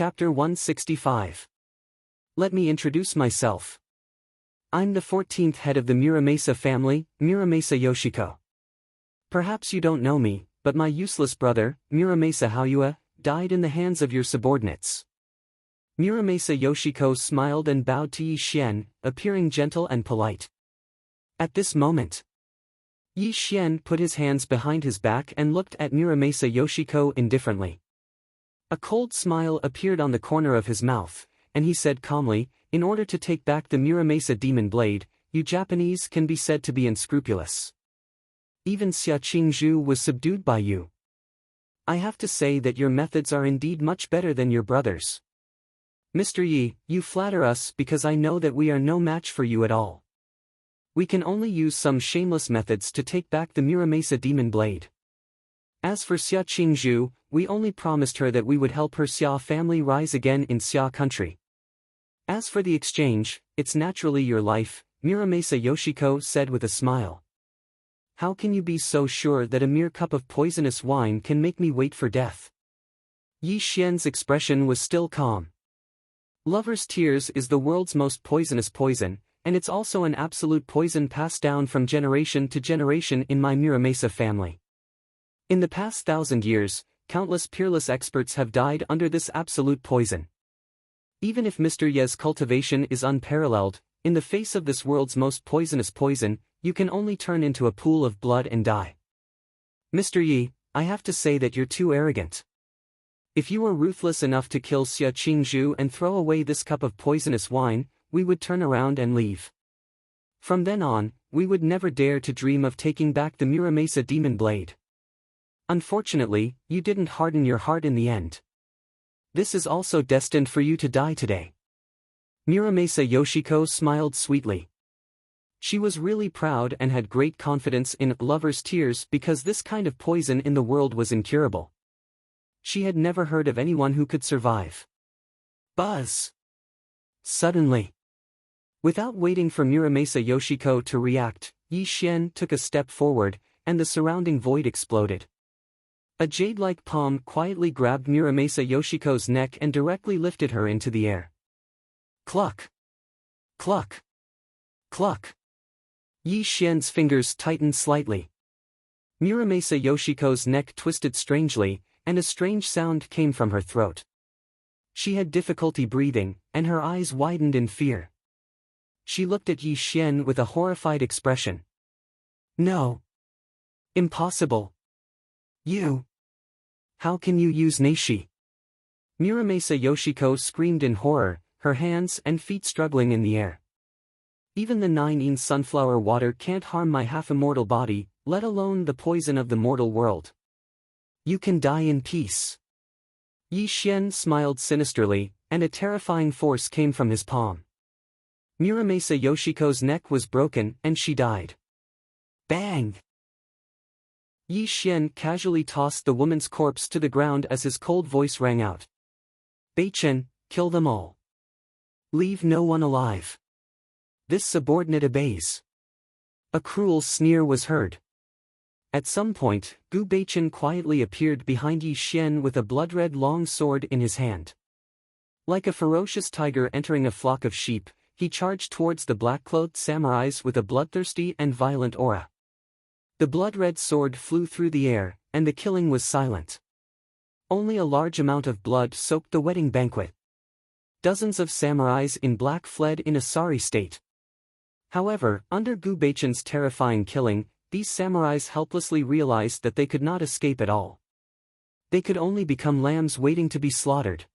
Chapter 165. Let me introduce myself. I'm the 14th head of the Muramasa family, Muramasa Yoshiko. Perhaps you don't know me, but my useless brother, Muramasa Haoyue, died in the hands of your subordinates. Muramasa Yoshiko smiled and bowed to Yi Xian, appearing gentle and polite. At this moment, Yi Xian put his hands behind his back and looked at Muramasa Yoshiko indifferently. A cold smile appeared on the corner of his mouth, and he said calmly, "In order to take back the Muramasa demon blade, you Japanese can be said to be unscrupulous. Even Xia Qingzhu was subdued by you. I have to say that your methods are indeed much better than your brother's. Mr. Yi, you flatter us because I know that we are no match for you at all. We can only use some shameless methods to take back the Muramasa demon blade. As for Xia Qingzhu, we only promised her that we would help her Xia family rise again in Xia country. As for the exchange, it's naturally your life," Muramasa Yoshiko said with a smile. "How can you be so sure that a mere cup of poisonous wine can make me wait for death?" Yi Xian's expression was still calm. Lover's tears is the world's most poisonous poison, and it's also an absolute poison passed down from generation to generation in my Muramasa family. In the past 1,000 years, countless peerless experts have died under this absolute poison. Even if Mr. Ye's cultivation is unparalleled, in the face of this world's most poisonous poison, you can only turn into a pool of blood and die. Mr. Yi, I have to say that you're too arrogant. If you were ruthless enough to kill Xia Qingzhu and throw away this cup of poisonous wine, we would turn around and leave. From then on, we would never dare to dream of taking back the Muramasa demon blade. Unfortunately, you didn't harden your heart in the end. This is also destined for you to die today." Muramasa Yoshiko smiled sweetly. She was really proud and had great confidence in lover's tears because this kind of poison in the world was incurable. She had never heard of anyone who could survive. Buzz! Suddenly, without waiting for Muramasa Yoshiko to react, Yi Xian took a step forward, and the surrounding void exploded. A jade-like palm quietly grabbed Muramasa Yoshiko's neck and directly lifted her into the air. Cluck! Cluck! Cluck! Yi Xian's fingers tightened slightly. Muramasa Yoshiko's neck twisted strangely, and a strange sound came from her throat. She had difficulty breathing, and her eyes widened in fear. She looked at Yi Xian with a horrified expression. "No! Impossible! You! How can you use Neishi?" Muramasa Yoshiko screamed in horror, her hands and feet struggling in the air. "Even the 9-in sunflower water can't harm my half-immortal body, let alone the poison of the mortal world. You can die in peace." Yi Xian smiled sinisterly, and a terrifying force came from his palm. Muramasa Yoshiko's neck was broken and she died. Bang! Yi Xian casually tossed the woman's corpse to the ground as his cold voice rang out. "Beichen, kill them all. Leave no one alive. This subordinate obeys." A cruel sneer was heard. At some point, Gu Beichen quietly appeared behind Yi Xian with a blood-red long sword in his hand. Like a ferocious tiger entering a flock of sheep, he charged towards the black-clothed samurais with a bloodthirsty and violent aura. The blood-red sword flew through the air, and the killing was silent. Only a large amount of blood soaked the wedding banquet. Dozens of samurais in black fled in a sorry state. However, under Gu Beichen's terrifying killing, these samurais helplessly realized that they could not escape at all. They could only become lambs waiting to be slaughtered.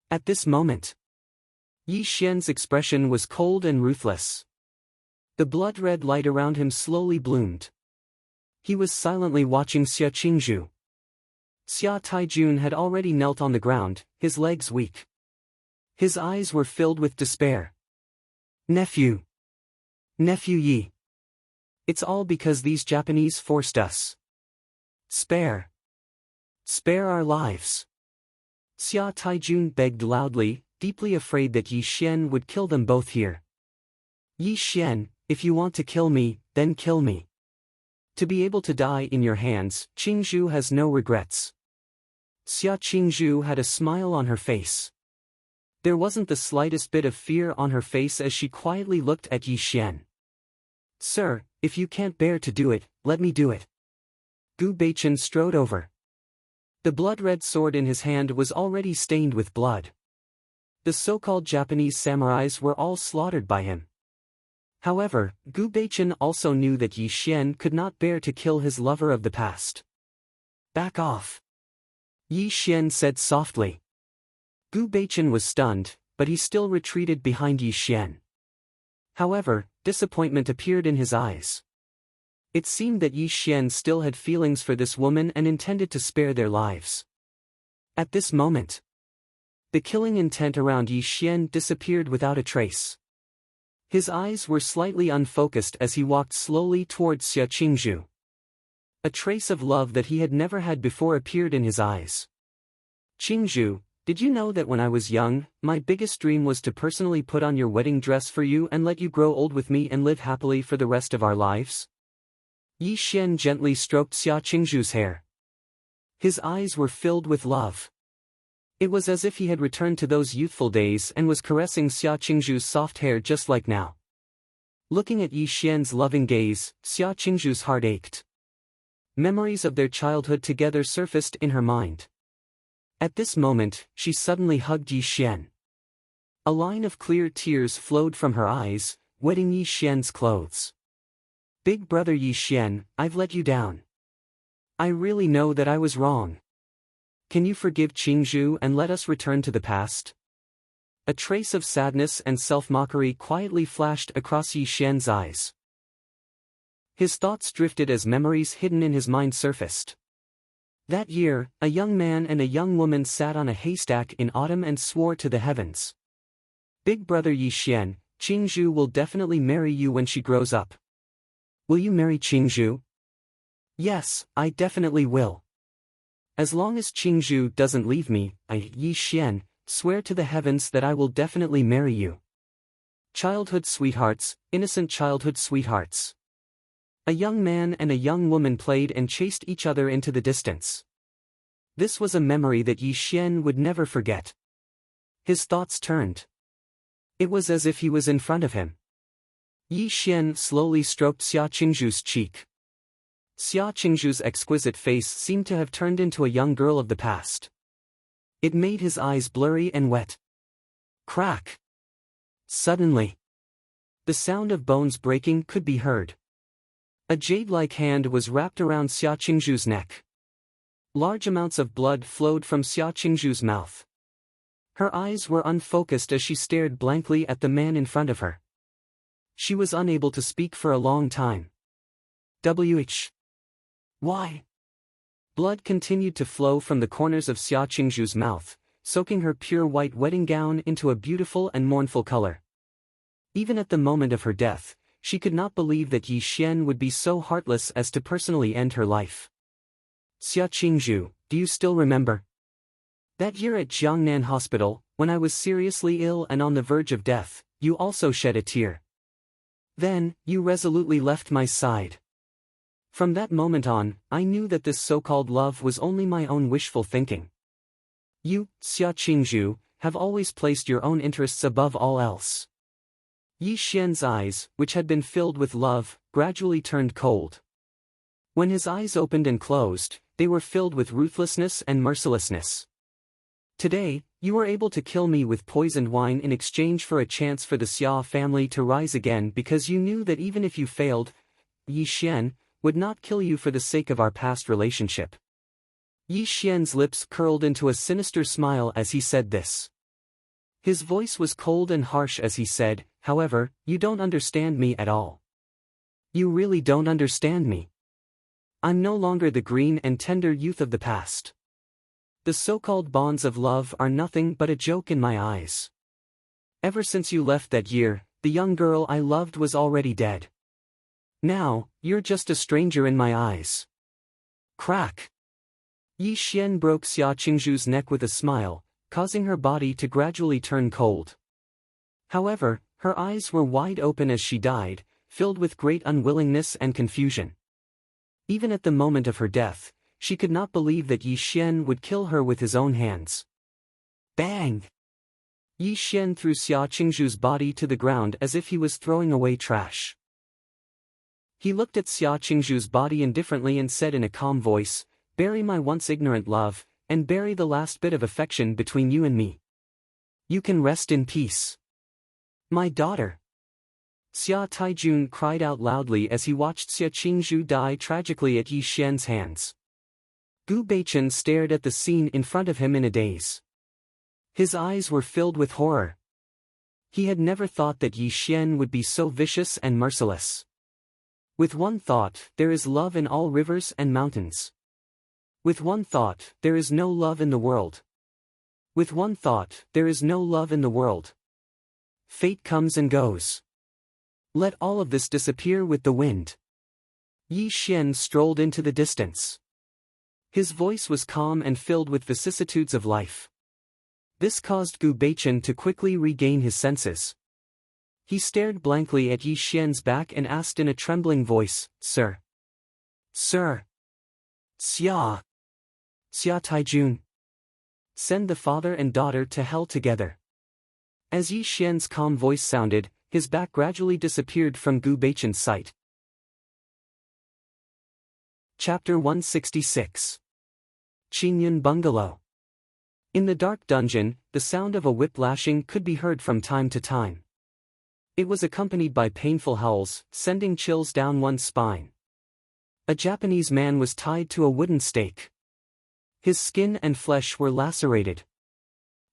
At this moment, Yi Xian's expression was cold and ruthless. The blood-red light around him slowly bloomed. He was silently watching Xia Qingzhu. Xia Taijun had already knelt on the ground, his legs weak. His eyes were filled with despair. Nephew Yi. It's all because these Japanese forced us. Spare our lives." Xia Taijun begged loudly, deeply afraid that Yi Xian would kill them both here. "Yi Xian, if you want to kill me, then kill me. To be able to die in your hands, Qingzhu has no regrets." Xia Qingzhu had a smile on her face. There wasn't the slightest bit of fear on her face as she quietly looked at Yi Xian. "Sir, if you can't bear to do it, let me do it." Gu Beichen strode over. The blood-red sword in his hand was already stained with blood. The so-called Japanese samurais were all slaughtered by him. However, Gu Beichen also knew that Yi Xian could not bear to kill his lover of the past. "Back off," Yi Xian said softly. Gu Beichen was stunned, but he still retreated behind Yi Xian. However, disappointment appeared in his eyes. It seemed that Yi Xian still had feelings for this woman and intended to spare their lives. At this moment, the killing intent around Yi Xian disappeared without a trace. His eyes were slightly unfocused as he walked slowly towards Xia Qingzhu. A trace of love that he had never had before appeared in his eyes. "Qingzhu, did you know that when I was young, my biggest dream was to personally put on your wedding dress for you and let you grow old with me and live happily for the rest of our lives?" Yi Xian gently stroked Xia Qingzhu's hair. His eyes were filled with love. It was as if he had returned to those youthful days and was caressing Xia Qingzhu's soft hair just like now. Looking at Yi Xian's loving gaze, Xia Qingzhu's heart ached. Memories of their childhood together surfaced in her mind. At this moment, she suddenly hugged Yi Xian. A line of clear tears flowed from her eyes, wetting Yi Xian's clothes. "Big brother Yi Xian, I've let you down. I really know that I was wrong. Can you forgive Qingzhu and let us return to the past?" A trace of sadness and self-mockery quietly flashed across Yi Xian's eyes. His thoughts drifted as memories hidden in his mind surfaced. That year, a young man and a young woman sat on a haystack in autumn and swore to the heavens. "Big brother Yi Xian, Qingzhu will definitely marry you when she grows up. Will you marry Qingzhu?" "Yes, I definitely will. As long as Qingzhu doesn't leave me, I, Yi Xian, swear to the heavens that I will definitely marry you." Childhood sweethearts, innocent childhood sweethearts. A young man and a young woman played and chased each other into the distance. This was a memory that Yi Xian would never forget. His thoughts turned. It was as if he was in front of him. Yi Xian slowly stroked Xia Qingzhu's cheek. Xia Qingzhu's exquisite face seemed to have turned into a young girl of the past. It made his eyes blurry and wet. Crack! Suddenly, the sound of bones breaking could be heard. A jade-like hand was wrapped around Xia Qingzhu's neck. Large amounts of blood flowed from Xia Qingzhu's mouth. Her eyes were unfocused as she stared blankly at the man in front of her. She was unable to speak for a long time. Why? Blood continued to flow from the corners of Xia Qingzhu's mouth, soaking her pure white wedding gown into a beautiful and mournful color. Even at the moment of her death, she could not believe that Yi Xian would be so heartless as to personally end her life. "Xia Qingzhu, do you still remember? That year at Jiangnan Hospital, when I was seriously ill and on the verge of death, you also shed a tear. Then, you resolutely left my side. From that moment on, I knew that this so-called love was only my own wishful thinking. You, Xia Qingzhu, have always placed your own interests above all else." Yi Xian's eyes, which had been filled with love, gradually turned cold. When his eyes opened and closed, they were filled with ruthlessness and mercilessness. "Today, you were able to kill me with poisoned wine in exchange for a chance for the Xia family to rise again because you knew that even if you failed, Yi Xian would not kill you for the sake of our past relationship." Yi Xian's lips curled into a sinister smile as he said this. His voice was cold and harsh as he said, "However, you don't understand me at all. You really don't understand me. I'm no longer the green and tender youth of the past. The so-called bonds of love are nothing but a joke in my eyes. Ever since you left that year, the young girl I loved was already dead. Now, you're just a stranger in my eyes." Crack! Yi Xian broke Xia Qingzhu's neck with a smile, causing her body to gradually turn cold. However, her eyes were wide open as she died, filled with great unwillingness and confusion. Even at the moment of her death, she could not believe that Yi Xian would kill her with his own hands. Bang! Yi Xian threw Xia Qingzhu's body to the ground as if he was throwing away trash. He looked at Xia Qingzhu's body indifferently and said in a calm voice, "Bury my once ignorant love, and bury the last bit of affection between you and me. You can rest in peace. My daughter." Xia Taijun cried out loudly as he watched Xia Qingzhu die tragically at Yi Xian's hands. Gu Beichen stared at the scene in front of him in a daze. His eyes were filled with horror. He had never thought that Yi Xian would be so vicious and merciless. With one thought, there is love in all rivers and mountains. With one thought, there is no love in the world. With one thought, there is no love in the world. Fate comes and goes. Let all of this disappear with the wind. Yi Xian strolled into the distance. His voice was calm and filled with vicissitudes of life. This caused Gu Beichen to quickly regain his senses. He stared blankly at Yi Xian's back and asked in a trembling voice, "Sir? Sir? Xia Taijun. Send the father and daughter to hell together." As Yi Xian's calm voice sounded, his back gradually disappeared from Gu Beichen's sight. Chapter 166. Qingyun Bungalow. In the dark dungeon, the sound of a whip lashing could be heard from time to time. It was accompanied by painful howls, sending chills down one's spine. A Japanese man was tied to a wooden stake. His skin and flesh were lacerated.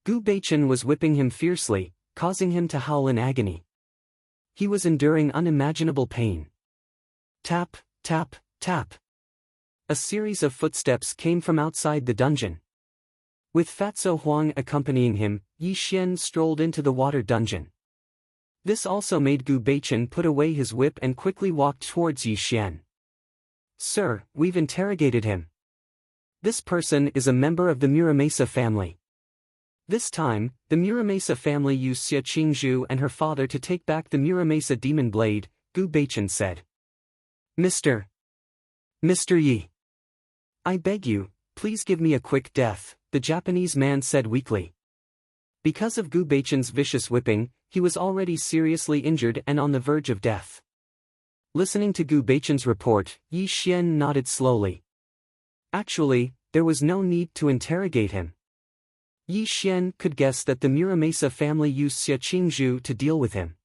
Gu Beichen was whipping him fiercely, causing him to howl in agony. He was enduring unimaginable pain. Tap, tap, tap. A series of footsteps came from outside the dungeon. With Fatso Huang accompanying him, Yi Xian strolled into the water dungeon. This also made Gu Beichen put away his whip and quickly walked towards Yi Xian. "Sir, we've interrogated him. This person is a member of the Muramasa family." This time, the Muramasa family used Xia Qingzhu and her father to take back the Muramasa demon blade, Gu Beichen said. Mr. Yi. I beg you, please give me a quick death, the Japanese man said weakly. Because of Gu Beichen's vicious whipping, he was already seriously injured and on the verge of death. Listening to Gu Beichen's report, Yi Xian nodded slowly. Actually, there was no need to interrogate him. Yi Xian could guess that the Muramasa family used Xia Qingzhu to deal with him.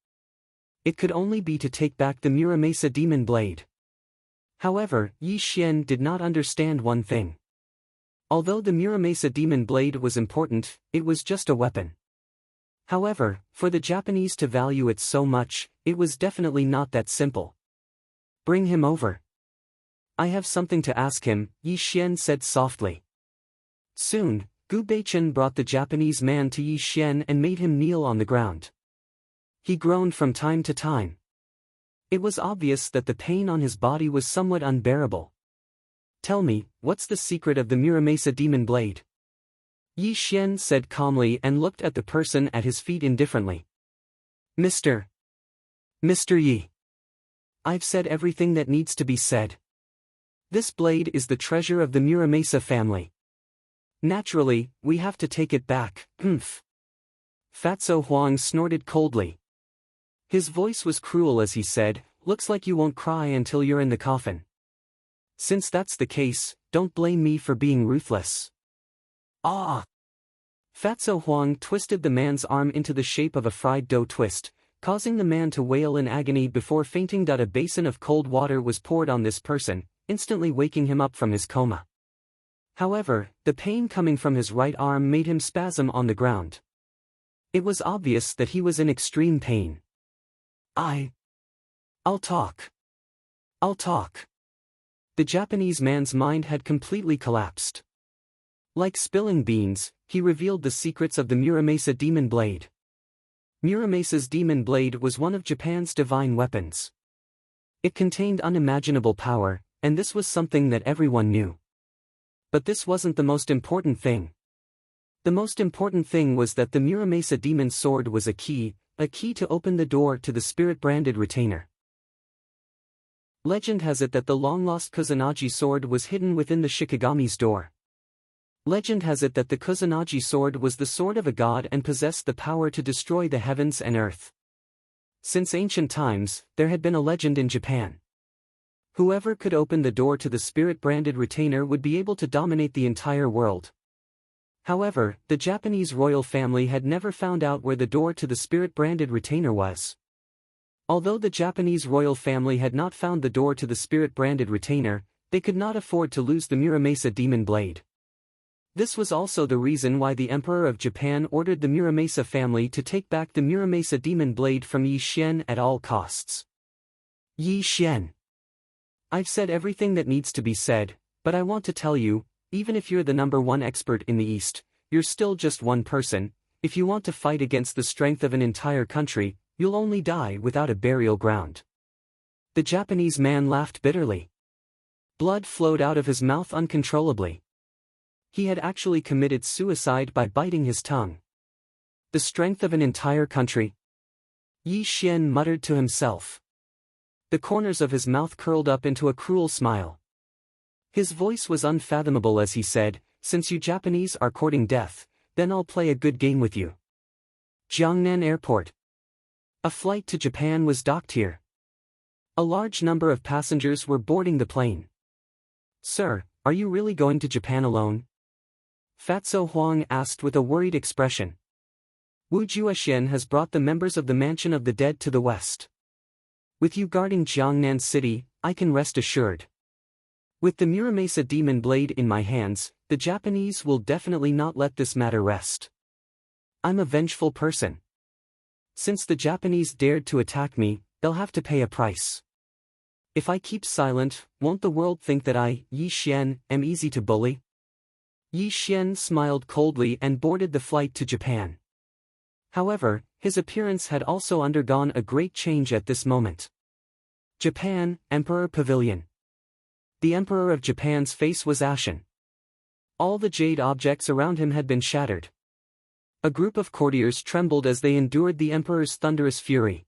It could only be to take back the Muramasa demon blade. However, Yi Xian did not understand one thing. Although the Muramasa demon blade was important, it was just a weapon. However, for the Japanese to value it so much, it was definitely not that simple. Bring him over. I have something to ask him, Yi Xian said softly. Soon, Gu Beichen brought the Japanese man to Yi Xian and made him kneel on the ground. He groaned from time to time. It was obvious that the pain on his body was somewhat unbearable. Tell me, what's the secret of the Muramasa demon blade? Yi Xian said calmly and looked at the person at his feet indifferently. Mr. Yi. I've said everything that needs to be said. This blade is the treasure of the Muramasa family. Naturally, we have to take it back, Fatso Huang snorted coldly. His voice was cruel as he said, looks like you won't cry until you're in the coffin. Since that's the case, don't blame me for being ruthless. Ah! Fatso Huang twisted the man's arm into the shape of a fried dough twist, causing the man to wail in agony before fainting. A basin of cold water was poured on this person, instantly waking him up from his coma. However, the pain coming from his right arm made him spasm on the ground. It was obvious that he was in extreme pain. I'll talk. The Japanese man's mind had completely collapsed. Like spilling beans, he revealed the secrets of the Muramasa demon blade. Muramasa's demon blade was one of Japan's divine weapons. It contained unimaginable power, and this was something that everyone knew. But this wasn't the most important thing. The most important thing was that the Muramasa demon sword was a key to open the door to the spirit-branded retainer. Legend has it that the long-lost Kusanagi sword was hidden within the Shikigami's door. Legend has it that the Kusanagi sword was the sword of a god and possessed the power to destroy the heavens and earth. Since ancient times, there had been a legend in Japan. Whoever could open the door to the spirit-branded retainer would be able to dominate the entire world. However, the Japanese royal family had never found out where the door to the spirit-branded retainer was. Although the Japanese royal family had not found the door to the spirit-branded retainer, they could not afford to lose the Muramasa demon blade. This was also the reason why the Emperor of Japan ordered the Muramasa family to take back the Muramasa demon blade from Yi Xian at all costs. Yi Xian. I've said everything that needs to be said, but I want to tell you, even if you're the #1 expert in the East, you're still just one person. If you want to fight against the strength of an entire country, you'll only die without a burial ground. The Japanese man laughed bitterly. Blood flowed out of his mouth uncontrollably. He had actually committed suicide by biting his tongue. The strength of an entire country? Yi Xian muttered to himself. The corners of his mouth curled up into a cruel smile. His voice was unfathomable as he said, "Since you Japanese are courting death, then I'll play a good game with you." Jiangnan Airport. A flight to Japan was docked here. A large number of passengers were boarding the plane. "Sir, are you really going to Japan alone?" Fatso Huang asked with a worried expression. Wu Juexian has brought the members of the Mansion of the Dead to the west. With you guarding Jiangnan City, I can rest assured. With the Muramasa demon blade in my hands, the Japanese will definitely not let this matter rest. I'm a vengeful person. Since the Japanese dared to attack me, they'll have to pay a price. If I keep silent, won't the world think that I, Yi Xian, am easy to bully? Yi Xian smiled coldly and boarded the flight to Japan. However, his appearance had also undergone a great change at this moment. Japan, Emperor Pavilion. The Emperor of Japan's face was ashen. All the jade objects around him had been shattered. A group of courtiers trembled as they endured the Emperor's thunderous fury.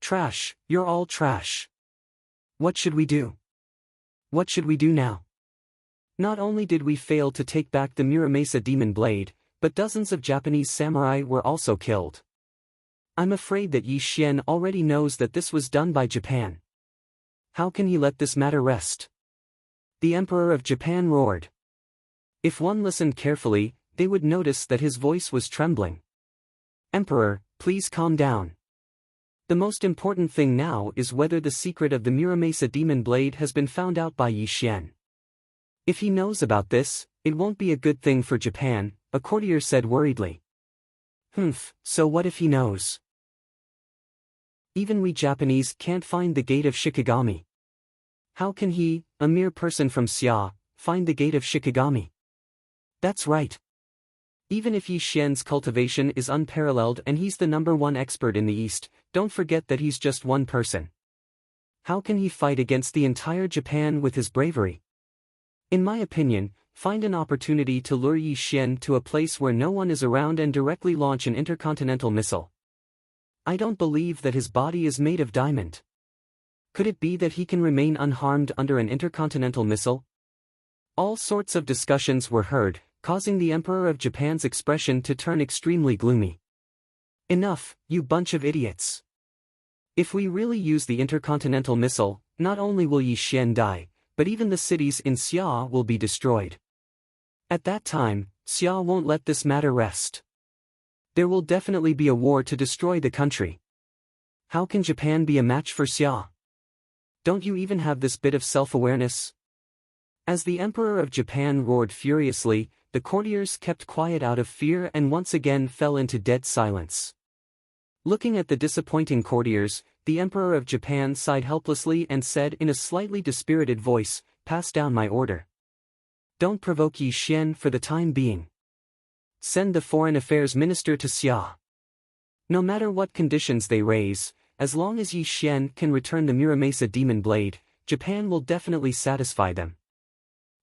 "Trash, you're all trash. What should we do? What should we do now?" Not only did we fail to take back the Muramasa demon blade, but dozens of Japanese samurai were also killed. I'm afraid that Yi Xian already knows that this was done by Japan. How can he let this matter rest? The Emperor of Japan roared. If one listened carefully, they would notice that his voice was trembling. "Emperor, please calm down. The most important thing now is whether the secret of the Muramasa demon blade has been found out by Yi Xian. If he knows about this, it won't be a good thing for Japan," a courtier said worriedly. So what if he knows? Even we Japanese can't find the gate of Shikigami. How can he, a mere person from Xia, find the gate of Shikigami? That's right. Even if Yi Xian's cultivation is unparalleled and he's the #1 expert in the East, don't forget that he's just one person. How can he fight against the entire Japan with his bravery? In my opinion, find an opportunity to lure Yi Xian to a place where no one is around and directly launch an intercontinental missile. I don't believe that his body is made of diamond. Could it be that he can remain unharmed under an intercontinental missile? All sorts of discussions were heard, causing the Emperor of Japan's expression to turn extremely gloomy. Enough, you bunch of idiots. If we really use the intercontinental missile, not only will Yi Xian die, but even the cities in Xia will be destroyed. At that time, Xia won't let this matter rest. There will definitely be a war to destroy the country. How can Japan be a match for Xia? Don't you even have this bit of self-awareness? As the Emperor of Japan roared furiously, the courtiers kept quiet out of fear and once again fell into dead silence. Looking at the disappointing courtiers, the Emperor of Japan sighed helplessly and said in a slightly dispirited voice, "Pass down my order. Don't provoke Yi Xian for the time being. Send the Foreign Affairs Minister to Xia. No matter what conditions they raise, as long as Yi Xian can return the Muramasa demon blade, Japan will definitely satisfy them.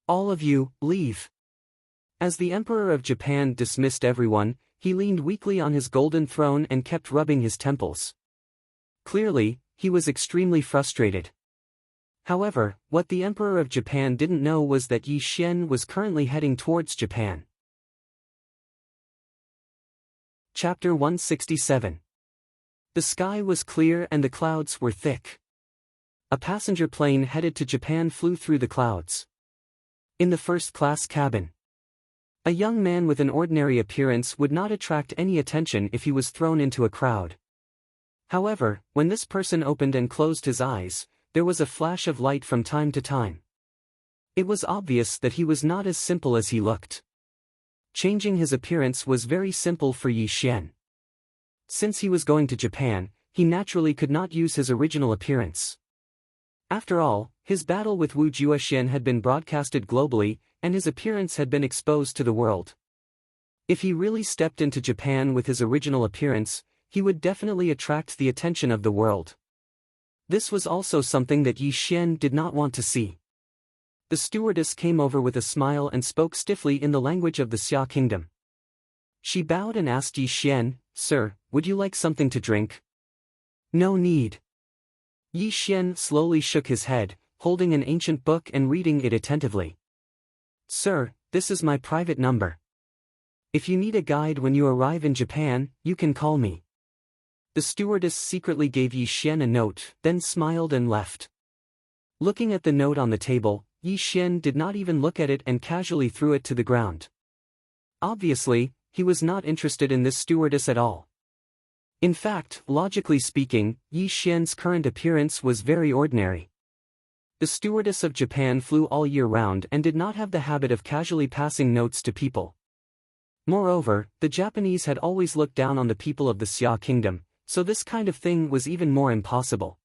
All of you, leave." As the Emperor of Japan dismissed everyone, he leaned weakly on his golden throne and kept rubbing his temples. Clearly, he was extremely frustrated. However, what the Emperor of Japan didn't know was that Yi Xian was currently heading towards Japan. Chapter 167. The sky was clear and the clouds were thick. A passenger plane headed to Japan flew through the clouds. In the first-class cabin, a young man with an ordinary appearance would not attract any attention if he was thrown into a crowd. However, when this person opened and closed his eyes, there was a flash of light from time to time. It was obvious that he was not as simple as he looked. Changing his appearance was very simple for Yi Xian. Since he was going to Japan, he naturally could not use his original appearance. After all, his battle with Wu Juexian had been broadcasted globally, and his appearance had been exposed to the world. If he really stepped into Japan with his original appearance, he would definitely attract the attention of the world. This was also something that Yi Xian did not want to see. The stewardess came over with a smile and spoke stiffly in the language of the Xia kingdom. She bowed and asked Yi Xian, "Sir, would you like something to drink?" "No need." Yi Xian slowly shook his head, holding an ancient book and reading it attentively. "Sir, this is my private number. If you need a guide when you arrive in Japan, you can call me." The stewardess secretly gave Yi Xian a note, then smiled and left. Looking at the note on the table, Yi Xian did not even look at it and casually threw it to the ground. Obviously, he was not interested in this stewardess at all. In fact, logically speaking, Yi Xian's current appearance was very ordinary. The stewardess of Japan flew all year round and did not have the habit of casually passing notes to people. Moreover, the Japanese had always looked down on the people of the Xia kingdom, so this kind of thing was even more impossible.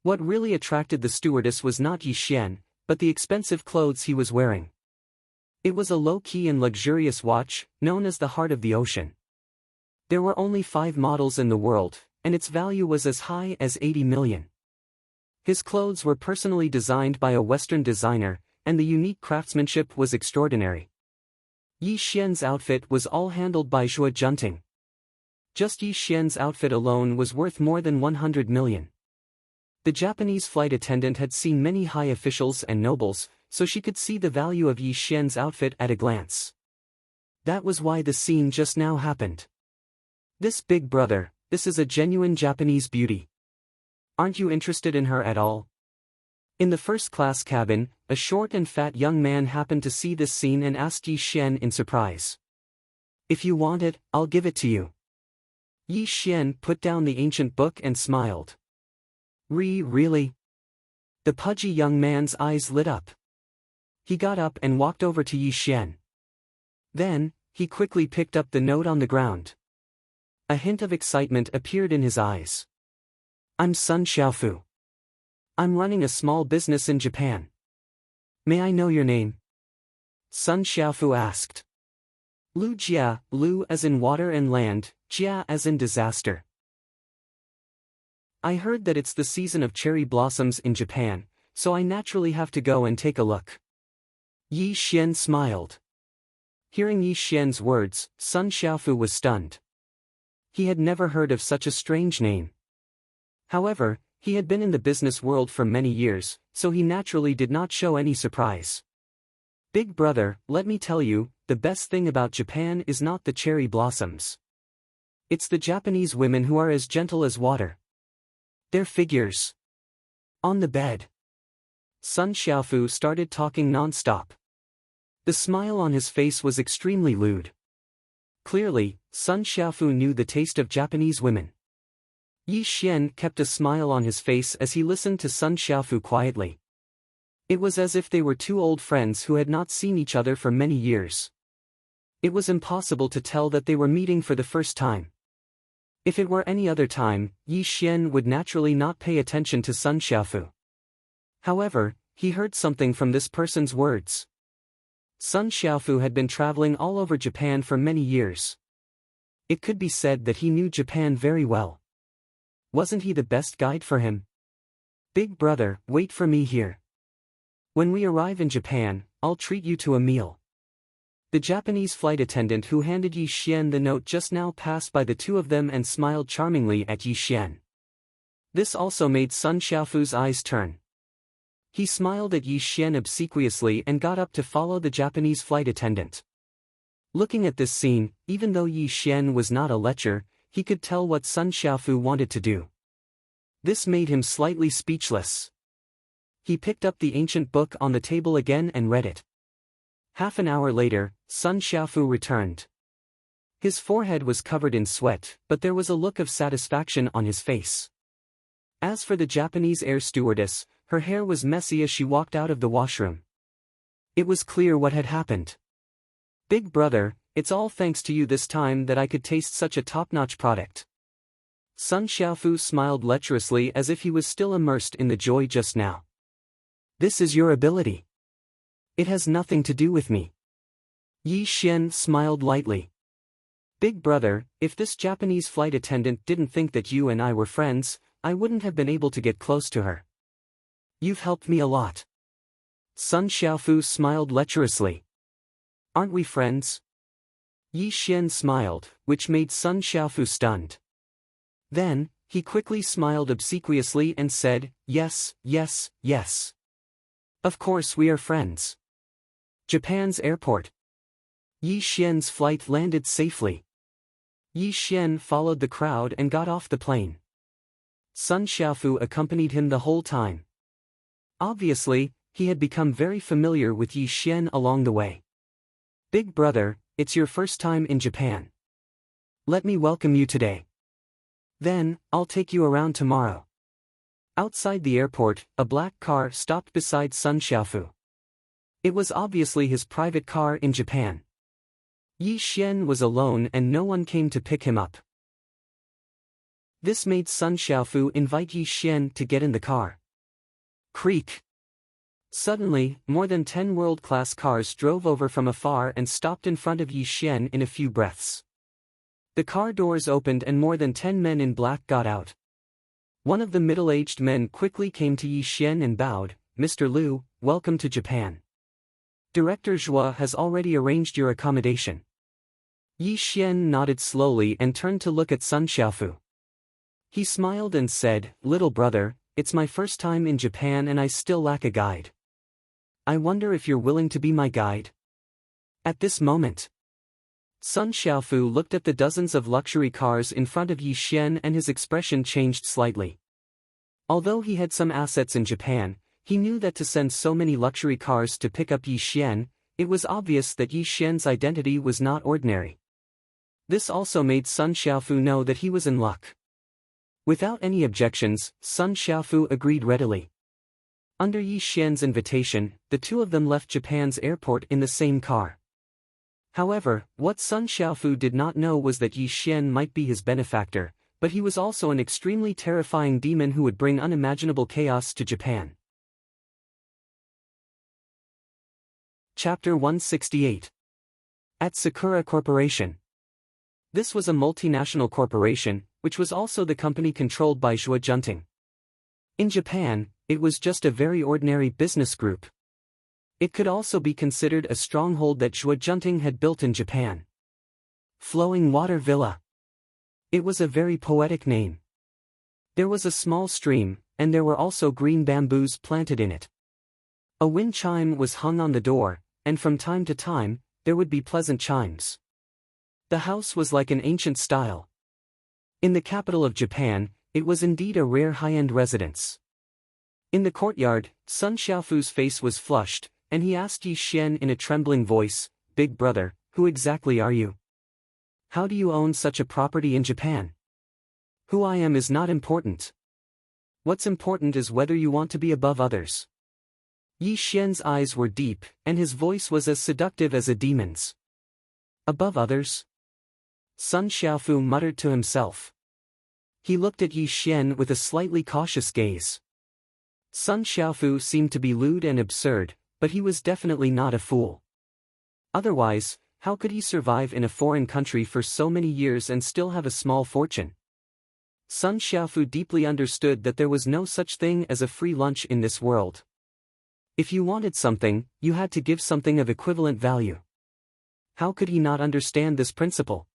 What really attracted the stewardess was not Yi Xian, but the expensive clothes he was wearing. It was a low-key and luxurious watch, known as the Heart of the Ocean. There were only 5 models in the world, and its value was as high as 80 million. His clothes were personally designed by a Western designer, and the unique craftsmanship was extraordinary. Yi Xian's outfit was all handled by Zhuo Junting. Just Yi Xian's outfit alone was worth more than 100 million. The Japanese flight attendant had seen many high officials and nobles, so she could see the value of Yi Xian's outfit at a glance. That was why the scene just now happened. "This big brother, this is a genuine Japanese beauty. Aren't you interested in her at all?" In the first-class cabin, a short and fat young man happened to see this scene and asked Yi Xian in surprise. "If you want it, I'll give it to you." Yi Xian put down the ancient book and smiled. Really?" The pudgy young man's eyes lit up. He got up and walked over to Yi Xian. Then, he quickly picked up the note on the ground. A hint of excitement appeared in his eyes. "I'm Sun Xiaofu. I'm running a small business in Japan. May I know your name?" Sun Xiaofu asked. "Lu Jia, Lu as in water and land, Jia as in disaster. I heard that it's the season of cherry blossoms in Japan, so I naturally have to go and take a look." Yi Xian smiled. Hearing Yi Xian's words, Sun Xiaofu was stunned. He had never heard of such a strange name. However, he had been in the business world for many years, so he naturally did not show any surprise. "Big brother, let me tell you, the best thing about Japan is not the cherry blossoms. It's the Japanese women who are as gentle as water. Their figures. On the bed." Sun Xiaofu started talking non-stop. The smile on his face was extremely lewd. Clearly, Sun Xiaofu knew the taste of Japanese women. Yi Xian kept a smile on his face as he listened to Sun Xiaofu quietly. It was as if they were two old friends who had not seen each other for many years. It was impossible to tell that they were meeting for the first time. If it were any other time, Yi Xian would naturally not pay attention to Sun Xiaofu. However, he heard something from this person's words. Sun Xiaofu had been traveling all over Japan for many years. It could be said that he knew Japan very well. Wasn't he the best guide for him? "Big brother, wait for me here. When we arrive in Japan, I'll treat you to a meal." The Japanese flight attendant who handed Yi Xian the note just now passed by the two of them and smiled charmingly at Yi Xian. This also made Sun Xiaofu's eyes turn. He smiled at Yi Xian obsequiously and got up to follow the Japanese flight attendant. Looking at this scene, even though Yi Xian was not a lecher, he could tell what Sun Xiaofu wanted to do. This made him slightly speechless. He picked up the ancient book on the table again and read it. Half an hour later, Sun Xiaofu returned. His forehead was covered in sweat, but there was a look of satisfaction on his face. As for the Japanese air stewardess, her hair was messy as she walked out of the washroom. It was clear what had happened. "Big brother, it's all thanks to you this time that I could taste such a top-notch product." Sun Xiaofu smiled lecherously as if he was still immersed in the joy just now. "This is your ability. It has nothing to do with me." Yi Xian smiled lightly. "Big brother, if this Japanese flight attendant didn't think that you and I were friends, I wouldn't have been able to get close to her. You've helped me a lot." Sun Xiaofu smiled lecherously. "Aren't we friends?" Yi Xian smiled, which made Sun Xiaofu stunned. Then, he quickly smiled obsequiously and said, "Yes, yes, yes. Of course we are friends." Japan's airport. Yi Xian's flight landed safely. Yi Xian followed the crowd and got off the plane. Sun Xiaofu accompanied him the whole time. Obviously, he had become very familiar with Yi Xian along the way. "Big brother, it's your first time in Japan. Let me welcome you today. Then, I'll take you around tomorrow." Outside the airport, a black car stopped beside Sun Xiaofu. It was obviously his private car in Japan. Yi Xian was alone and no one came to pick him up. This made Sun Xiaofu invite Yi Xian to get in the car. Creak. Suddenly, more than 10 world-class cars drove over from afar and stopped in front of Yi Xian in a few breaths. The car doors opened and more than 10 men in black got out. One of the middle-aged men quickly came to Yi Xian and bowed, "Mr. Liu, welcome to Japan. Director Zhua has already arranged your accommodation." Yi Xian nodded slowly and turned to look at Sun Xiaofu. He smiled and said, "Little brother, it's my first time in Japan and I still lack a guide. I wonder if you're willing to be my guide?" At this moment, Sun Xiaofu looked at the dozens of luxury cars in front of Yi Xian and his expression changed slightly. Although he had some assets in Japan, he knew that to send so many luxury cars to pick up Yi Xian, it was obvious that Yi Xian's identity was not ordinary. This also made Sun Xiaofu know that he was in luck. Without any objections, Sun Xiaofu agreed readily. Under Yi Xian's invitation, the two of them left Japan's airport in the same car. However, what Sun Xiaofu did not know was that Yi Xian might be his benefactor, but he was also an extremely terrifying demon who would bring unimaginable chaos to Japan. Chapter 168. At Sakura Corporation. This was a multinational corporation, which was also the company controlled by Zhuo Junting. In Japan, it was just a very ordinary business group. It could also be considered a stronghold that Zhuo Junting had built in Japan. Flowing Water Villa. It was a very poetic name. There was a small stream, and there were also green bamboos planted in it. A wind chime was hung on the door, and from time to time, there would be pleasant chimes. The house was like an ancient style. In the capital of Japan, it was indeed a rare high-end residence. In the courtyard, Sun Xiaofu's face was flushed, and he asked Yi Xian in a trembling voice, "Big brother, who exactly are you? How do you own such a property in Japan? Who I am is not important. What's important is whether you want to be above others." Yi Xian's eyes were deep, and his voice was as seductive as a demon's. "Above others?" Sun Xiaofu muttered to himself. He looked at Yi Xian with a slightly cautious gaze. Sun Xiaofu seemed to be lewd and absurd, but he was definitely not a fool. Otherwise, how could he survive in a foreign country for so many years and still have a small fortune? Sun Xiaofu deeply understood that there was no such thing as a free lunch in this world. If you wanted something, you had to give something of equivalent value. How could he not understand this principle?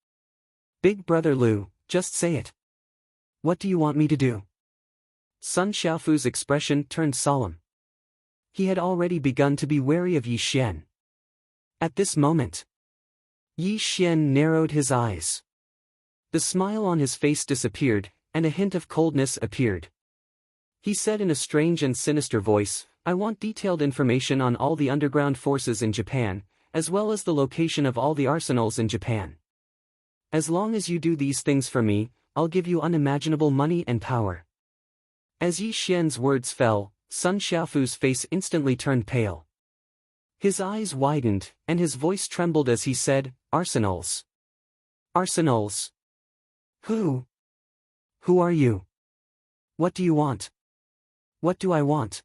"Big brother Liu, just say it. What do you want me to do?" Sun Xiaofu's expression turned solemn. He had already begun to be wary of Yi Xian. At this moment, Yi Xian narrowed his eyes. The smile on his face disappeared, and a hint of coldness appeared. He said in a strange and sinister voice, "I want detailed information on all the underground forces in Japan, as well as the location of all the arsenals in Japan. As long as you do these things for me, I'll give you unimaginable money and power." As Yi Xian's words fell, Sun Xiaofu's face instantly turned pale. His eyes widened, and his voice trembled as he said, "Arsenals. Arsenals. Who? Who are you? What do you want? What do I want?"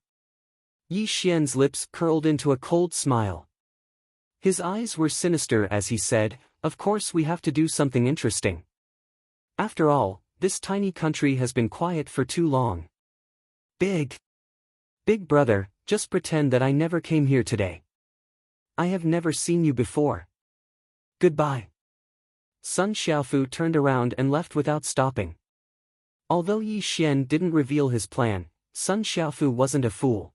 Yi Xian's lips curled into a cold smile. His eyes were sinister as he said, "Of course we have to do something interesting. After all, this tiny country has been quiet for too long. Big brother, just pretend that I never came here today. I have never seen you before. Goodbye." Sun Xiaofu turned around and left without stopping. Although Yi Xian didn't reveal his plan, Sun Xiaofu wasn't a fool.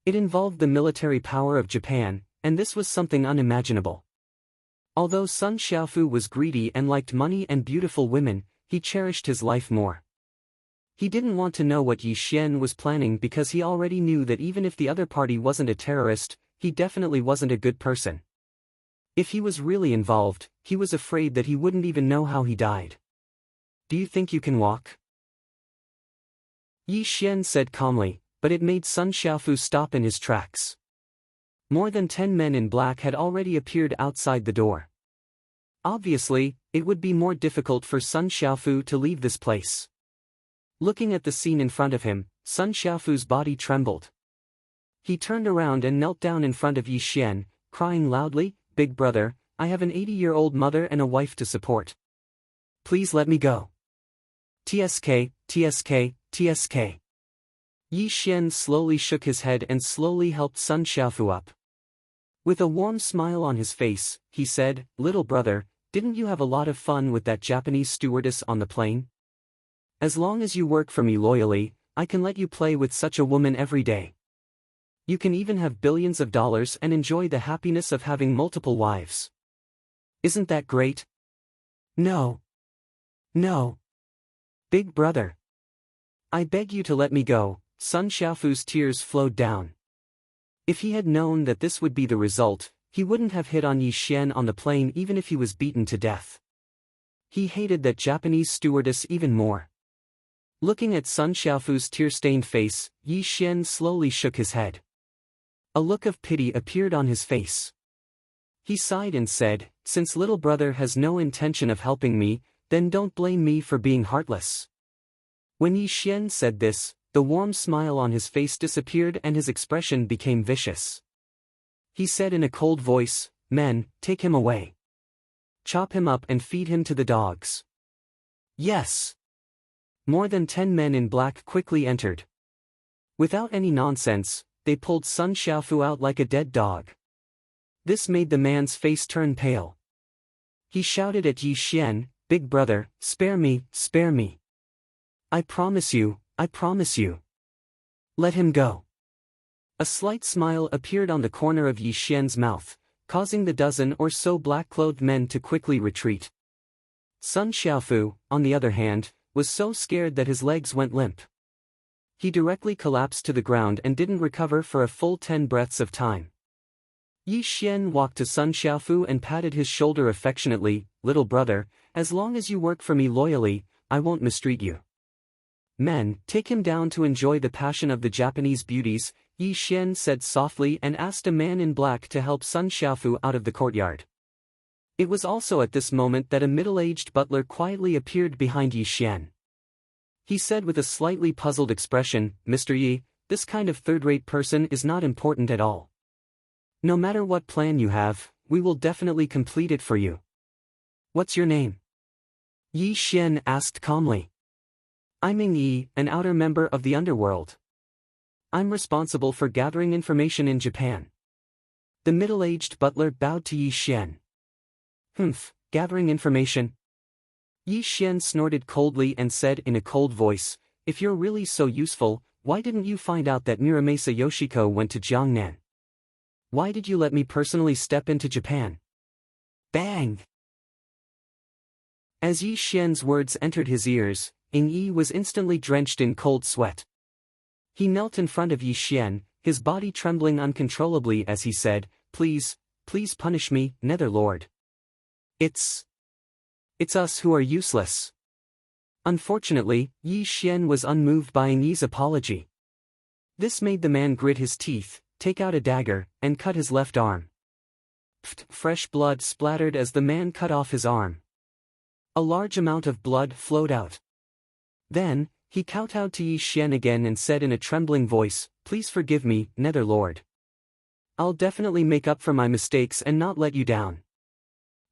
It involved the military power of Japan, and this was something unimaginable. Although Sun Xiaofu was greedy and liked money and beautiful women, he cherished his life more. He didn't want to know what Yi Xian was planning because he already knew that even if the other party wasn't a terrorist, he definitely wasn't a good person. If he was really involved, he was afraid that he wouldn't even know how he died. "Do you think you can walk?" Yi Xian said calmly, but it made Sun Xiaofu stop in his tracks. More than 10 men in black had already appeared outside the door. Obviously, it would be more difficult for Sun Xiaofu to leave this place. Looking at the scene in front of him, Sun Xiaofu's body trembled. He turned around and knelt down in front of Yi Xian, crying loudly, "Big brother, I have an 80-year-old mother and a wife to support. Please let me go. TSK, TSK, TSK." Yi Xian slowly shook his head and slowly helped Sun Xiaofu up. With a warm smile on his face, he said, "Little brother, didn't you have a lot of fun with that Japanese stewardess on the plane? As long as you work for me loyally, I can let you play with such a woman every day. You can even have billions of dollars and enjoy the happiness of having multiple wives. Isn't that great?" "No. No. Big brother. I beg you to let me go." Sun Xiaofu's tears flowed down. If he had known that this would be the result, he wouldn't have hit on Yi Xian on the plane even if he was beaten to death. He hated that Japanese stewardess even more. Looking at Sun Xiaofu's tear-stained face, Yi Xian slowly shook his head. A look of pity appeared on his face. He sighed and said, "Since little brother has no intention of helping me, then don't blame me for being heartless." When Yi Xian said this, the warm smile on his face disappeared and his expression became vicious. He said in a cold voice, "Men, take him away. Chop him up and feed him to the dogs." "Yes." More than 10 men in black quickly entered. Without any nonsense, they pulled Sun Xiaofu out like a dead dog. This made the man's face turn pale. He shouted at Yi Xian, "Big brother, spare me, spare me. I promise you, I promise you. Let him go." A slight smile appeared on the corner of Yi Xian's mouth, causing the dozen or so black-clothed men to quickly retreat. Sun Xiaofu, on the other hand, was so scared that his legs went limp. He directly collapsed to the ground and didn't recover for a full 10 breaths of time. Yi Xian walked to Sun Xiaofu and patted his shoulder affectionately, "Little brother, as long as you work for me loyally, I won't mistreat you." "Men, take him down to enjoy the passion of the Japanese beauties," Yi Xian said softly and asked a man in black to help Sun Xiaofu out of the courtyard. It was also at this moment that a middle-aged butler quietly appeared behind Yi Xian. He said with a slightly puzzled expression, "Mr. Yi, this kind of third-rate person is not important at all. No matter what plan you have, we will definitely complete it for you. What's your name?" Yi Xian asked calmly. "I'm Ming Yi, an outer member of the underworld. I'm responsible for gathering information in Japan." The middle-aged butler bowed to Yi Xian. Gathering information?" Yi Xian snorted coldly and said in a cold voice, "If you're really so useful, why didn't you find out that Muramasa Yoshiko went to Jiangnan? Why did you let me personally step into Japan? Bang! As Yi Xian's words entered his ears, Ying Yi was instantly drenched in cold sweat. He knelt in front of Yi Xian, his body trembling uncontrollably as he said, Please, please punish me, Netherlord. It's us who are useless. Unfortunately, Yi Xian was unmoved by Ying Yi's apology. This made the man grit his teeth, take out a dagger, and cut his left arm. Fresh blood splattered as the man cut off his arm. A large amount of blood flowed out. Then, he kowtowed to Yi Xian again and said in a trembling voice, Please forgive me, Netherlord. I'll definitely make up for my mistakes and not let you down.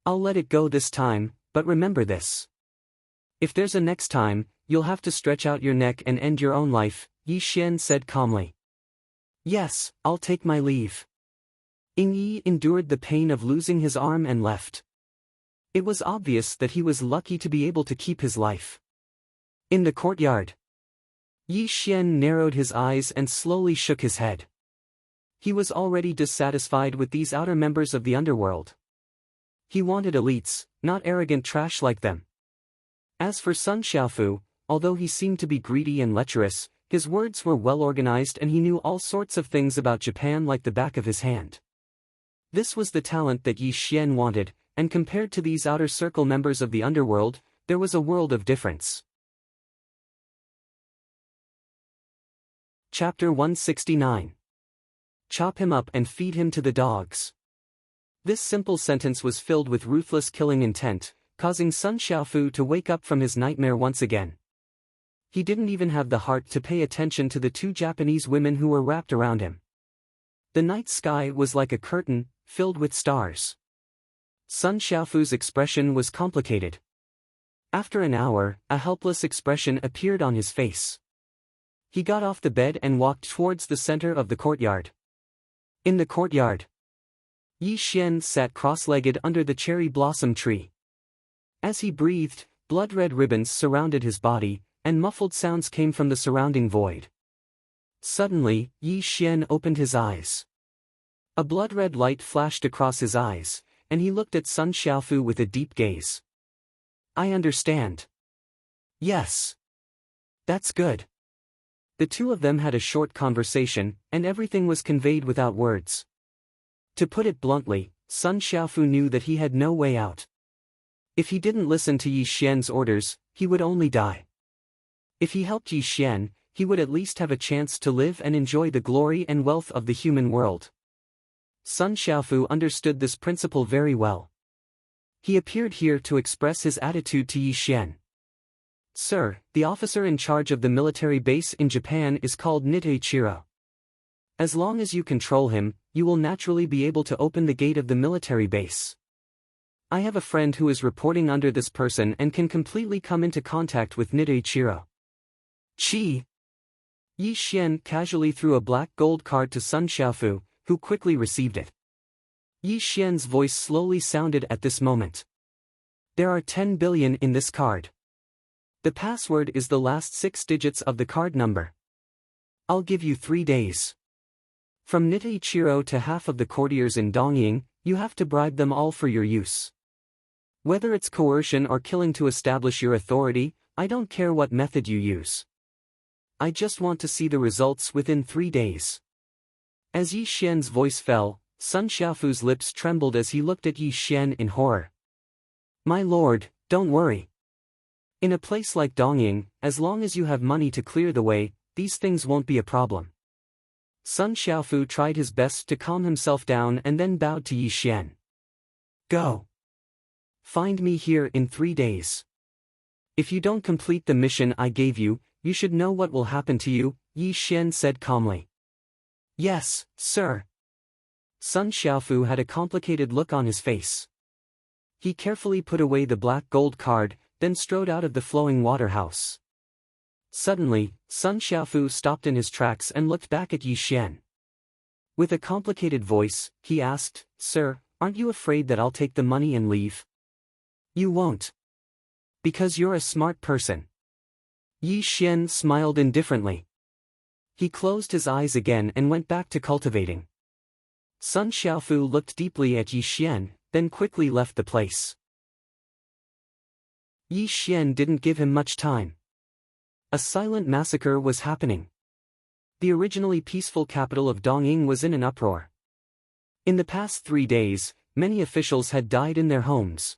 I'll let it go this time, but remember this. If there's a next time, you'll have to stretch out your neck and end your own life, Yi Xian said calmly. Yes, I'll take my leave. Ying Yi endured the pain of losing his arm and left. It was obvious that he was lucky to be able to keep his life. In the courtyard, Yi Xian narrowed his eyes and slowly shook his head. He was already dissatisfied with these outer members of the underworld. He wanted elites, not arrogant trash like them. As for Sun Xiaofu, although he seemed to be greedy and lecherous, his words were well organized and he knew all sorts of things about Japan like the back of his hand. This was the talent that Yi Xian wanted, and compared to these outer circle members of the underworld, there was a world of difference. Chapter 169. Chop him up and feed him to the dogs. This simple sentence was filled with ruthless killing intent, causing Sun Xiaofu to wake up from his nightmare once again. He didn't even have the heart to pay attention to the two Japanese women who were wrapped around him. The night sky was like a curtain, filled with stars. Sun Xiaofu's expression was complicated. After an hour, a helpless expression appeared on his face. He got off the bed and walked towards the center of the courtyard. In the courtyard, Yi Xian sat cross-legged under the cherry blossom tree. As he breathed, blood-red ribbons surrounded his body, and muffled sounds came from the surrounding void. Suddenly, Yi Xian opened his eyes. A blood-red light flashed across his eyes, and he looked at Sun Xiaofu with a deep gaze. I understand. Yes. That's good. The two of them had a short conversation, and everything was conveyed without words. To put it bluntly, Sun Xiaofu knew that he had no way out. If he didn't listen to Yi Xian's orders, he would only die. If he helped Yi Xian, he would at least have a chance to live and enjoy the glory and wealth of the human world. Sun Xiaofu understood this principle very well. He appeared here to express his attitude to Yi Xian. Sir, the officer in charge of the military base in Japan is called Niteichiro. As long as you control him, you will naturally be able to open the gate of the military base. I have a friend who is reporting under this person and can completely come into contact with Niteichiro. Chi! Yi Xian casually threw a black gold card to Sun Xiaofu, who quickly received it. Yi Xian's voice slowly sounded at this moment. There are 10 billion in this card. The password is the last 6 digits of the card number. I'll give you 3 days. From Niteichiro to half of the courtiers in Dongying, you have to bribe them all for your use. Whether it's coercion or killing to establish your authority, I don't care what method you use. I just want to see the results within 3 days. As Yi Xian's voice fell, Sun Xiaofu's lips trembled as he looked at Yi Xian in horror. My lord, don't worry. In a place like Dongying, as long as you have money to clear the way, these things won't be a problem. Sun Xiaofu tried his best to calm himself down and then bowed to Yi Xian. Go. Find me here in 3 days. If you don't complete the mission I gave you, you should know what will happen to you, Yi Xian said calmly. Yes, sir. Sun Xiaofu had a complicated look on his face. He carefully put away the black gold card, then strode out of the flowing water house. Suddenly, Sun Xiaofu stopped in his tracks and looked back at Yi Xian. With a complicated voice, he asked, Sir, aren't you afraid that I'll take the money and leave? You won't. Because you're a smart person. Yi Xian smiled indifferently. He closed his eyes again and went back to cultivating. Sun Xiaofu looked deeply at Yi Xian, then quickly left the place. Yi Xian didn't give him much time. A silent massacre was happening. The originally peaceful capital of Dongying was in an uproar. In the past 3 days, many officials had died in their homes.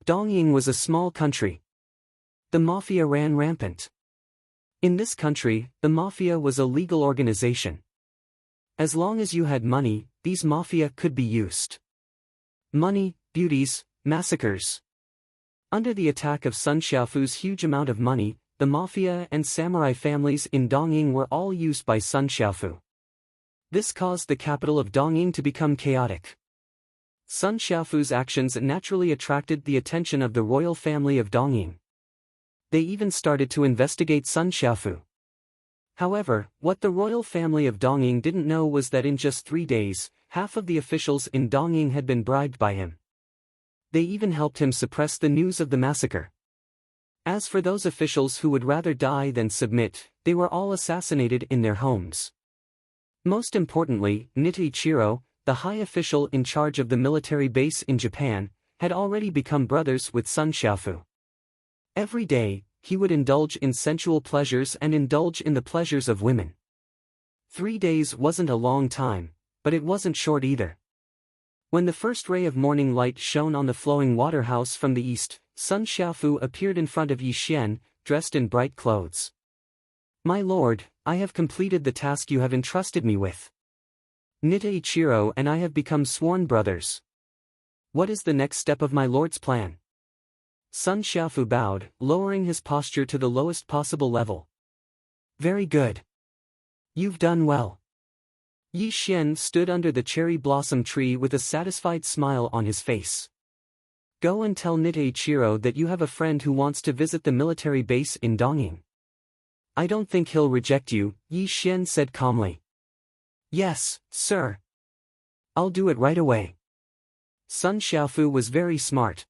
Dongying was a small country. The mafia ran rampant. In this country, the mafia was a legal organization. As long as you had money, these mafia could be used. Money, beauties, massacres. Under the attack of Sun Xiaofu's huge amount of money, the mafia and samurai families in Dongying were all used by Sun Xiaofu. This caused the capital of Dongying to become chaotic. Sun Xiaofu's actions naturally attracted the attention of the royal family of Dongying. They even started to investigate Sun Xiaofu. However, what the royal family of Dongying didn't know was that in just 3 days, half of the officials in Dongying had been bribed by him. They even helped him suppress the news of the massacre. As for those officials who would rather die than submit, they were all assassinated in their homes. Most importantly, Nichichiro, the high official in charge of the military base in Japan, had already become brothers with Sun Xiaofu. Every day, he would indulge in sensual pleasures and indulge in the pleasures of women. 3 days wasn't a long time, but it wasn't short either. When the first ray of morning light shone on the flowing water house from the east, Sun Xiaofu appeared in front of Yi Xian, dressed in bright clothes. "My lord, I have completed the task you have entrusted me with. Nichichiro and I have become sworn brothers. What is the next step of my lord's plan?" Sun Xiaofu bowed, lowering his posture to the lowest possible level. "Very good. You've done well." Yi Xian stood under the cherry blossom tree with a satisfied smile on his face. "Go and tell Nichichiro that you have a friend who wants to visit the military base in Dongying. I don't think he'll reject you," Yi Xian said calmly. "Yes, sir. I'll do it right away." Sun Xiaofu was very smart.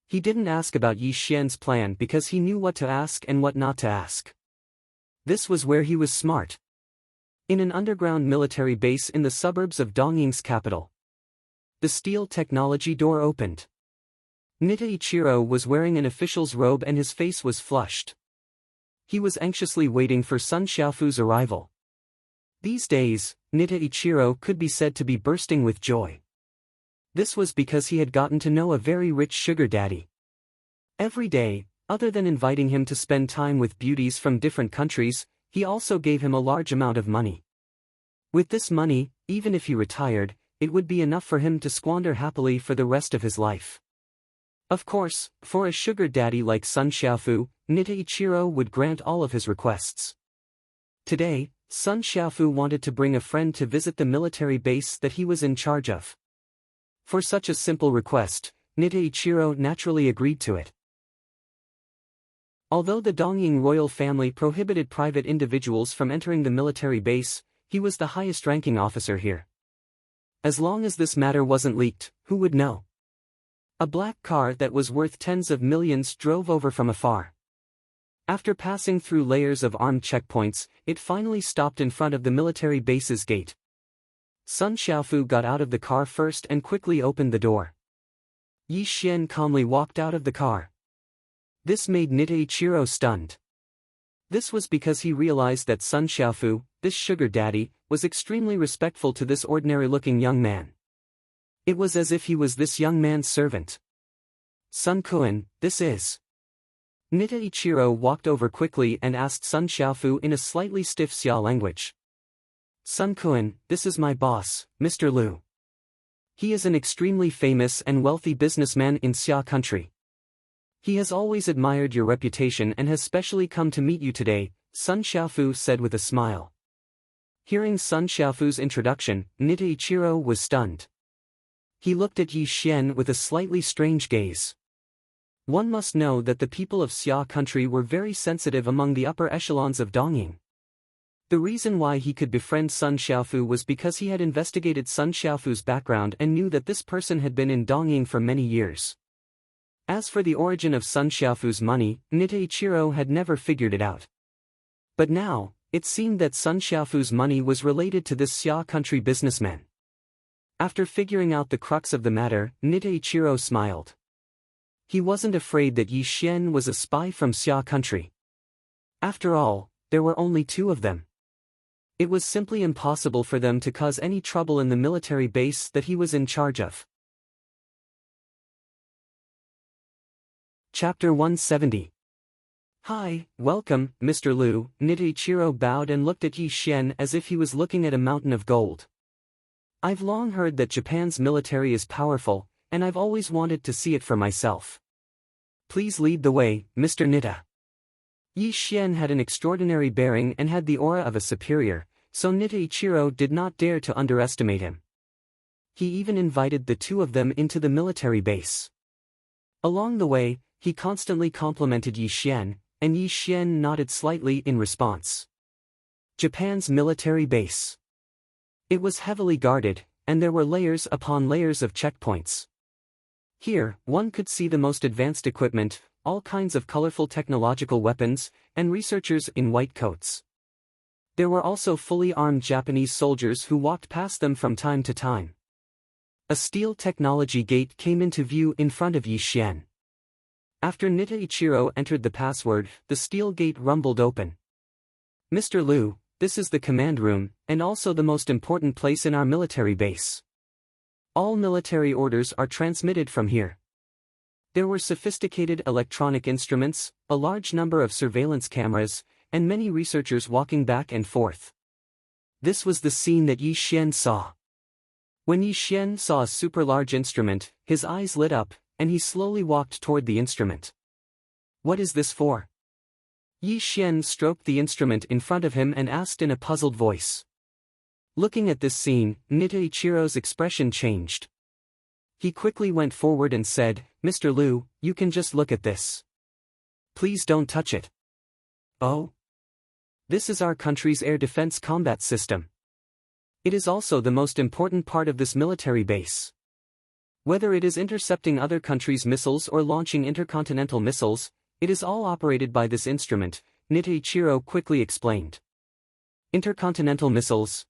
He didn't ask about Yi Xian's plan because he knew what to ask and what not to ask. This was where he was smart. In an underground military base in the suburbs of Dongying's capital. The steel technology door opened. Nichichiro was wearing an official's robe and his face was flushed. He was anxiously waiting for Sun Xiaofu's arrival. These days, Nichichiro could be said to be bursting with joy. This was because he had gotten to know a very rich sugar daddy. Every day, other than inviting him to spend time with beauties from different countries, he also gave him a large amount of money. With this money, even if he retired, it would be enough for him to squander happily for the rest of his life. Of course, for a sugar daddy like Sun Xiaofu, Nichichiro would grant all of his requests. Today, Sun Xiaofu wanted to bring a friend to visit the military base that he was in charge of. For such a simple request, Nichichiro naturally agreed to it. Although the Dongying royal family prohibited private individuals from entering the military base, he was the highest-ranking officer here. As long as this matter wasn't leaked, who would know? A black car that was worth tens of millions drove over from afar. After passing through layers of armed checkpoints, it finally stopped in front of the military base's gate. Sun Xiaofu got out of the car first and quickly opened the door. Yi Xian calmly walked out of the car. This made Nichichiro stunned. This was because he realized that Sun Xiaofu, this sugar daddy, was extremely respectful to this ordinary-looking young man. It was as if he was this young man's servant. "Sun-kun, this is..." Nichichiro walked over quickly and asked Sun Xiaofu in a slightly stiff Xia language. "Sun-kun, this is my boss, Mr. Liu. He is an extremely famous and wealthy businessman in Xia country. He has always admired your reputation and has specially come to meet you today," Sun Xiaofu said with a smile. Hearing Sun Xiaofu's introduction, Nichichiro was stunned. He looked at Yi Xian with a slightly strange gaze. One must know that the people of Xia country were very sensitive among the upper echelons of Dongying. The reason why he could befriend Sun Xiaofu was because he had investigated Sun Xiaofu's background and knew that this person had been in Dongying for many years. As for the origin of Sun Xiaofu's money, Nichichiro had never figured it out. But now, It seemed that Sun Xiaofu's money was related to this Xia country businessman. After figuring out the crux of the matter, Nitteichiro smiled. He wasn't afraid that Yi Xian was a spy from Xia country. After all, there were only two of them. It was simply impossible for them to cause any trouble in the military base that he was in charge of. Chapter 170. Hi, welcome, Mr. Liu. Nitteichiro bowed and looked at Yi Xian as if he was looking at a mountain of gold. I've long heard that Japan's military is powerful, and I've always wanted to see it for myself. Please lead the way, Mr. Nitta. Yi Xian had an extraordinary bearing and had the aura of a superior, so Nitteichiro did not dare to underestimate him. He even invited the two of them into the military base. Along the way, he constantly complimented Yi Xian, and Yi Xian nodded slightly in response. Japan's military base. It was heavily guarded, and there were layers upon layers of checkpoints. Here, one could see the most advanced equipment, all kinds of colorful technological weapons, and researchers in white coats. There were also fully armed Japanese soldiers who walked past them from time to time. A steel technology gate came into view in front of Yi Xian. After Nitteichiro entered the password, the steel gate rumbled open. Mr. Liu, this is the command room, and also the most important place in our military base. All military orders are transmitted from here. There were sophisticated electronic instruments, a large number of surveillance cameras, and many researchers walking back and forth. This was the scene that Yi Xian saw. When Yi Xian saw a super-large instrument, his eyes lit up, and he slowly walked toward the instrument. What is this for? Yi Xian stroked the instrument in front of him and asked in a puzzled voice. Looking at this scene, Nitteichiro's expression changed. He quickly went forward and said, Mr. Liu, you can just look at this. Please don't touch it. Oh? This is our country's air defense combat system. It is also the most important part of this military base. Whether it is intercepting other countries' missiles or launching intercontinental missiles, it is all operated by this instrument, Nitteichiro quickly explained. Intercontinental missiles?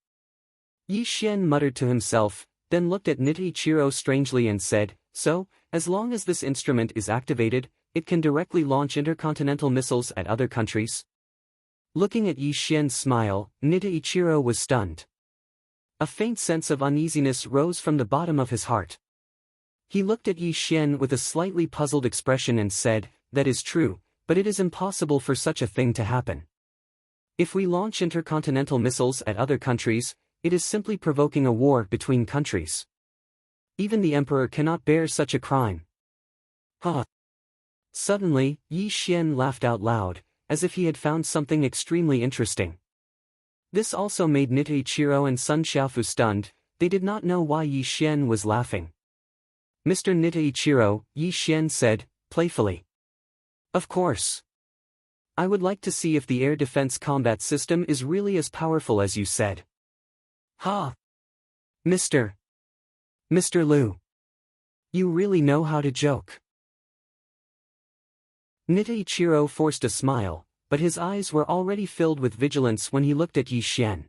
Yi Xian muttered to himself, then looked at Nitteichiro strangely and said, so, as long as this instrument is activated, it can directly launch intercontinental missiles at other countries? Looking at Yi Xian's smile, Nitteichiro was stunned. A faint sense of uneasiness rose from the bottom of his heart. He looked at Yi Xian with a slightly puzzled expression and said, that is true, but it is impossible for such a thing to happen. If we launch intercontinental missiles at other countries, it is simply provoking a war between countries. Even the emperor cannot bear such a crime. Huh. Suddenly, Yi Xian laughed out loud, as if he had found something extremely interesting. This also made Nitteichiro and Sun Xiaofu stunned. They did not know why Yi Xian was laughing. Mr. Nitteichiro, Yi Xian said, playfully. Of course. I would like to see if the air defense combat system is really as powerful as you said. Ha! Mr. Liu. You really know how to joke. Nitteichiro forced a smile, but his eyes were already filled with vigilance when he looked at Yi Xian.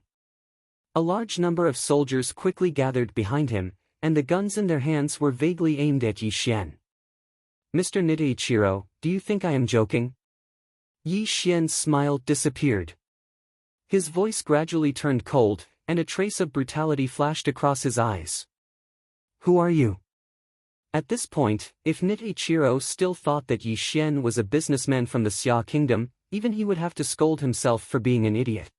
A large number of soldiers quickly gathered behind him, and the guns in their hands were vaguely aimed at Yi Xian. Mr. Nitteichiro, do you think I am joking? Yi Xian's smile disappeared. His voice gradually turned cold, and a trace of brutality flashed across his eyes. Who are you? At this point, if Nitteichiro still thought that Yi Xian was a businessman from the Xia kingdom, even he would have to scold himself for being an idiot.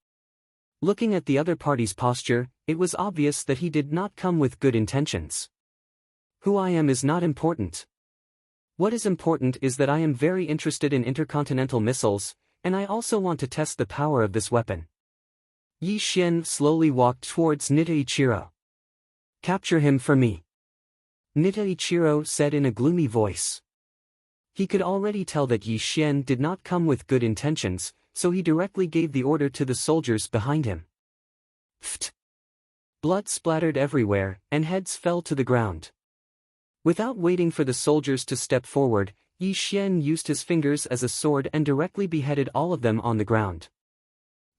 Looking at the other party's posture, it was obvious that he did not come with good intentions. Who I am is not important. What is important is that I am very interested in intercontinental missiles, and I also want to test the power of this weapon. Yi Xian slowly walked towards Nitteichiro. Capture him for me. Nitteichiro said in a gloomy voice. He could already tell that Yi Xian did not come with good intentions, so he directly gave the order to the soldiers behind him. Pfft! Blood splattered everywhere, and heads fell to the ground. Without waiting for the soldiers to step forward, Yi Xian used his fingers as a sword and directly beheaded all of them on the ground.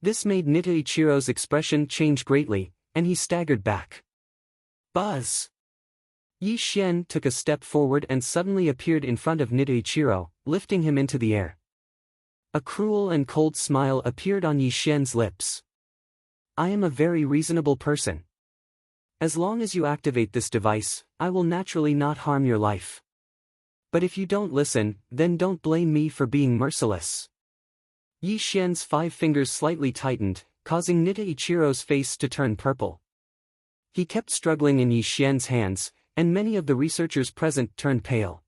This made Nitaichiro's expression change greatly, and he staggered back. Buzz! Yi Xian took a step forward and suddenly appeared in front of Nitaichiro, lifting him into the air. A cruel and cold smile appeared on Yi Xian's lips. I am a very reasonable person. As long as you activate this device, I will naturally not harm your life. But if you don't listen, then don't blame me for being merciless. Yi Xian's 5 fingers slightly tightened, causing Nitaichiro's face to turn purple. He kept struggling in Yi Xian's hands, and many of the researchers present turned pale.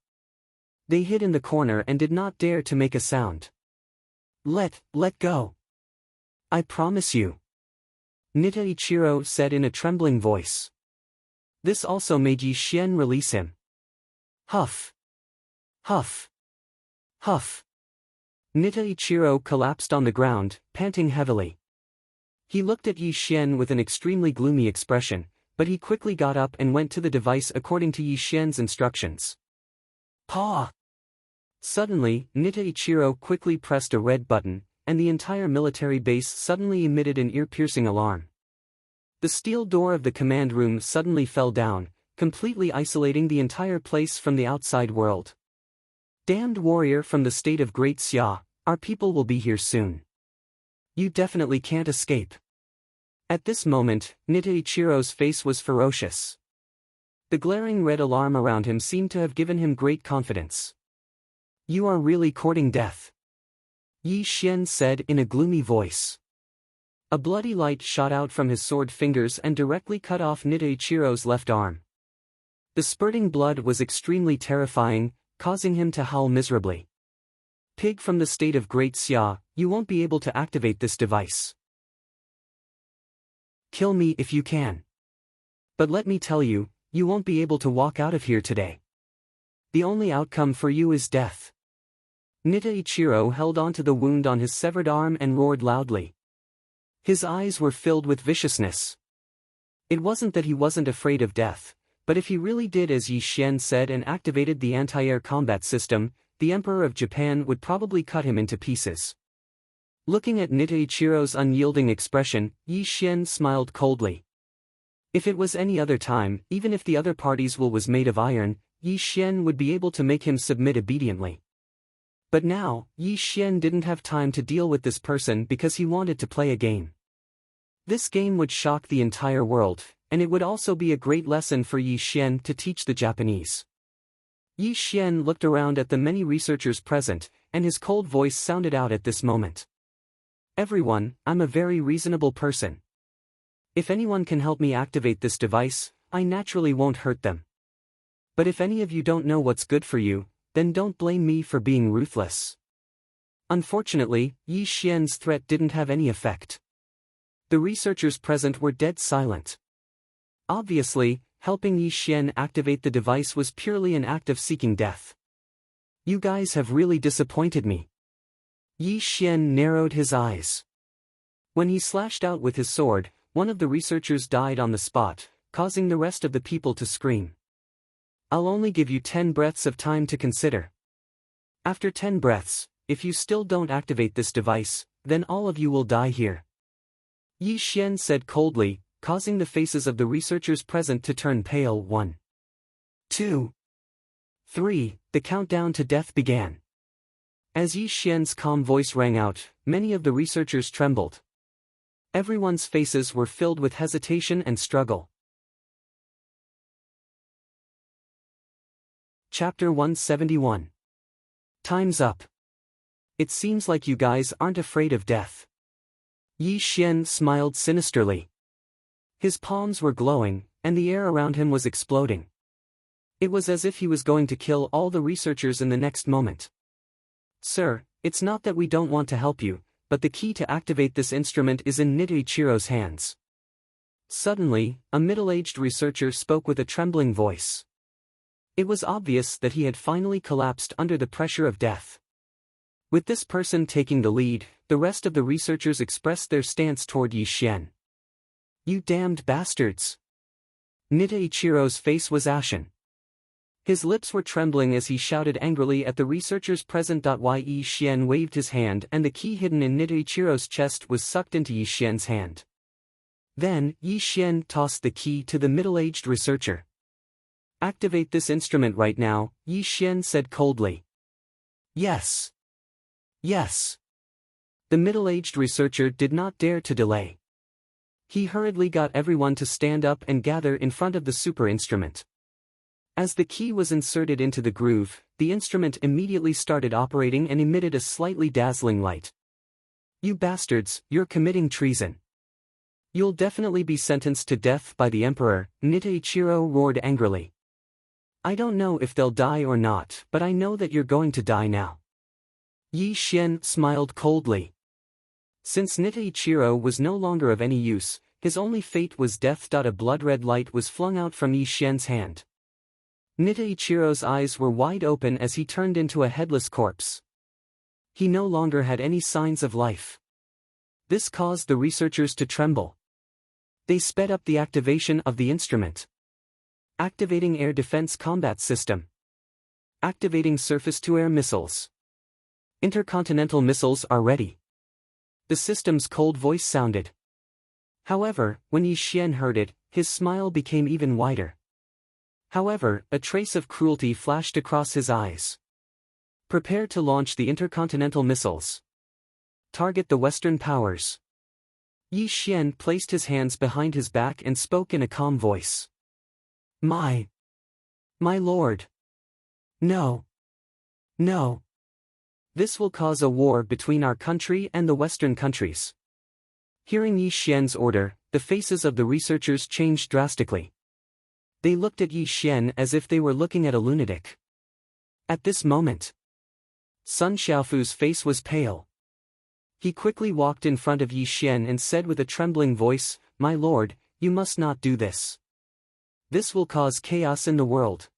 They hid in the corner and did not dare to make a sound. Let go. I promise you. Nitaichiro said in a trembling voice. This also made Yi Xian release him. Huff. Huff. Huff. Nitaichiro collapsed on the ground, panting heavily. He looked at Yi Xian with an extremely gloomy expression, but he quickly got up and went to the device according to Yi Xian's instructions. Paw! Suddenly, Nitaichiro quickly pressed a red button, and the entire military base suddenly emitted an ear-piercing alarm. The steel door of the command room suddenly fell down, completely isolating the entire place from the outside world. Damned warrior from the state of Great Xia, our people will be here soon. You definitely can't escape. At this moment, Nitaichiro's face was ferocious. The glaring red alarm around him seemed to have given him great confidence. You are really courting death. Yi Xian said in a gloomy voice. A bloody light shot out from his sword fingers and directly cut off Nitaichiro's left arm. The spurting blood was extremely terrifying, causing him to howl miserably. Pig from the state of Great Xia, you won't be able to activate this device. Kill me if you can. But let me tell you, you won't be able to walk out of here today. The only outcome for you is death. Nitaichiro held onto the wound on his severed arm and roared loudly. His eyes were filled with viciousness. It wasn't that he wasn't afraid of death, but if he really did as Yi Xian said and activated the anti-air combat system, the Emperor of Japan would probably cut him into pieces. Looking at Nitaichiro's unyielding expression, Yi Xian smiled coldly. If it was any other time, even if the other party's will was made of iron, Yi Xian would be able to make him submit obediently. But now, Yi Xian didn't have time to deal with this person because he wanted to play a game. This game would shock the entire world, and it would also be a great lesson for Yi Xian to teach the Japanese. Yi Xian looked around at the many researchers present, and his cold voice sounded out at this moment. Everyone, I'm a very reasonable person. If anyone can help me activate this device, I naturally won't hurt them. But if any of you don't know what's good for you, then don't blame me for being ruthless. Unfortunately, Yi Xian's threat didn't have any effect. The researchers present were dead silent. Obviously, helping Yi Xian activate the device was purely an act of seeking death. You guys have really disappointed me. Yi Xian narrowed his eyes. When he slashed out with his sword, one of the researchers died on the spot, causing the rest of the people to scream. I'll only give you 10 breaths of time to consider. After 10 breaths, if you still don't activate this device, then all of you will die here. Yi Xian said coldly, causing the faces of the researchers present to turn pale. 1, 2, 3, the countdown to death began. As Yi Xian's calm voice rang out, many of the researchers trembled. Everyone's faces were filled with hesitation and struggle. Chapter 171. Time's up. It seems like you guys aren't afraid of death. Yi Xian smiled sinisterly. His palms were glowing, and the air around him was exploding. It was as if he was going to kill all the researchers in the next moment. Sir, it's not that we don't want to help you, but the key to activate this instrument is in Nitaichiro's hands. Suddenly, a middle-aged researcher spoke with a trembling voice. It was obvious that he had finally collapsed under the pressure of death. With this person taking the lead, the rest of the researchers expressed their stance toward Yi Xian. You damned bastards! Nitaichiro's face was ashen. His lips were trembling as he shouted angrily at the researchers present. Yi Xian waved his hand and the key hidden in Nichihiro's chest was sucked into Yi Xian's hand. Then, Yi Xian tossed the key to the middle-aged researcher. "Activate this instrument right now," Yi Xian said coldly. "Yes. Yes." The middle-aged researcher did not dare to delay. He hurriedly got everyone to stand up and gather in front of the super instrument. As the key was inserted into the groove, the instrument immediately started operating and emitted a slightly dazzling light. "You bastards, you're committing treason. You'll definitely be sentenced to death by the Emperor," Nichichiro roared angrily. "I don't know if they'll die or not, but I know that you're going to die now." Yi Xian smiled coldly. Since Nichichiro was no longer of any use, his only fate was death. A blood-red light was flung out from Yi Xian's hand. Nichichiro's eyes were wide open as he turned into a headless corpse. He no longer had any signs of life. This caused the researchers to tremble. They sped up the activation of the instrument. Activating air defense combat system. Activating surface-to-air missiles. Intercontinental missiles are ready. The system's cold voice sounded. However, when Yi Xian heard it, his smile became even wider. However, a trace of cruelty flashed across his eyes. "Prepare to launch the intercontinental missiles. Target the Western powers." Yi Xian placed his hands behind his back and spoke in a calm voice. My lord. No. No. This will cause a war between our country and the Western countries." Hearing Yi Xian's order, the faces of the researchers changed drastically. They looked at Yi Xian as if they were looking at a lunatic. At this moment, Sun Xiaofu's face was pale. He quickly walked in front of Yi Xian and said with a trembling voice, "My lord, you must not do this. This will cause chaos in the world.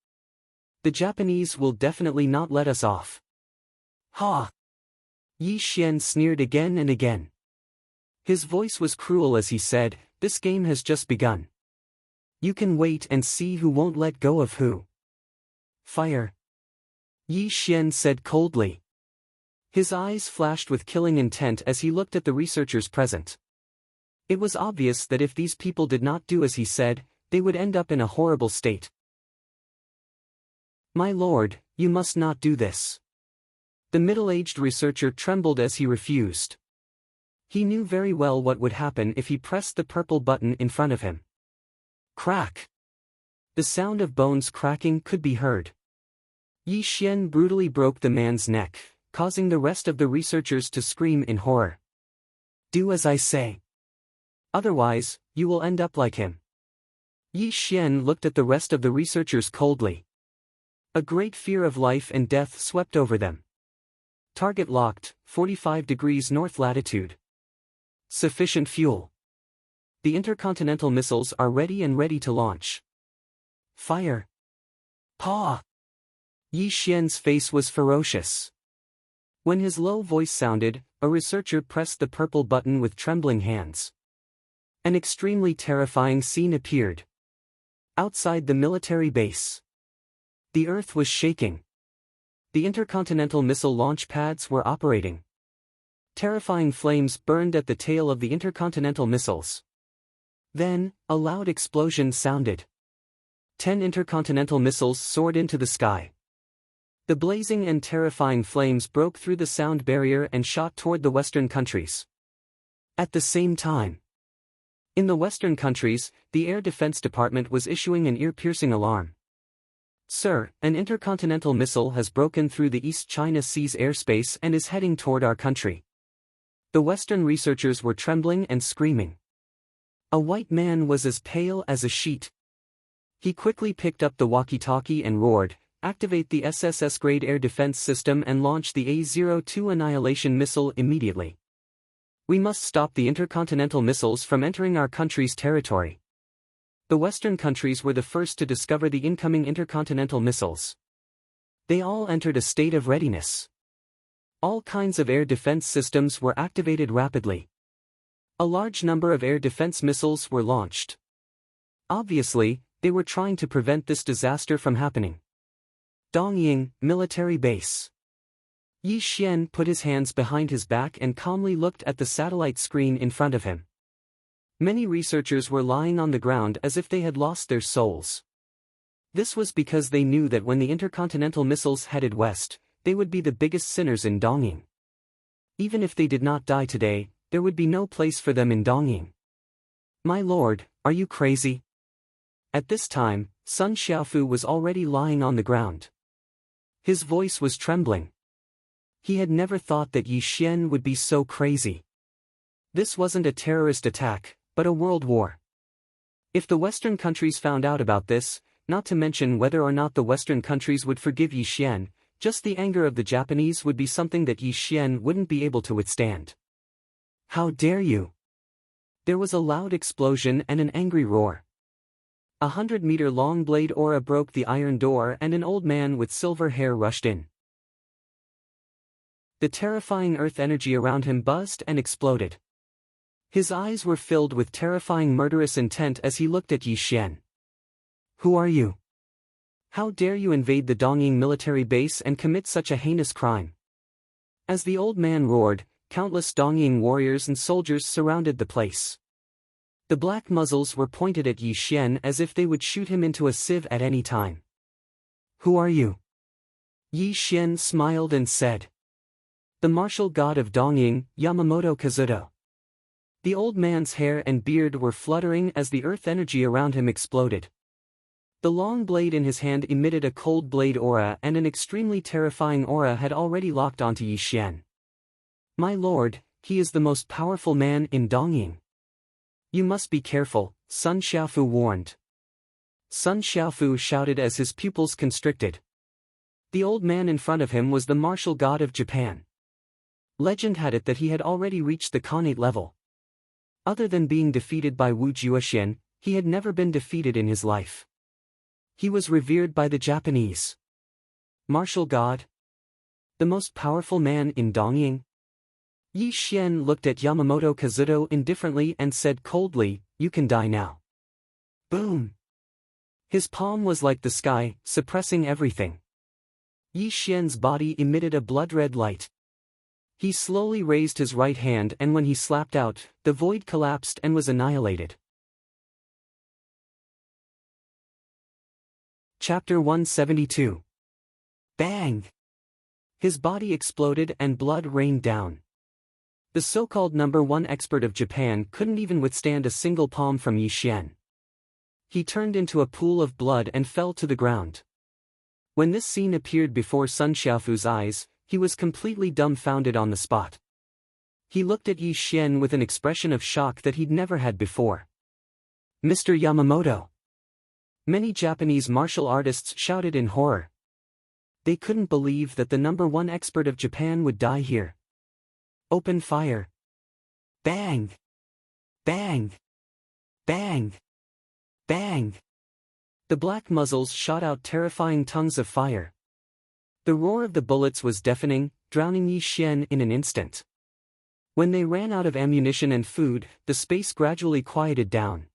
The Japanese will definitely not let us off." "Ha!" Yi Xian sneered again and again. His voice was cruel as he said, "This game has just begun. You can wait and see who won't let go of who." "Fire!" Yi Xian said coldly. His eyes flashed with killing intent as he looked at the researchers present. It was obvious that if these people did not do as he said, they would end up in a horrible state. "My lord, you must not do this." The middle-aged researcher trembled as he refused. He knew very well what would happen if he pressed the purple button in front of him. Crack! The sound of bones cracking could be heard. Yi Xian brutally broke the man's neck, causing the rest of the researchers to scream in horror. "Do as I say. Otherwise, you will end up like him." Yi Xian looked at the rest of the researchers coldly. A great fear of life and death swept over them. Target locked, 45 degrees north latitude. Sufficient fuel. The intercontinental missiles are ready and ready to launch. Fire! Paw! Yi Xian's face was ferocious. When his low voice sounded, a researcher pressed the purple button with trembling hands. An extremely terrifying scene appeared. Outside the military base, the earth was shaking. The intercontinental missile launch pads were operating. Terrifying flames burned at the tail of the intercontinental missiles. Then, a loud explosion sounded. 10 intercontinental missiles soared into the sky. The blazing and terrifying flames broke through the sound barrier and shot toward the Western countries. At the same time, in the Western countries, the Air Defense Department was issuing an ear-piercing alarm. "Sir, an intercontinental missile has broken through the East China Sea's airspace and is heading toward our country." The Western researchers were trembling and screaming. A white man was as pale as a sheet. He quickly picked up the walkie-talkie and roared, "Activate the SSS-grade air defense system and launch the A-02 annihilation missile immediately. We must stop the intercontinental missiles from entering our country's territory." The Western countries were the first to discover the incoming intercontinental missiles. They all entered a state of readiness. All kinds of air defense systems were activated rapidly. A large number of air defense missiles were launched. Obviously, they were trying to prevent this disaster from happening. Dongying, military base. Yi Xian put his hands behind his back and calmly looked at the satellite screen in front of him. Many researchers were lying on the ground as if they had lost their souls. This was because they knew that when the intercontinental missiles headed west, they would be the biggest sinners in Dongying. Even if they did not die today, there would be no place for them in Dongying. My lord, are you crazy? At this time, Sun Xiaofu was already lying on the ground. His voice was trembling. He had never thought that Yi Xian would be so crazy. This wasn't a terrorist attack, but a world war. If the Western countries found out about this, not to mention whether or not the Western countries would forgive Yi Xian, just the anger of the Japanese would be something that Yi Xian wouldn't be able to withstand. How dare you! There was a loud explosion and an angry roar. 100-meter-long blade aura broke the iron door and an old man with silver hair rushed in. The terrifying earth energy around him buzzed and exploded. His eyes were filled with terrifying murderous intent as he looked at Yi Xian. Who are you? How dare you invade the Dongying military base and commit such a heinous crime? As the old man roared, countless Dongying warriors and soldiers surrounded the place. The black muzzles were pointed at Yi Xian as if they would shoot him into a sieve at any time. Who are you? Yi Xian smiled and said. The martial god of Dongying, Yamamoto Kazuto. The old man's hair and beard were fluttering as the earth energy around him exploded. The long blade in his hand emitted a cold blade aura and an extremely terrifying aura had already locked onto Yi Xian. My lord, he is the most powerful man in Dongying. You must be careful, Sun Xiaofu warned. Sun Xiaofu shouted as his pupils constricted. The old man in front of him was the martial god of Japan. Legend had it that he had already reached the Khanate level. Other than being defeated by Wu Juexian, he had never been defeated in his life. He was revered by the Japanese. Martial god? The most powerful man in Dongying? Yi Xian looked at Yamamoto Kazuto indifferently and said coldly, you can die now. Boom! His palm was like the sky, suppressing everything. Yi Xian's body emitted a blood-red light. He slowly raised his right hand and when he slapped out, the void collapsed and was annihilated. Chapter 172. Bang! His body exploded and blood rained down. The so-called number one expert of Japan couldn't even withstand a single palm from Yi Xian. He turned into a pool of blood and fell to the ground. When this scene appeared before Sun Xiaofu's eyes, he was completely dumbfounded on the spot. He looked at Yi Xian with an expression of shock that he'd never had before. Mr. Yamamoto! Many Japanese martial artists shouted in horror. They couldn't believe that the number one expert of Japan would die here. Open fire! Bang! Bang! Bang! Bang! The black muzzles shot out terrifying tongues of fire. The roar of the bullets was deafening, drowning Yi Xian in an instant. When they ran out of ammunition and food, the space gradually quieted down.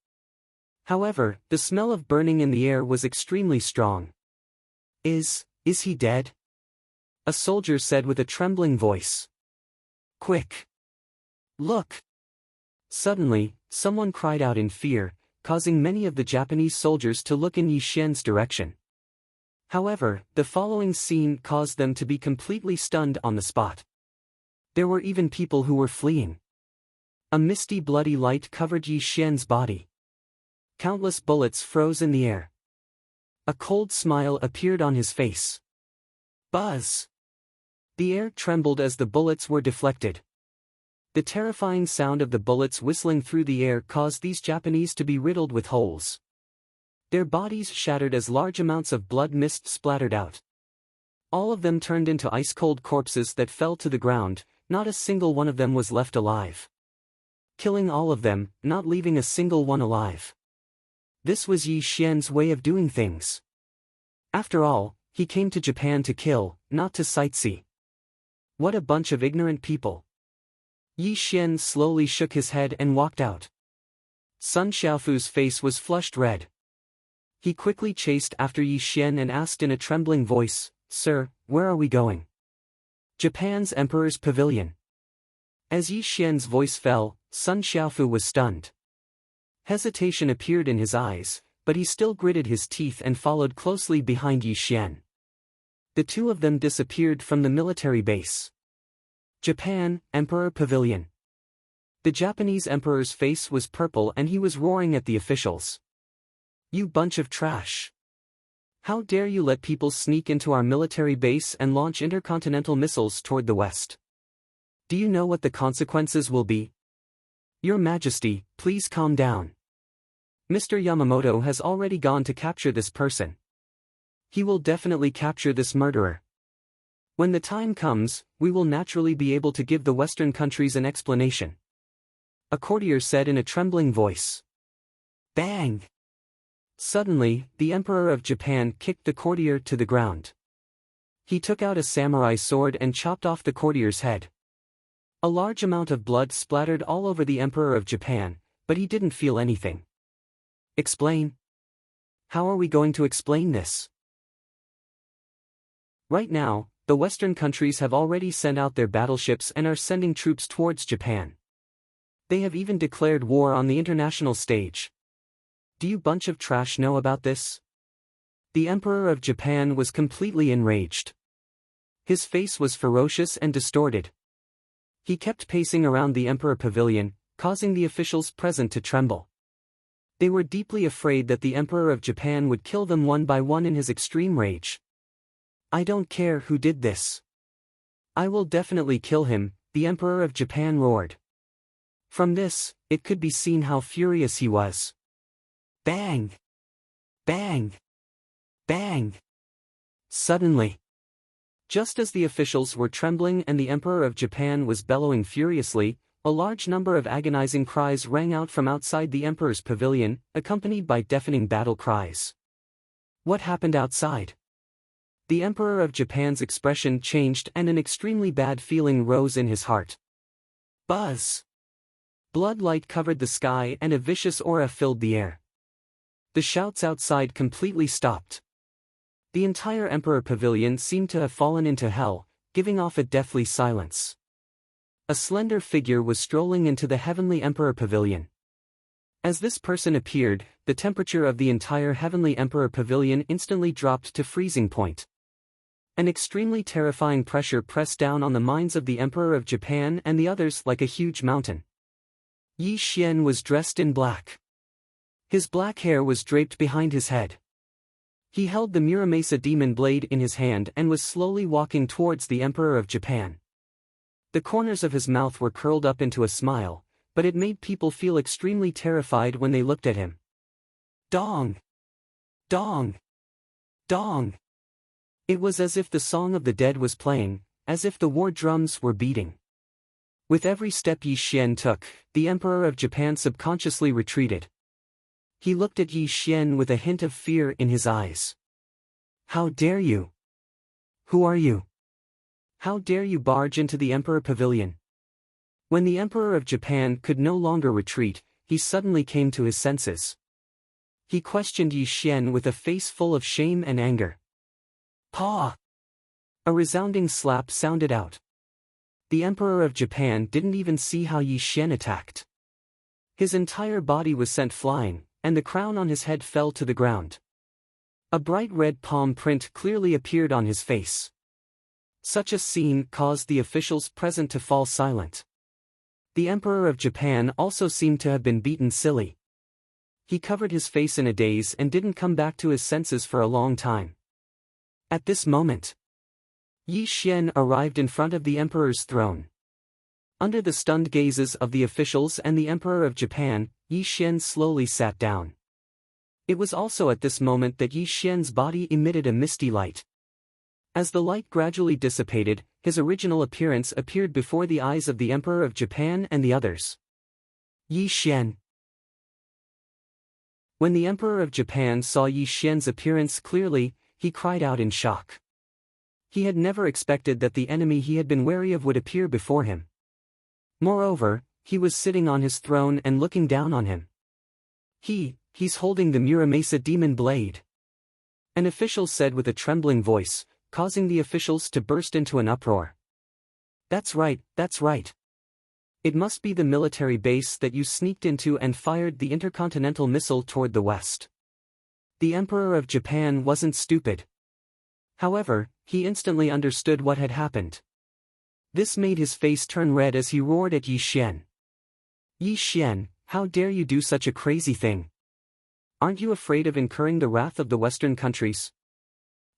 However, the smell of burning in the air was extremely strong. Is he dead? A soldier said with a trembling voice. Quick! Look! Suddenly, someone cried out in fear, causing many of the Japanese soldiers to look in Yi Xian's direction. However, the following scene caused them to be completely stunned on the spot. There were even people who were fleeing. A misty bloody light covered Yi Xian's body. Countless bullets froze in the air. A cold smile appeared on his face. Buzz! The air trembled as the bullets were deflected. The terrifying sound of the bullets whistling through the air caused these Japanese to be riddled with holes. Their bodies shattered as large amounts of blood mist splattered out. All of them turned into ice-cold corpses that fell to the ground, not a single one of them was left alive. Killing all of them, not leaving a single one alive. This was Yi Xian's way of doing things. After all, he came to Japan to kill, not to sightsee. What a bunch of ignorant people. Yi Xian slowly shook his head and walked out. Sun Xiaofu's face was flushed red. He quickly chased after Yi Xian and asked in a trembling voice, "Sir, where are we going?" "Japan's Emperor's Pavilion." As Yi Xian's voice fell, Sun Xiaofu was stunned. Hesitation appeared in his eyes, but he still gritted his teeth and followed closely behind Yi Xian. The two of them disappeared from the military base. Japan, Emperor Pavilion. The Japanese emperor's face was purple and he was roaring at the officials. "You bunch of trash! How dare you let people sneak into our military base and launch intercontinental missiles toward the west? Do you know what the consequences will be? Your Majesty, please calm down. Mr. Yamamoto has already gone to capture this person. He will definitely capture this murderer. When the time comes, we will naturally be able to give the Western countries an explanation," a courtier said in a trembling voice. Bang! Suddenly, the Emperor of Japan kicked the courtier to the ground. He took out a samurai sword and chopped off the courtier's head. A large amount of blood splattered all over the Emperor of Japan, but he didn't feel anything. "Explain? How are we going to explain this?" Right now, the Western countries have already sent out their battleships and are sending troops towards Japan. They have even declared war on the international stage. Do you bunch of trash know about this? The Emperor of Japan was completely enraged. His face was ferocious and distorted. He kept pacing around the Emperor Pavilion, causing the officials present to tremble. They were deeply afraid that the Emperor of Japan would kill them one by one in his extreme rage. "I don't care who did this. I will definitely kill him," the Emperor of Japan roared. From this, it could be seen how furious he was. Bang! Bang! Bang! Suddenly, just as the officials were trembling and the Emperor of Japan was bellowing furiously, a large number of agonizing cries rang out from outside the Emperor's pavilion, accompanied by deafening battle cries. What happened outside? The Emperor of Japan's expression changed and an extremely bad feeling rose in his heart. Buzz! Blood light covered the sky and a vicious aura filled the air. The shouts outside completely stopped. The entire Emperor Pavilion seemed to have fallen into hell, giving off a deathly silence. A slender figure was strolling into the heavenly Emperor Pavilion. As this person appeared, the temperature of the entire heavenly Emperor Pavilion instantly dropped to freezing point. An extremely terrifying pressure pressed down on the minds of the Emperor of Japan and the others like a huge mountain. Yi Xian was dressed in black. His black hair was draped behind his head. He held the Muramasa demon blade in his hand and was slowly walking towards the Emperor of Japan. The corners of his mouth were curled up into a smile, but it made people feel extremely terrified when they looked at him. Dong! Dong! Dong! It was as if the song of the dead was playing, as if the war drums were beating. With every step Yi Xian took, the Emperor of Japan subconsciously retreated. He looked at Yi Xian with a hint of fear in his eyes. How dare you? Who are you? How dare you barge into the Emperor Pavilion? When the Emperor of Japan could no longer retreat, he suddenly came to his senses. He questioned Yi Xian with a face full of shame and anger. Paw! A resounding slap sounded out. The Emperor of Japan didn't even see how Yi Xian attacked. His entire body was sent flying, and the crown on his head fell to the ground. A bright red palm print clearly appeared on his face. Such a scene caused the officials present to fall silent. The Emperor of Japan also seemed to have been beaten silly. He covered his face in a daze and didn't come back to his senses for a long time. At this moment, Yi Xian arrived in front of the Emperor's throne. Under the stunned gazes of the officials and the Emperor of Japan, Yi Xian slowly sat down. It was also at this moment that Yi Xian's body emitted a misty light. As the light gradually dissipated, his original appearance appeared before the eyes of the Emperor of Japan and the others. Yi Xian. When the Emperor of Japan saw Yi Xian's appearance clearly, he cried out in shock. He had never expected that the enemy he had been wary of would appear before him. Moreover, he was sitting on his throne and looking down on him. He He's holding the Muramasa demon blade. An official said with a trembling voice, causing the officials to burst into an uproar. That's right, that's right. It must be the military base that you sneaked into and fired the intercontinental missile toward the west. The Emperor of Japan wasn't stupid. However, he instantly understood what had happened. This made his face turn red as he roared at Yi Xian. Yi Xian, how dare you do such a crazy thing? Aren't you afraid of incurring the wrath of the Western countries?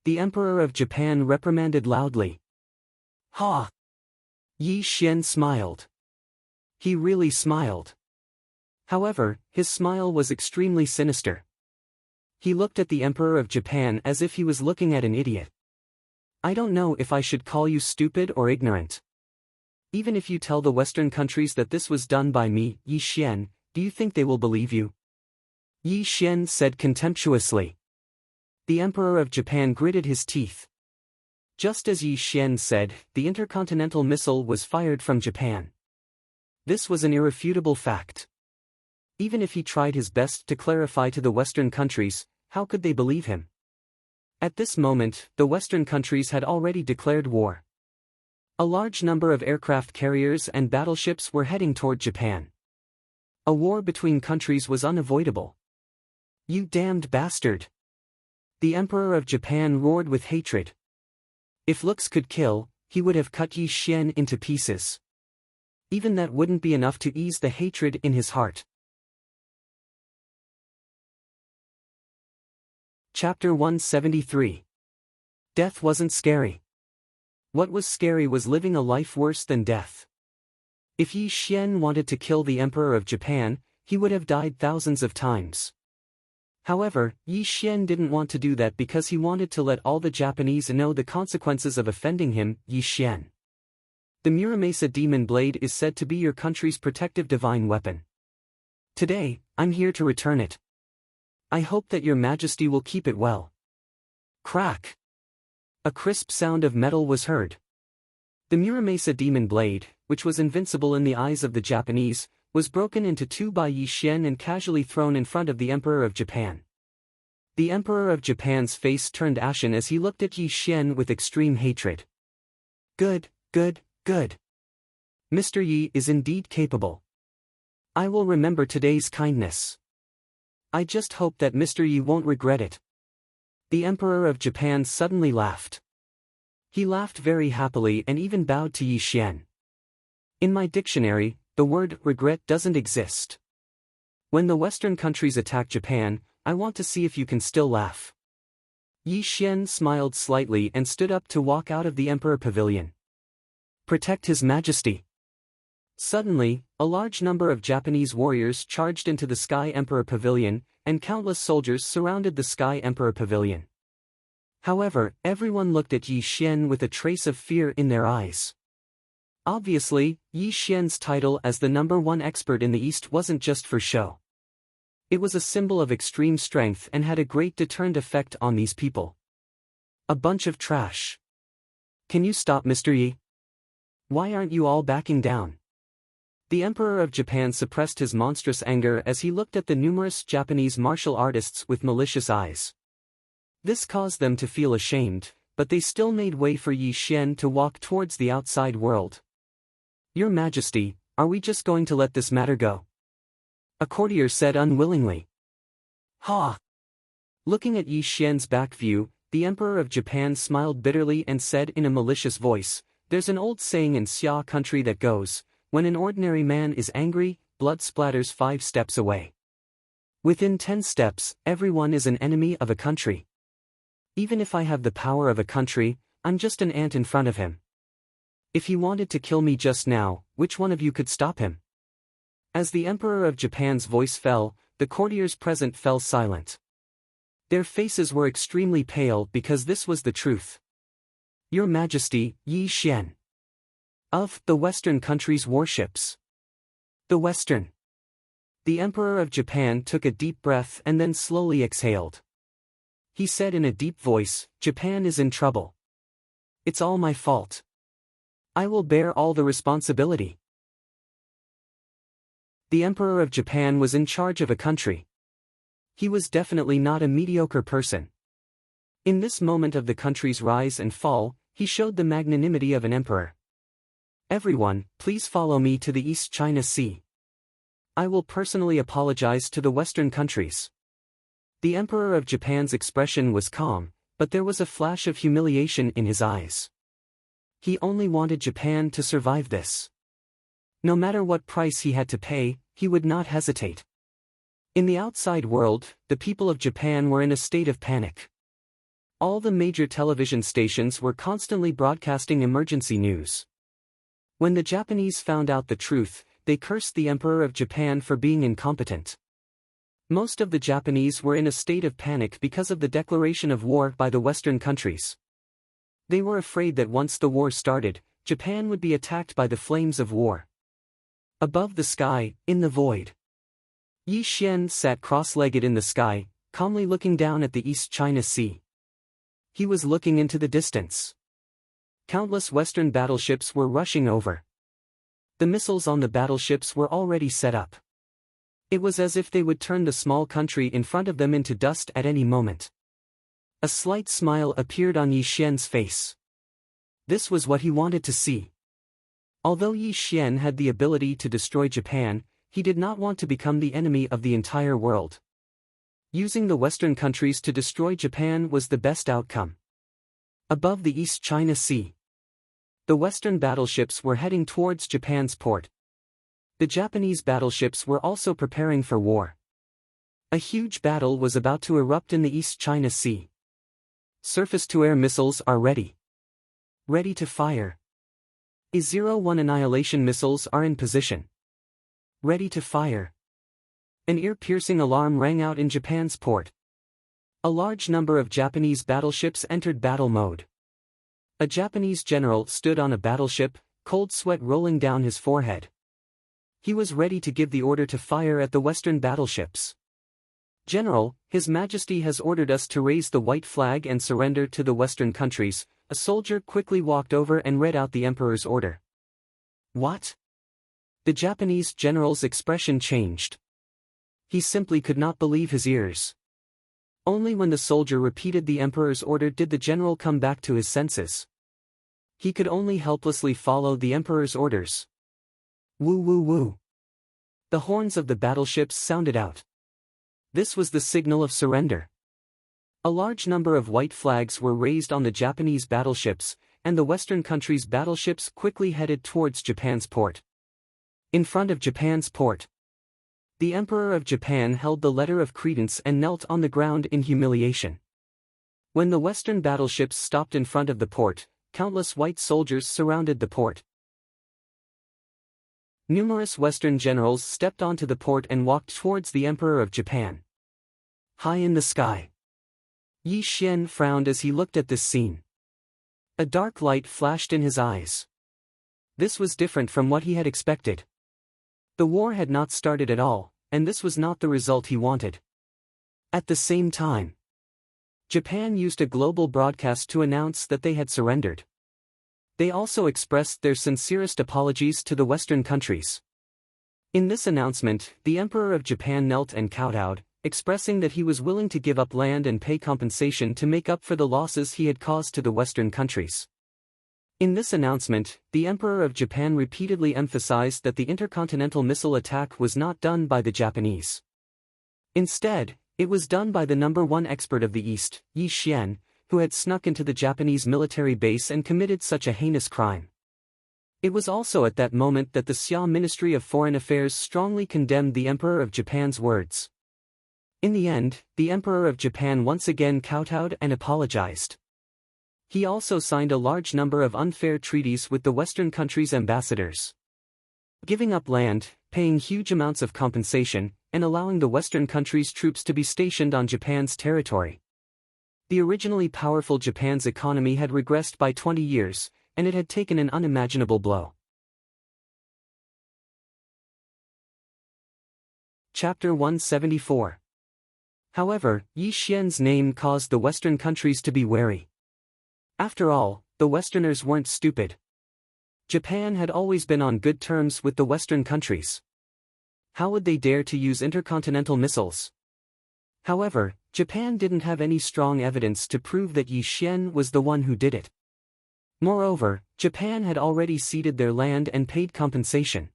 The Emperor of Japan reprimanded loudly. Ha! Yi Xian smiled. He really smiled. However, his smile was extremely sinister. He looked at the Emperor of Japan as if he was looking at an idiot. I don't know if I should call you stupid or ignorant. Even if you tell the Western countries that this was done by me, Yi Xian, do you think they will believe you? Yi Xian said contemptuously. The Emperor of Japan gritted his teeth. Just as Yi Xian said, the intercontinental missile was fired from Japan. This was an irrefutable fact. Even if he tried his best to clarify to the Western countries, how could they believe him? At this moment, the Western countries had already declared war. A large number of aircraft carriers and battleships were heading toward Japan. A war between countries was unavoidable. You damned bastard! The Emperor of Japan roared with hatred. If looks could kill, he would have cut Yi Xian into pieces. Even that wouldn't be enough to ease the hatred in his heart. Chapter 173. Death wasn't scary. What was scary was living a life worse than death. If Yi Xian wanted to kill the Emperor of Japan, he would have died thousands of times. However, Yi Xian didn't want to do that because he wanted to let all the Japanese know the consequences of offending him. Yi Xian. The Muramasa demon blade is said to be your country's protective divine weapon. Today, I'm here to return it. I hope that your majesty will keep it well. Crack! A crisp sound of metal was heard. The Muramasa demon blade, which was invincible in the eyes of the Japanese, was broken into two by Yi Xian and casually thrown in front of the Emperor of Japan. The Emperor of Japan's face turned ashen as he looked at Yi Xian with extreme hatred. Good, good, good. Mr. Yi is indeed capable. I will remember today's kindness. I just hope that Mr. Yi won't regret it. The Emperor of Japan suddenly laughed. He laughed very happily and even bowed to Yi Xian. In my dictionary, the word regret doesn't exist. When the Western countries attack Japan, I want to see if you can still laugh. Yi Xian smiled slightly and stood up to walk out of the Emperor Pavilion. Protect His Majesty. Suddenly, a large number of Japanese warriors charged into the Sky Emperor Pavilion, and countless soldiers surrounded the Sky Emperor Pavilion. However, everyone looked at Yi Xian with a trace of fear in their eyes. Obviously, Yi Xian's title as the #1 expert in the East wasn't just for show. It was a symbol of extreme strength and had a great deterrent effect on these people. A bunch of trash. Can you stop, Mr. Yi? Why aren't you all backing down? The Emperor of Japan suppressed his monstrous anger as he looked at the numerous Japanese martial artists with malicious eyes. This caused them to feel ashamed, but they still made way for Yi Xian to walk towards the outside world. Your Majesty, are we just going to let this matter go? A courtier said unwillingly. Ha! Looking at Yi Xian's back view, the Emperor of Japan smiled bitterly and said in a malicious voice, there's an old saying in Xia country that goes, when an ordinary man is angry, blood splatters 5 steps away. Within 10 steps, everyone is an enemy of a country. Even if I have the power of a country, I'm just an ant in front of him. If he wanted to kill me just now, which one of you could stop him? As the Emperor of Japan's voice fell, the courtiers present fell silent. Their faces were extremely pale because this was the truth. Your Majesty, Yi Xian. Of the Western countries' warships. The Western. The Emperor of Japan took a deep breath and then slowly exhaled. He said in a deep voice, Japan is in trouble. It's all my fault. I will bear all the responsibility. The Emperor of Japan was in charge of a country. He was definitely not a mediocre person. In this moment of the country's rise and fall, he showed the magnanimity of an emperor. Everyone, please follow me to the East China Sea. I will personally apologize to the Western countries. The Emperor of Japan's expression was calm, but there was a flash of humiliation in his eyes. He only wanted Japan to survive this. No matter what price he had to pay, he would not hesitate. In the outside world, the people of Japan were in a state of panic. All the major television stations were constantly broadcasting emergency news. When the Japanese found out the truth, they cursed the Emperor of Japan for being incompetent. Most of the Japanese were in a state of panic because of the declaration of war by the Western countries. They were afraid that once the war started, Japan would be attacked by the flames of war. Above the sky, in the void, Yi Xian sat cross-legged in the sky, calmly looking down at the East China Sea. He was looking into the distance. Countless Western battleships were rushing over. The missiles on the battleships were already set up. It was as if they would turn the small country in front of them into dust at any moment. A slight smile appeared on Yi Xian's face. This was what he wanted to see. Although Yi Xian had the ability to destroy Japan, he did not want to become the enemy of the entire world. Using the Western countries to destroy Japan was the best outcome. Above the East China Sea, the Western battleships were heading towards Japan's port. The Japanese battleships were also preparing for war. A huge battle was about to erupt in the East China Sea. Surface-to-air missiles are ready. Ready to fire. I-01 annihilation missiles are in position. Ready to fire. An ear-piercing alarm rang out in Japan's port. A large number of Japanese battleships entered battle mode. A Japanese general stood on a battleship, cold sweat rolling down his forehead. He was ready to give the order to fire at the Western battleships. General, His Majesty has ordered us to raise the white flag and surrender to the Western countries. A soldier quickly walked over and read out the Emperor's order. What? The Japanese general's expression changed. He simply could not believe his ears. Only when the soldier repeated the Emperor's order did the general come back to his senses. He could only helplessly follow the Emperor's orders. Woo woo woo. The horns of the battleships sounded out. This was the signal of surrender. A large number of white flags were raised on the Japanese battleships, and the Western countries' battleships quickly headed towards Japan's port. In front of Japan's port, the Emperor of Japan held the letter of credence and knelt on the ground in humiliation. When the Western battleships stopped in front of the port, countless white soldiers surrounded the port. Numerous Western generals stepped onto the port and walked towards the Emperor of Japan. High in the sky, Yi Xian frowned as he looked at this scene. A dark light flashed in his eyes. This was different from what he had expected. The war had not started at all, and this was not the result he wanted. At the same time, Japan used a global broadcast to announce that they had surrendered. They also expressed their sincerest apologies to the Western countries. In this announcement, the Emperor of Japan knelt and kowtowed, expressing that he was willing to give up land and pay compensation to make up for the losses he had caused to the Western countries. In this announcement, the Emperor of Japan repeatedly emphasized that the intercontinental missile attack was not done by the Japanese. Instead, it was done by the #1 expert of the East, Yi Xian, who had snuck into the Japanese military base and committed such a heinous crime. It was also at that moment that the Xia Ministry of Foreign Affairs strongly condemned the Emperor of Japan's words. In the end, the Emperor of Japan once again kowtowed and apologized. He also signed a large number of unfair treaties with the Western countries' ambassadors. Giving up land, paying huge amounts of compensation, and allowing the Western countries' troops to be stationed on Japan's territory. The originally powerful Japan's economy had regressed by 20 years, and it had taken an unimaginable blow. Chapter 174. However, Yi Xian's name caused the Western countries to be wary. After all, the Westerners weren't stupid. Japan had always been on good terms with the Western countries. How would they dare to use intercontinental missiles? However, Japan didn't have any strong evidence to prove that Yi Xian was the one who did it. Moreover, Japan had already ceded their land and paid compensation.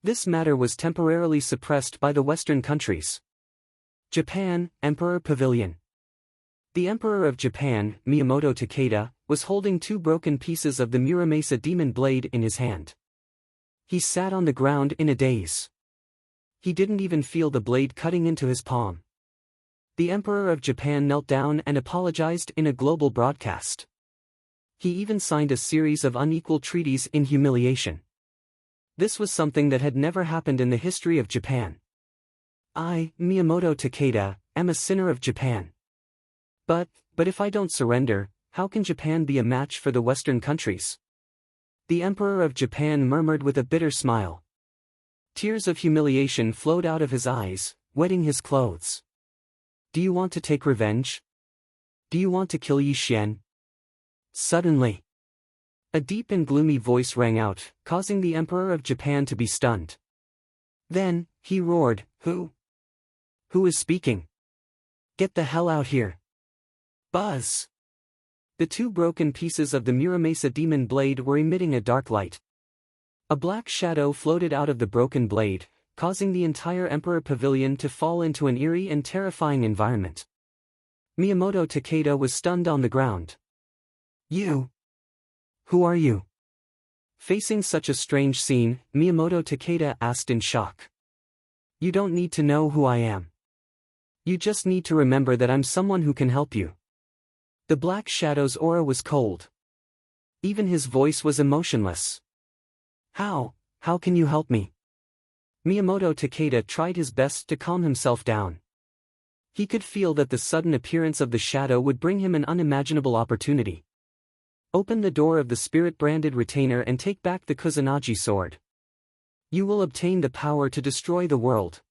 This matter was temporarily suppressed by the Western countries. Japan, Emperor Pavilion. The Emperor of Japan, Miyamoto Takeda, was holding 2 broken pieces of the Muramasa demon blade in his hand. He sat on the ground in a daze. He didn't even feel the blade cutting into his palm. The Emperor of Japan knelt down and apologized in a global broadcast. He even signed a series of unequal treaties in humiliation. This was something that had never happened in the history of Japan. I, Miyamoto Takeda, am a sinner of Japan. But if I don't surrender, how can Japan be a match for the Western countries? The Emperor of Japan murmured with a bitter smile. Tears of humiliation flowed out of his eyes, wetting his clothes. Do you want to take revenge? Do you want to kill Yi Xian? Suddenly, a deep and gloomy voice rang out, causing the Emperor of Japan to be stunned. Then, he roared, Who? Who is speaking? Get the hell out here. Buzz! The 2 broken pieces of the Muramasa demon blade were emitting a dark light. A black shadow floated out of the broken blade, causing the entire Emperor Pavilion to fall into an eerie and terrifying environment. Miyamoto Takeda was stunned on the ground. You? Who are you? Facing such a strange scene, Miyamoto Takeda asked in shock. You don't need to know who I am. You just need to remember that I'm someone who can help you. The black shadow's aura was cold. Even his voice was emotionless. How can you help me? Miyamoto Takeda tried his best to calm himself down. He could feel that the sudden appearance of the shadow would bring him an unimaginable opportunity. Open the door of the spirit-branded retainer and take back the Kusanagi sword. You will obtain the power to destroy the world.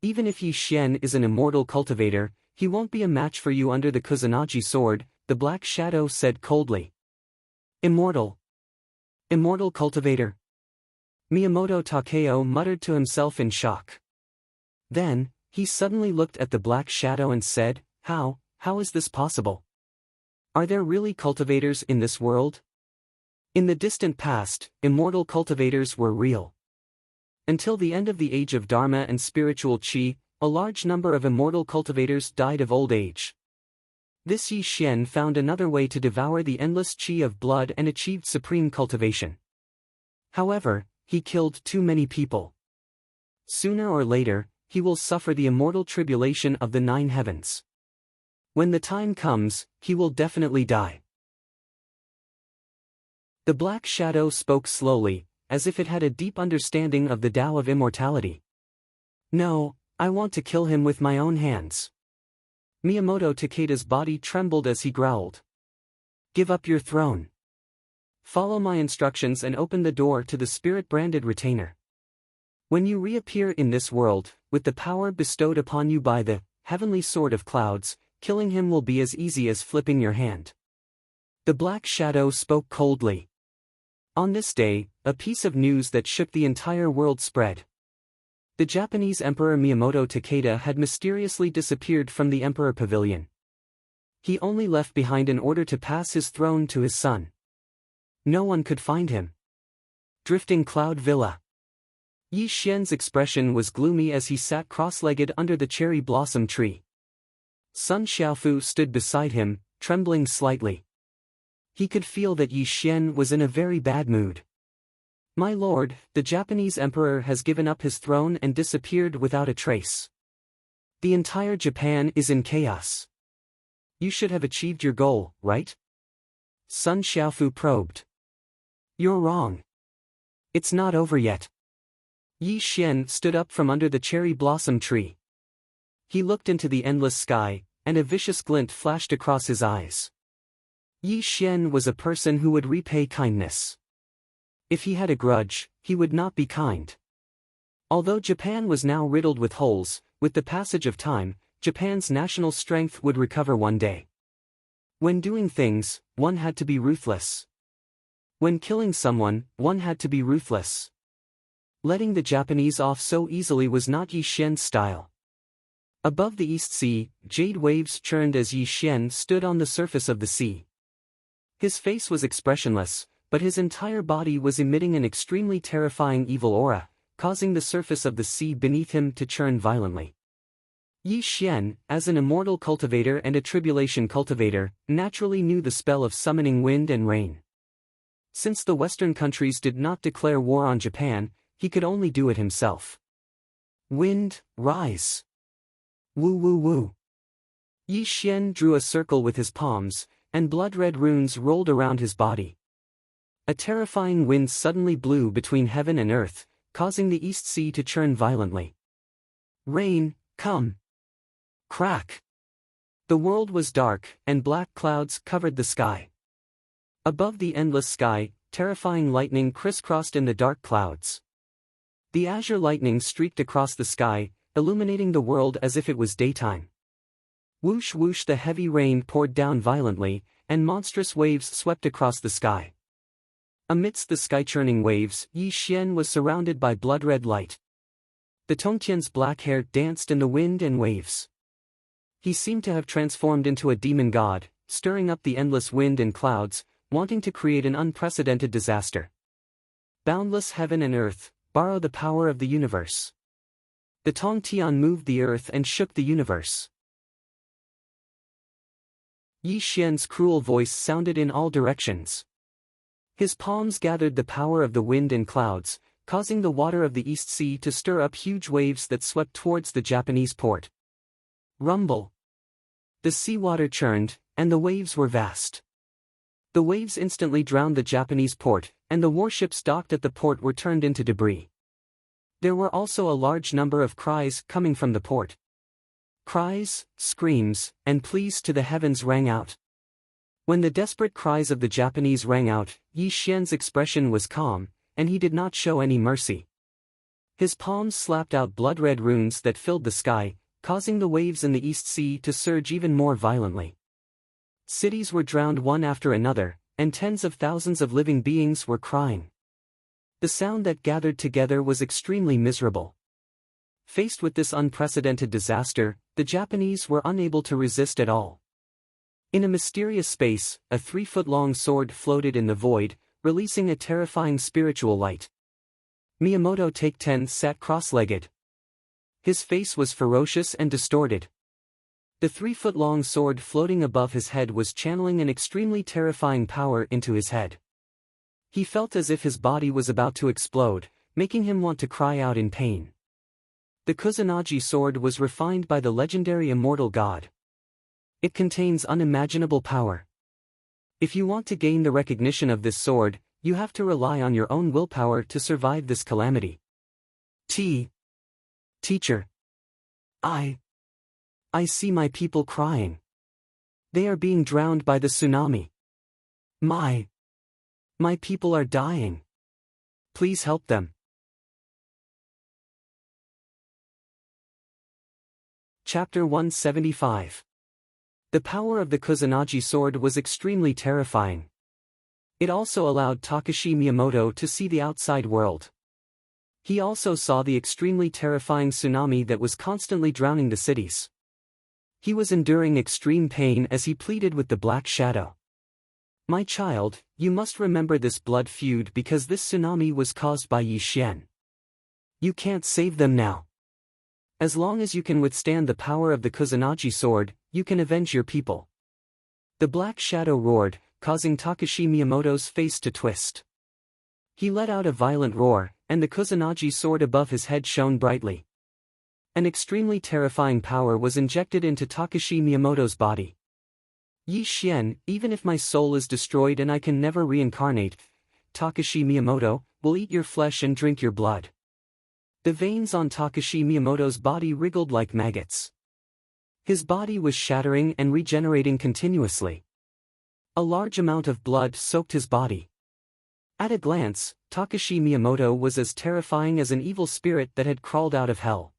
Even if Yi Xian is an immortal cultivator, he won't be a match for you under the Kusanagi sword, the black shadow said coldly. Immortal. Immortal cultivator. Miyamoto Takeo muttered to himself in shock. Then, he suddenly looked at the black shadow and said, How is this possible? Are there really cultivators in this world? In the distant past, immortal cultivators were real. Until the end of the age of Dharma and spiritual Qi, a large number of immortal cultivators died of old age. This Yi Xian found another way to devour the endless Qi of blood and achieved supreme cultivation. However, he killed too many people. Sooner or later, he will suffer the immortal tribulation of the 9 heavens. When the time comes, he will definitely die. The black shadow spoke slowly, as if it had a deep understanding of the Tao of immortality. No, I want to kill him with my own hands. Miyamoto Takeda's body trembled as he growled. Give up your throne. Follow my instructions and open the door to the spirit-branded retainer. When you reappear in this world, with the power bestowed upon you by the heavenly sword of clouds, killing him will be as easy as flipping your hand. The black shadow spoke coldly. On this day, a piece of news that shook the entire world spread. The Japanese Emperor Miyamoto Takeda had mysteriously disappeared from the Emperor Pavilion. He only left behind an order to pass his throne to his son. No one could find him. Drifting Cloud Villa. Yi Xian's expression was gloomy as he sat cross-legged under the cherry blossom tree. Sun Xiaofu stood beside him, trembling slightly. He could feel that Yi Xian was in a very bad mood. My lord, the Japanese emperor has given up his throne and disappeared without a trace. The entire Japan is in chaos. You should have achieved your goal, right? Sun Xiaofu probed. You're wrong. It's not over yet. Yi Xian stood up from under the cherry blossom tree. He looked into the endless sky, and a vicious glint flashed across his eyes. Yi Xian was a person who would repay kindness. If he had a grudge, he would not be kind. Although Japan was now riddled with holes, with the passage of time, Japan's national strength would recover one day. When doing things, one had to be ruthless. When killing someone, one had to be ruthless. Letting the Japanese off so easily was not Yi Xian's style. Above the East Sea, jade waves churned as Yi Xian stood on the surface of the sea. His face was expressionless, but his entire body was emitting an extremely terrifying evil aura, causing the surface of the sea beneath him to churn violently. Yi Xian, as an immortal cultivator and a tribulation cultivator, naturally knew the spell of summoning wind and rain. Since the Western countries did not declare war on Japan, he could only do it himself. Wind, rise. Woo woo woo. Yi Xian drew a circle with his palms, and blood-red runes rolled around his body. A terrifying wind suddenly blew between heaven and earth, causing the East Sea to churn violently. Rain, come. Crack. The world was dark, and black clouds covered the sky. Above the endless sky, terrifying lightning crisscrossed in the dark clouds. The azure lightning streaked across the sky, illuminating the world as if it was daytime. Whoosh whoosh, the heavy rain poured down violently, and monstrous waves swept across the sky. Amidst the sky-churning waves, Yi Xian was surrounded by blood-red light. The Tongtian's black hair danced in the wind and waves. He seemed to have transformed into a demon god, stirring up the endless wind and clouds, wanting to create an unprecedented disaster. Boundless heaven and earth, borrow the power of the universe. The Tongtian moved the earth and shook the universe. Yi Xian's cruel voice sounded in all directions. His palms gathered the power of the wind and clouds, causing the water of the East Sea to stir up huge waves that swept towards the Japanese port. Rumble. The seawater churned, and the waves were vast. The waves instantly drowned the Japanese port, and the warships docked at the port were turned into debris. There were also a large number of cries coming from the port. Cries, screams, and pleas to the heavens rang out. When the desperate cries of the Japanese rang out, Yi Xian's expression was calm, and he did not show any mercy. His palms slapped out blood-red runes that filled the sky, causing the waves in the East Sea to surge even more violently. Cities were drowned one after another, and tens of thousands of living beings were crying. The sound that gathered together was extremely miserable. Faced with this unprecedented disaster, the Japanese were unable to resist at all. In a mysterious space, a 3-foot-long sword floated in the void, releasing a terrifying spiritual light. Miyamoto Take 10 sat cross-legged. His face was ferocious and distorted. The 3-foot-long sword floating above his head was channeling an extremely terrifying power into his head. He felt as if his body was about to explode, making him want to cry out in pain. The Kusanagi sword was refined by the legendary Immortal god. It contains unimaginable power. If you want to gain the recognition of this sword, you have to rely on your own willpower to survive this calamity. Teacher. I see my people crying. They are being drowned by the tsunami. My people are dying. Please help them. Chapter 175. The power of the Kusanagi sword was extremely terrifying. It also allowed Takashi Miyamoto to see the outside world. He also saw the extremely terrifying tsunami that was constantly drowning the cities. He was enduring extreme pain as he pleaded with the Black Shadow. My child, you must remember this blood feud because this tsunami was caused by Yi Xian. You can't save them now. As long as you can withstand the power of the Kusanagi sword, you can avenge your people. The Black Shadow roared, causing Takashi Miyamoto's face to twist. He let out a violent roar, and the Kusanagi sword above his head shone brightly. An extremely terrifying power was injected into Takashi Miyamoto's body. Yi Xian, even if my soul is destroyed and I can never reincarnate, Takashi Miyamoto, will eat your flesh and drink your blood. The veins on Takashi Miyamoto's body wriggled like maggots. His body was shattering and regenerating continuously. A large amount of blood soaked his body. At a glance, Takashi Miyamoto was as terrifying as an evil spirit that had crawled out of hell.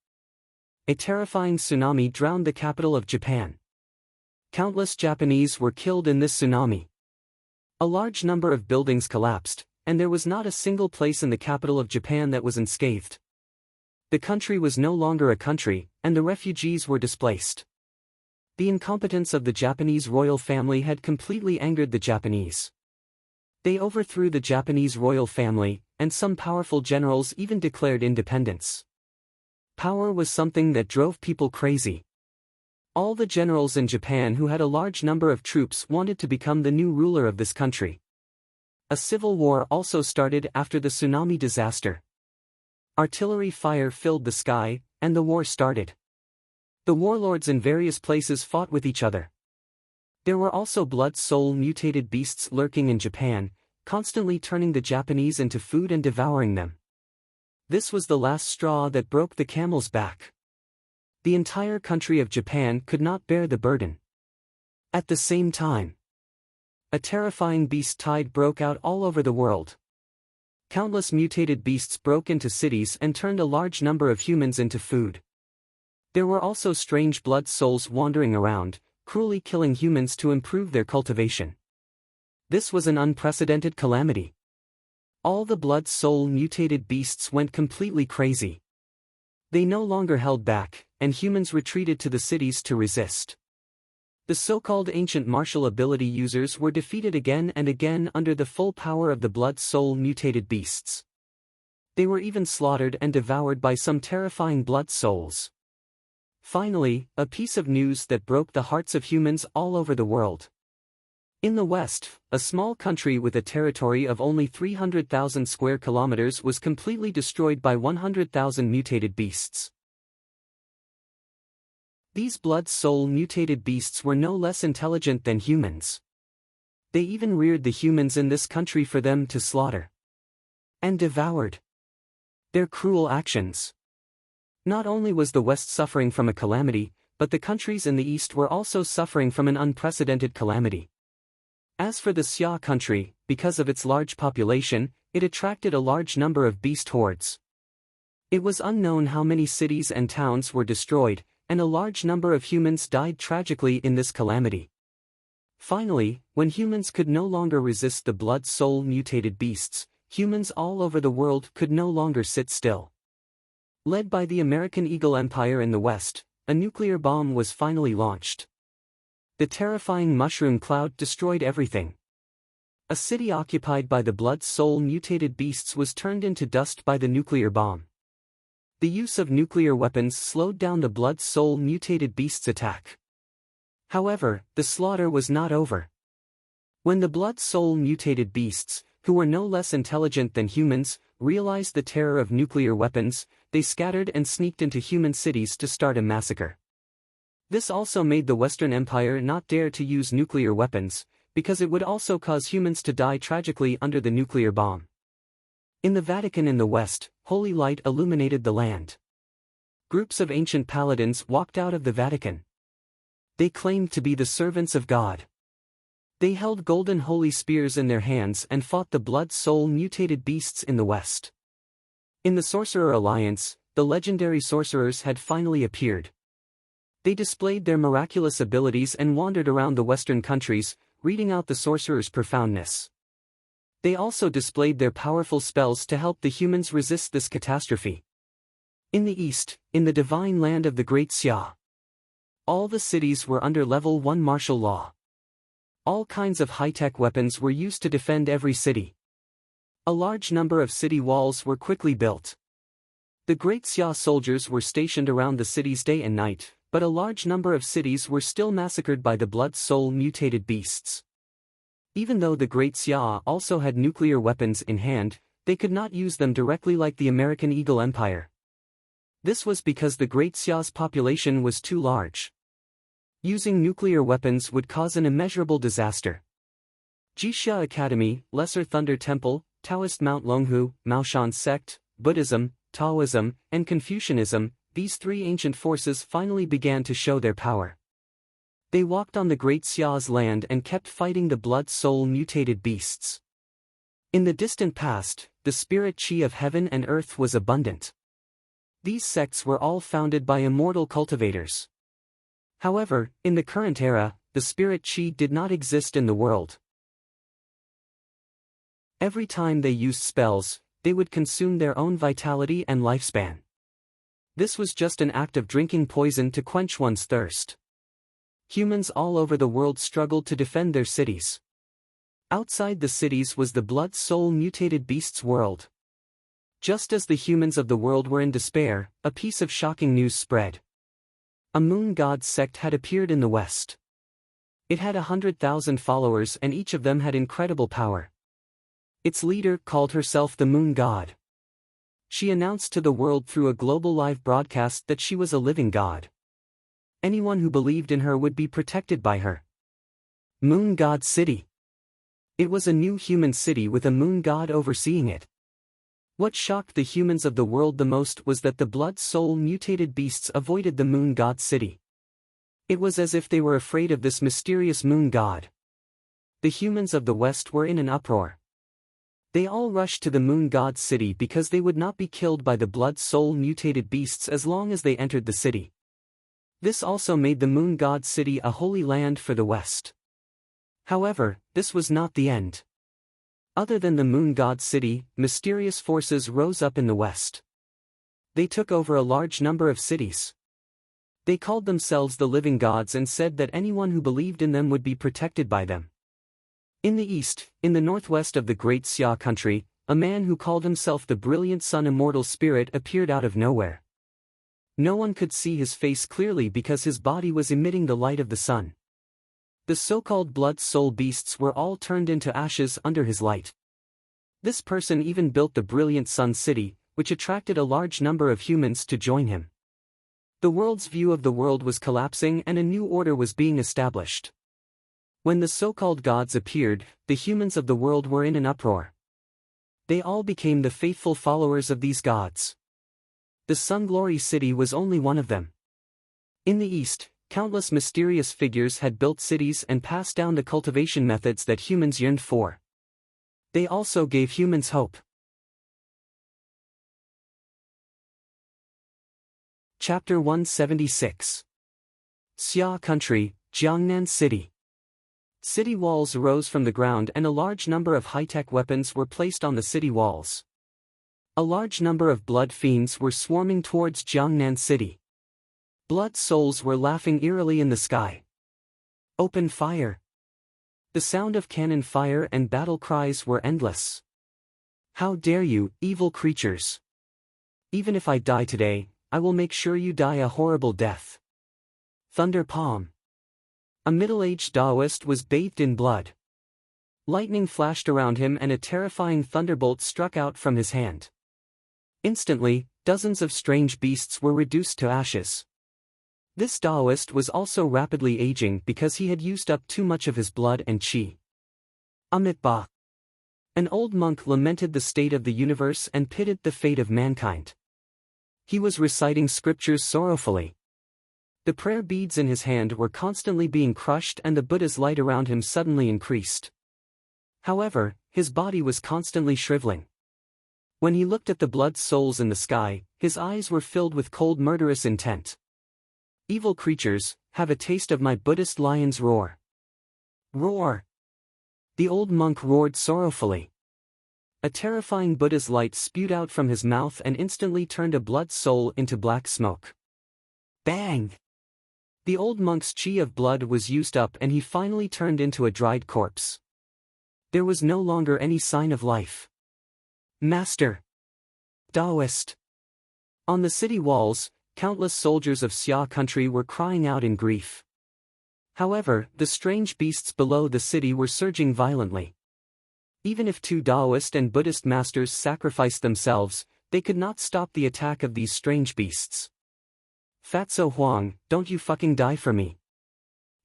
A terrifying tsunami drowned the capital of Japan. Countless Japanese were killed in this tsunami. A large number of buildings collapsed, and there was not a single place in the capital of Japan that was unscathed. The country was no longer a country, and the refugees were displaced. The incompetence of the Japanese royal family had completely angered the Japanese. They overthrew the Japanese royal family, and some powerful generals even declared independence. Power was something that drove people crazy. All the generals in Japan who had a large number of troops wanted to become the new ruler of this country. A civil war also started after the tsunami disaster. Artillery fire filled the sky, and the war started. The warlords in various places fought with each other. There were also blood-soul mutated beasts lurking in Japan, constantly turning the Japanese into food and devouring them. This was the last straw that broke the camel's back. The entire country of Japan could not bear the burden. At the same time, a terrifying beast tide broke out all over the world. Countless mutated beasts broke into cities and turned a large number of humans into food. There were also strange blood souls wandering around, cruelly killing humans to improve their cultivation. This was an unprecedented calamity. All the blood soul mutated beasts went completely crazy. They no longer held back, and humans retreated to the cities to resist. The so-called ancient martial ability users were defeated again and again under the full power of the blood soul mutated beasts. They were even slaughtered and devoured by some terrifying blood souls. Finally, a piece of news that broke the hearts of humans all over the world. In the West, a small country with a territory of only 300,000 square kilometers was completely destroyed by 100,000 mutated beasts. These blood-soul mutated beasts were no less intelligent than humans. They even reared the humans in this country for them to slaughter and devoured. Their cruel actions. Not only was the West suffering from a calamity, but the countries in the East were also suffering from an unprecedented calamity. As for the Xia country, because of its large population, it attracted a large number of beast hordes. It was unknown how many cities and towns were destroyed, and a large number of humans died tragically in this calamity. Finally, when humans could no longer resist the blood-soul mutated beasts, humans all over the world could no longer sit still. Led by the American Eagle Empire in the West, a nuclear bomb was finally launched. The terrifying mushroom cloud destroyed everything. A city occupied by the blood-soul mutated beasts was turned into dust by the nuclear bomb. The use of nuclear weapons slowed down the blood-soul mutated beasts' attack. However, the slaughter was not over. When the blood-soul mutated beasts, who were no less intelligent than humans, realized the terror of nuclear weapons, they scattered and sneaked into human cities to start a massacre. This also made the Western Empire not dare to use nuclear weapons, because it would also cause humans to die tragically under the nuclear bomb. In the Vatican in the West, holy light illuminated the land. Groups of ancient paladins walked out of the Vatican. They claimed to be the servants of God. They held golden holy spears in their hands and fought the blood-soul mutated beasts in the West. In the Sorcerer Alliance, the legendary sorcerers had finally appeared. They displayed their miraculous abilities and wandered around the Western countries, reading out the sorcerer's profoundness. They also displayed their powerful spells to help the humans resist this catastrophe. In the East, in the divine land of the Great Xia, all the cities were under level 1 martial law. All kinds of high-tech weapons were used to defend every city. A large number of city walls were quickly built. The Great Xia soldiers were stationed around the cities day and night, but a large number of cities were still massacred by the blood-soul mutated beasts. Even though the Great Xia also had nuclear weapons in hand, they could not use them directly like the American Eagle Empire. This was because the Great Xia's population was too large. Using nuclear weapons would cause an immeasurable disaster. Jixia Academy, Lesser Thunder Temple, Taoist Mount Longhu, Maoshan sect, Buddhism, Taoism, and Confucianism, these three ancient forces finally began to show their power. They walked on the Great Xia's land and kept fighting the blood-soul mutated beasts. In the distant past, the spirit qi of heaven and earth was abundant. These sects were all founded by immortal cultivators. However, in the current era, the spirit qi did not exist in the world. Every time they used spells, they would consume their own vitality and lifespan. This was just an act of drinking poison to quench one's thirst. Humans all over the world struggled to defend their cities. Outside the cities was the blood-soul mutated beasts world. Just as the humans of the world were in despair, a piece of shocking news spread. A moon god sect had appeared in the west. It had 100,000 followers and each of them had incredible power. Its leader called herself the moon god. She announced to the world through a global live broadcast that she was a living god. Anyone who believed in her would be protected by her. Moon God City. It was a new human city with a moon god overseeing it. What shocked the humans of the world the most was that the blood-soul mutated beasts avoided the moon god city. It was as if they were afraid of this mysterious moon god. The humans of the West were in an uproar. They all rushed to the moon god city because they would not be killed by the blood-soul mutated beasts as long as they entered the city. This also made the moon god city a holy land for the West. However, this was not the end. Other than the moon god city, mysterious forces rose up in the West. They took over a large number of cities. They called themselves the living gods and said that anyone who believed in them would be protected by them. In the east, in the northwest of the great Xia country, a man who called himself the brilliant sun immortal spirit appeared out of nowhere. No one could see his face clearly because his body was emitting the light of the sun. The so-called blood-soul beasts were all turned into ashes under his light. This person even built the brilliant sun city, which attracted a large number of humans to join him. The world's view of the world was collapsing and a new order was being established. When the so-called gods appeared, the humans of the world were in an uproar. They all became the faithful followers of these gods. The Sun Glory City was only one of them. In the east, countless mysterious figures had built cities and passed down the cultivation methods that humans yearned for. They also gave humans hope. Chapter 176. Xia Country, Jiangnan City. City walls rose from the ground and a large number of high-tech weapons were placed on the city walls. A large number of blood fiends were swarming towards Jiangnan City. Blood souls were laughing eerily in the sky. Open fire! The sound of cannon fire and battle cries were endless. How dare you, evil creatures! Even if I die today, I will make sure you die a horrible death. Thunder Palm. A middle-aged Taoist was bathed in blood. Lightning flashed around him and a terrifying thunderbolt struck out from his hand. Instantly, dozens of strange beasts were reduced to ashes. This Taoist was also rapidly aging because he had used up too much of his blood and qi. Amitabha. An old monk lamented the state of the universe and pitied the fate of mankind. He was reciting scriptures sorrowfully. The prayer beads in his hand were constantly being crushed and the Buddha's light around him suddenly increased. However, his body was constantly shriveling. When he looked at the blood souls in the sky, his eyes were filled with cold murderous intent. Evil creatures, have a taste of my Buddhist lion's roar. Roar! The old monk roared sorrowfully. A terrifying Buddha's light spewed out from his mouth and instantly turned a blood soul into black smoke. Bang! The old monk's qi of blood was used up and he finally turned into a dried corpse. There was no longer any sign of life. Master! Taoist! On the city walls, countless soldiers of Xia country were crying out in grief. However, the strange beasts below the city were surging violently. Even if two Taoist and Buddhist masters sacrificed themselves, they could not stop the attack of these strange beasts. Fatso Huang, don't you fucking die for me.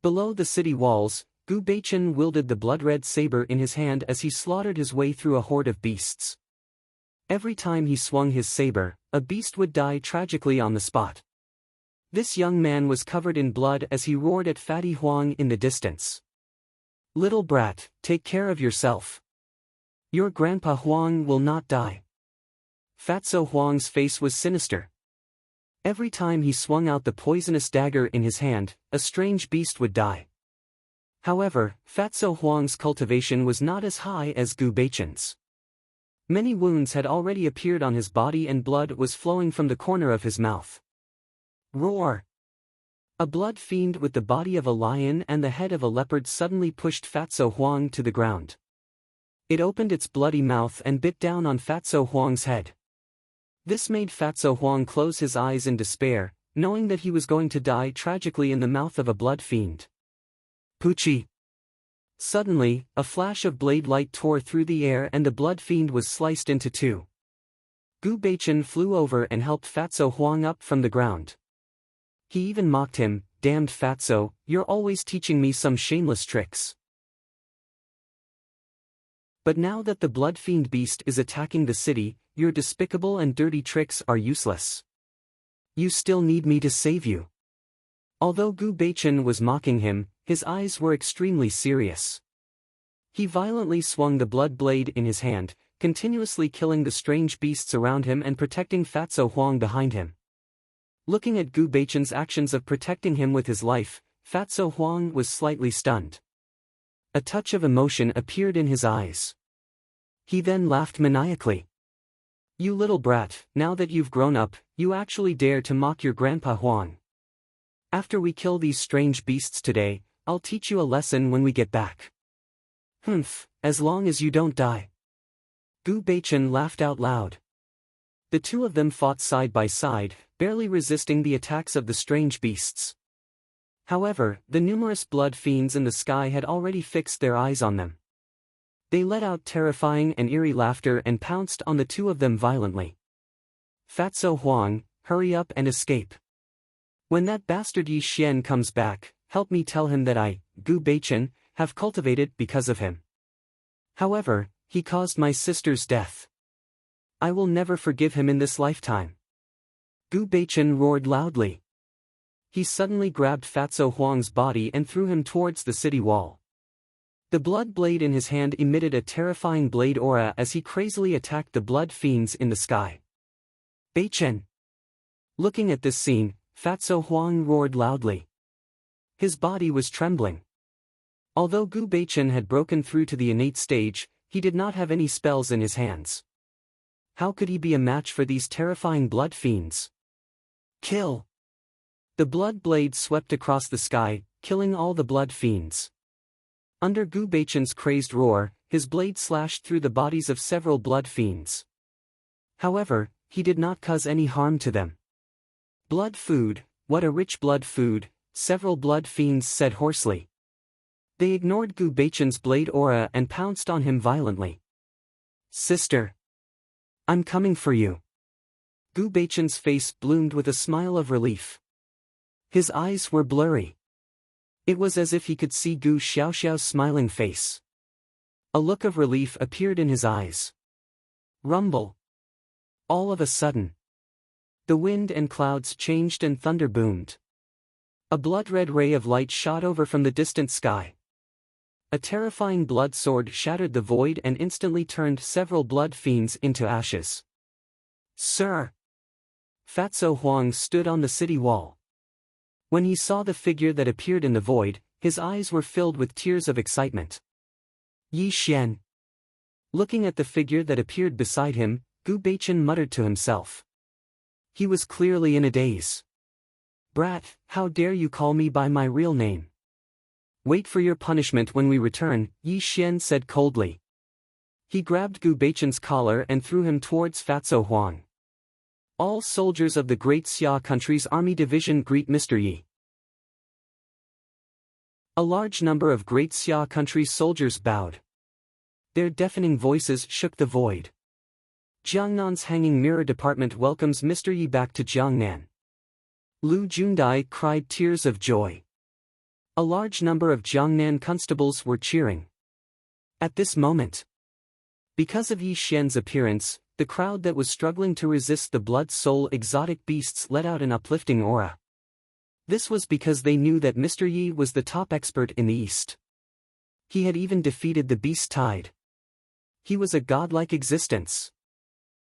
Below the city walls, Gu Beichen wielded the blood-red saber in his hand as he slaughtered his way through a horde of beasts. Every time he swung his saber, a beast would die tragically on the spot. This young man was covered in blood as he roared at Fatty Huang in the distance. Little brat, take care of yourself. Your grandpa Huang will not die. Fatso Huang's face was sinister. Every time he swung out the poisonous dagger in his hand, a strange beast would die. However, Fatso Huang's cultivation was not as high as Gu Beichen's. Many wounds had already appeared on his body and blood was flowing from the corner of his mouth. Roar! A blood fiend with the body of a lion and the head of a leopard suddenly pushed Fatso Huang to the ground. It opened its bloody mouth and bit down on Fatso Huang's head. This made Fatso Huang close his eyes in despair, knowing that he was going to die tragically in the mouth of a blood fiend. Pucci! Suddenly, a flash of blade light tore through the air and the blood fiend was sliced into two. Gu Beichen flew over and helped Fatso Huang up from the ground. He even mocked him, "Damned Fatso, you're always teaching me some shameless tricks. But now that the blood fiend beast is attacking the city, your despicable and dirty tricks are useless. You still need me to save you." Although Gu Beichen was mocking him, his eyes were extremely serious. He violently swung the blood blade in his hand, continuously killing the strange beasts around him and protecting Fatso Huang behind him. Looking at Gu Beichen's actions of protecting him with his life, Fatso Huang was slightly stunned. A touch of emotion appeared in his eyes. He then laughed maniacally. "You little brat, now that you've grown up, you actually dare to mock your grandpa Huang. After we kill these strange beasts today, I'll teach you a lesson when we get back. Humph, as long as you don't die." Gu Beichen laughed out loud. The two of them fought side by side, barely resisting the attacks of the strange beasts. However, the numerous blood fiends in the sky had already fixed their eyes on them. They let out terrifying and eerie laughter and pounced on the two of them violently. "Fatso Huang, hurry up and escape. When that bastard Yi Xian comes back, help me tell him that I, Gu Beichen, have cultivated because of him. However, he caused my sister's death. I will never forgive him in this lifetime." Gu Beichen roared loudly. He suddenly grabbed Fatso Huang's body and threw him towards the city wall. The blood blade in his hand emitted a terrifying blade aura as he crazily attacked the blood fiends in the sky. "Beichen!" Looking at this scene, Fatso Huang roared loudly. His body was trembling. Although Gu Beichen had broken through to the innate stage, he did not have any spells in his hands. How could he be a match for these terrifying blood fiends? "Kill!" The blood blade swept across the sky, killing all the blood fiends. Under Gu Beichen's crazed roar, his blade slashed through the bodies of several blood fiends. However, he did not cause any harm to them. "Blood food, what a rich blood food," several blood fiends said hoarsely. They ignored Gu Beichen's blade aura and pounced on him violently. "Sister! I'm coming for you." Gu Beichen's face bloomed with a smile of relief. His eyes were blurry. It was as if he could see Gu Xiaoxiao's smiling face. A look of relief appeared in his eyes. Rumble! All of a sudden, the wind and clouds changed and thunder boomed. A blood-red ray of light shot over from the distant sky. A terrifying blood sword shattered the void and instantly turned several blood fiends into ashes. "Sir!" Fatso Huang stood on the city wall. When he saw the figure that appeared in the void, his eyes were filled with tears of excitement. "Yi Xian!" Looking at the figure that appeared beside him, Gu Beichen muttered to himself. He was clearly in a daze. "Brat, how dare you call me by my real name? Wait for your punishment when we return," Yi Xian said coldly. He grabbed Gu Beichen's collar and threw him towards Fatso Huang. "All soldiers of the Great Xia Country's Army Division greet Mr. Yi." A large number of Great Xia Country's soldiers bowed. Their deafening voices shook the void. "Jiangnan's Hanging Mirror Department welcomes Mr. Yi back to Jiangnan." Lu Jundai cried tears of joy. A large number of Jiangnan constables were cheering. At this moment, because of Yi Xian's appearance, the crowd that was struggling to resist the blood-soul exotic beasts let out an uplifting aura. This was because they knew that Mr. Yi was the top expert in the East. He had even defeated the beast tide. He was a godlike existence.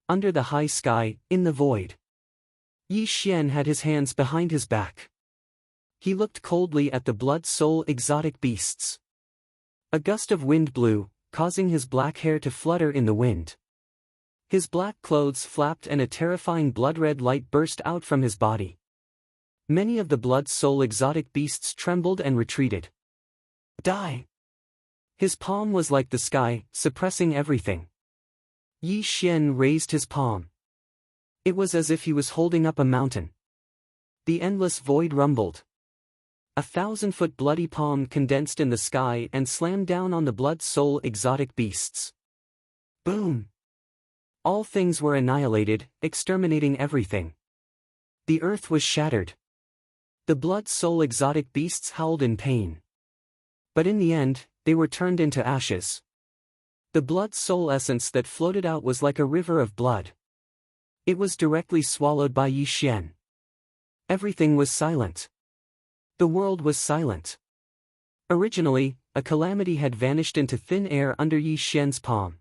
Under the high sky, in the void, Yi Xian had his hands behind his back. He looked coldly at the blood-soul exotic beasts. A gust of wind blew, causing his black hair to flutter in the wind. His black clothes flapped and a terrifying blood-red light burst out from his body. Many of the blood soul exotic beasts trembled and retreated. Die! His palm was like the sky, suppressing everything. Yi Xian raised his palm. It was as if he was holding up a mountain. The endless void rumbled. 1,000-foot bloody palm condensed in the sky and slammed down on the blood soul exotic beasts. Boom! All things were annihilated, exterminating everything. The earth was shattered. The blood soul exotic beasts howled in pain. But in the end, they were turned into ashes. The blood soul essence that floated out was like a river of blood. It was directly swallowed by Yi Xian. Everything was silent. The world was silent. Originally, a calamity had vanished into thin air under Yi Xian's palm.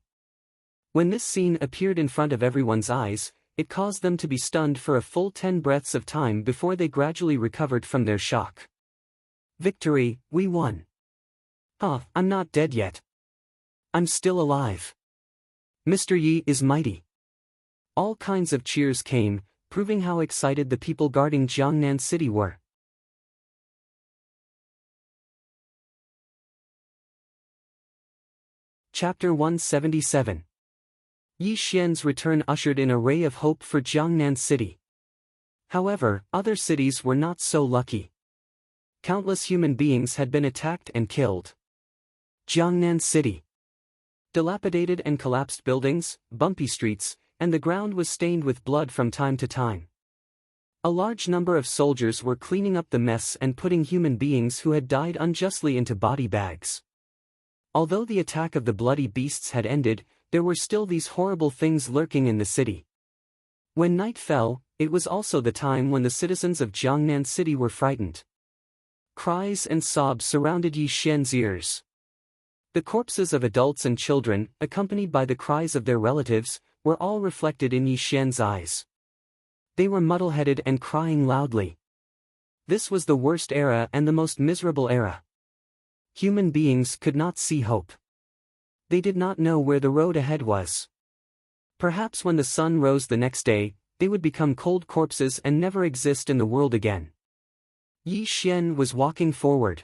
When this scene appeared in front of everyone's eyes, it caused them to be stunned for a full 10 breaths of time before they gradually recovered from their shock. Victory, we won. I'm not dead yet. I'm still alive. Mr. Yi is mighty. All kinds of cheers came, proving how excited the people guarding Jiangnan City were. Chapter 177. Yi Xian's return ushered in a ray of hope for Jiangnan City. However, other cities were not so lucky. Countless human beings had been attacked and killed. Jiangnan City. Dilapidated and collapsed buildings, bumpy streets, and the ground was stained with blood from time to time. A large number of soldiers were cleaning up the mess and putting human beings who had died unjustly into body bags. Although the attack of the bloody beasts had ended, there were still these horrible things lurking in the city. When night fell, it was also the time when the citizens of Jiangnan City were frightened. Cries and sobs surrounded Yi Xian's ears. The corpses of adults and children, accompanied by the cries of their relatives, were all reflected in Yi Xian's eyes. They were muddle-headed and crying loudly. This was the worst era and the most miserable era. Human beings could not see hope. They did not know where the road ahead was. Perhaps when the sun rose the next day, they would become cold corpses and never exist in the world again. Yi Xian was walking forward.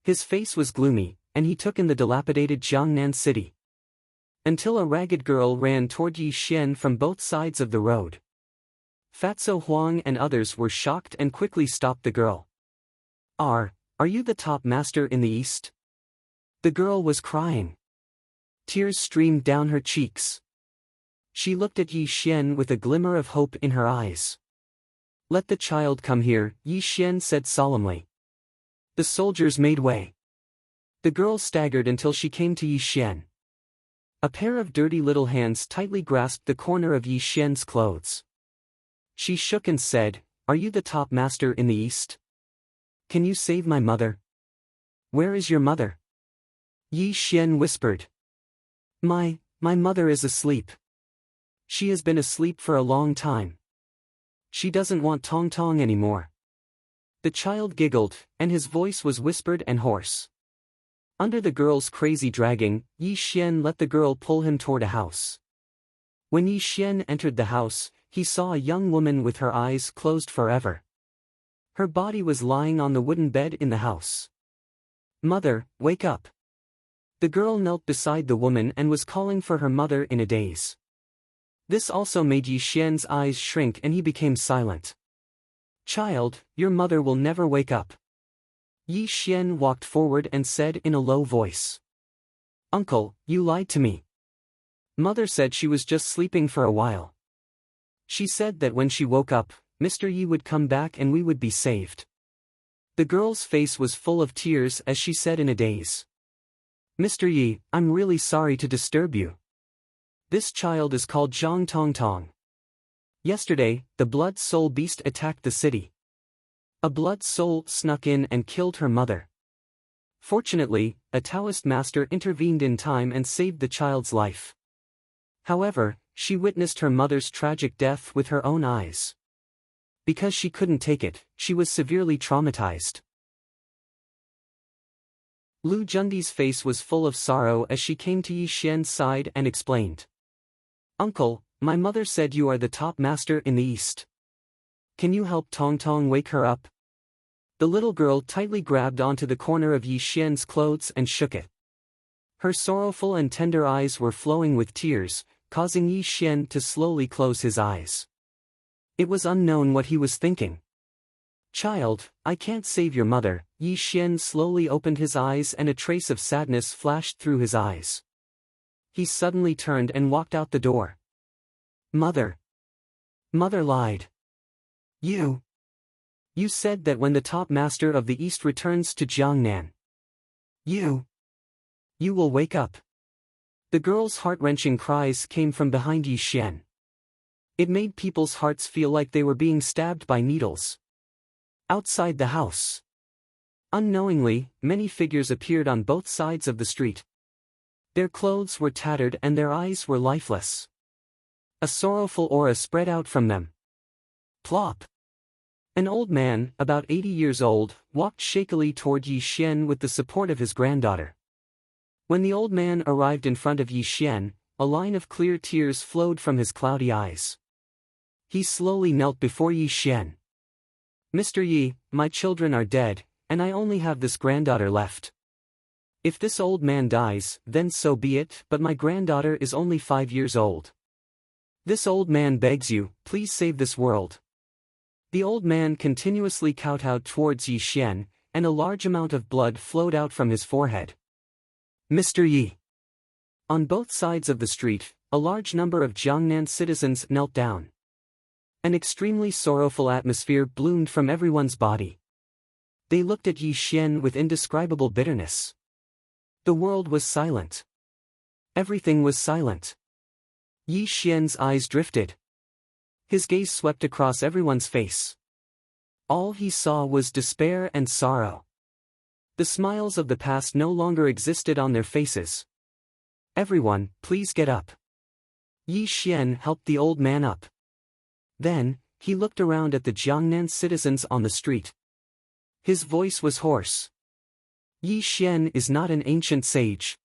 His face was gloomy, and he took in the dilapidated Jiangnan City. Until a ragged girl ran toward Yi Xian from both sides of the road. Fatso Huang and others were shocked and quickly stopped the girl. Are you the top master in the east? The girl was crying. Tears streamed down her cheeks. She looked at Yi Xian with a glimmer of hope in her eyes. Let the child come here, Yi Xian said solemnly. The soldiers made way. The girl staggered until she came to Yi Xian. A pair of dirty little hands tightly grasped the corner of Yi Xian's clothes. She shook and said, Are you the top master in the east? Can you save my mother? Where is your mother? Yi Xian whispered. My mother is asleep. She has been asleep for a long time. She doesn't want Tong Tong anymore. The child giggled, and his voice was whispered and hoarse. Under the girl's crazy dragging, Yi Xian let the girl pull him toward a house. When Yi Xian entered the house, he saw a young woman with her eyes closed forever. Her body was lying on the wooden bed in the house. Mother, wake up. The girl knelt beside the woman and was calling for her mother in a daze. This also made Yi Xian's eyes shrink and he became silent. Child, your mother will never wake up. Yi Xian walked forward and said in a low voice. Uncle, you lied to me. Mother said she was just sleeping for a while. She said that when she woke up, Mr. Yi would come back and we would be saved. The girl's face was full of tears as she said in a daze. Mr. Yi, I'm really sorry to disturb you. This child is called Zhang Tong Tong. Yesterday, the blood soul beast attacked the city. A blood soul snuck in and killed her mother. Fortunately, a Taoist master intervened in time and saved the child's life. However, she witnessed her mother's tragic death with her own eyes. Because she couldn't take it, she was severely traumatized. Lu Jundi's face was full of sorrow as she came to Yi Xian's side and explained. Uncle, my mother said you are the top master in the East. Can you help Tong Tong wake her up? The little girl tightly grabbed onto the corner of Yi Xian's clothes and shook it. Her sorrowful and tender eyes were flowing with tears, causing Yi Xian to slowly close his eyes. It was unknown what he was thinking. Child, I can't save your mother. Yi Xian slowly opened his eyes and a trace of sadness flashed through his eyes. He suddenly turned and walked out the door. Mother. Mother lied. You said that when the top master of the East returns to Jiangnan, you will wake up. The girl's heart-wrenching cries came from behind Yi Xian. It made people's hearts feel like they were being stabbed by needles. Outside the house, unknowingly, many figures appeared on both sides of the street. Their clothes were tattered and their eyes were lifeless. A sorrowful aura spread out from them. Plop! An old man, about 80 years old, walked shakily toward Yi Xian with the support of his granddaughter. When the old man arrived in front of Yi Xian, a line of clear tears flowed from his cloudy eyes. He slowly knelt before Yi Xian. Mr. Yi, my children are dead, and I only have this granddaughter left. If this old man dies, then so be it, but my granddaughter is only 5 years old. This old man begs you, please save this world. The old man continuously kowtowed towards Yi Xian, and a large amount of blood flowed out from his forehead. Mr. Yi. On both sides of the street, a large number of Jiangnan citizens knelt down. An extremely sorrowful atmosphere bloomed from everyone's body. They looked at Yi Xian with indescribable bitterness. The world was silent. Everything was silent. Yi Xian's eyes drifted. His gaze swept across everyone's face. All he saw was despair and sorrow. The smiles of the past no longer existed on their faces. Everyone, please get up. Yi Xian helped the old man up. Then, he looked around at the Jiangnan citizens on the street. His voice was hoarse. Yi Xian is not an ancient sage.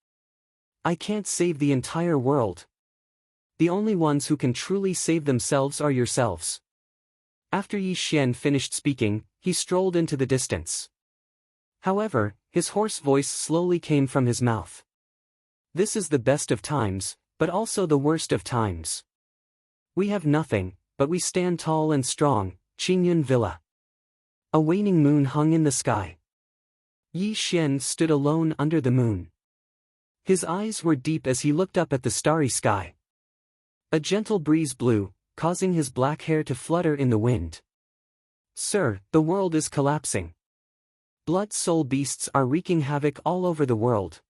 I can't save the entire world. The only ones who can truly save themselves are yourselves. After Yi Xian finished speaking, he strolled into the distance. However, his hoarse voice slowly came from his mouth. This is the best of times, but also the worst of times. We have nothing, but we stand tall and strong. Qingyun Villa. A waning moon hung in the sky. Yi Xian stood alone under the moon. His eyes were deep as he looked up at the starry sky. A gentle breeze blew, causing his black hair to flutter in the wind. Sir, the world is collapsing. Blood soul beasts are wreaking havoc all over the world.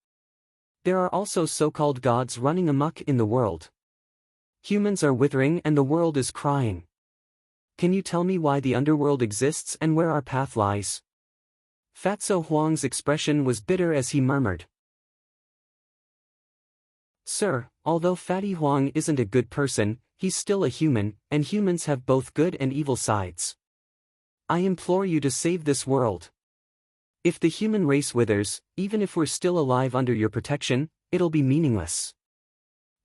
There are also so-called gods running amok in the world. Humans are withering and the world is crying. Can you tell me why the underworld exists and where our path lies? Fatso Huang's expression was bitter as he murmured. Sir, although Fatty Huang isn't a good person, he's still a human, and humans have both good and evil sides. I implore you to save this world. If the human race withers, even if we're still alive under your protection, it'll be meaningless.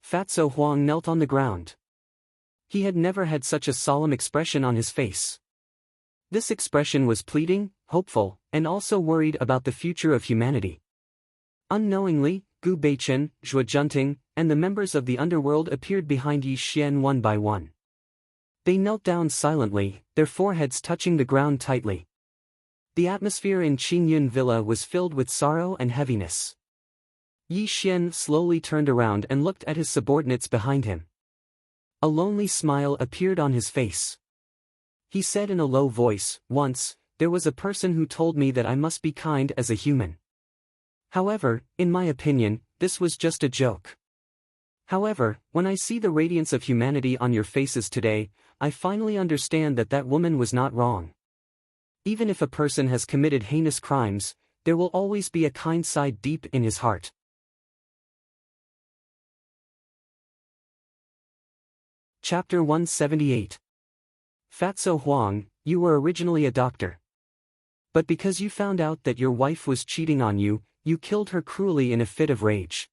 Fatso Huang knelt on the ground. He had never had such a solemn expression on his face. This expression was pleading, hopeful, and also worried about the future of humanity. Unknowingly, Gu Beichen, Zhuo Junting, and the members of the underworld appeared behind Yi Xian one by one. They knelt down silently, their foreheads touching the ground tightly. The atmosphere in Qingyun Villa was filled with sorrow and heaviness. Yi Xian slowly turned around and looked at his subordinates behind him. A lonely smile appeared on his face. He said in a low voice, "Once, there was a person who told me that I must be kind as a human. However, in my opinion, this was just a joke. However, when I see the radiance of humanity on your faces today, I finally understand that that woman was not wrong. Even if a person has committed heinous crimes, there will always be a kind side deep in his heart." Chapter 178. Fatso Huang, you were originally a doctor. But because you found out that your wife was cheating on you, you killed her cruelly in a fit of rage.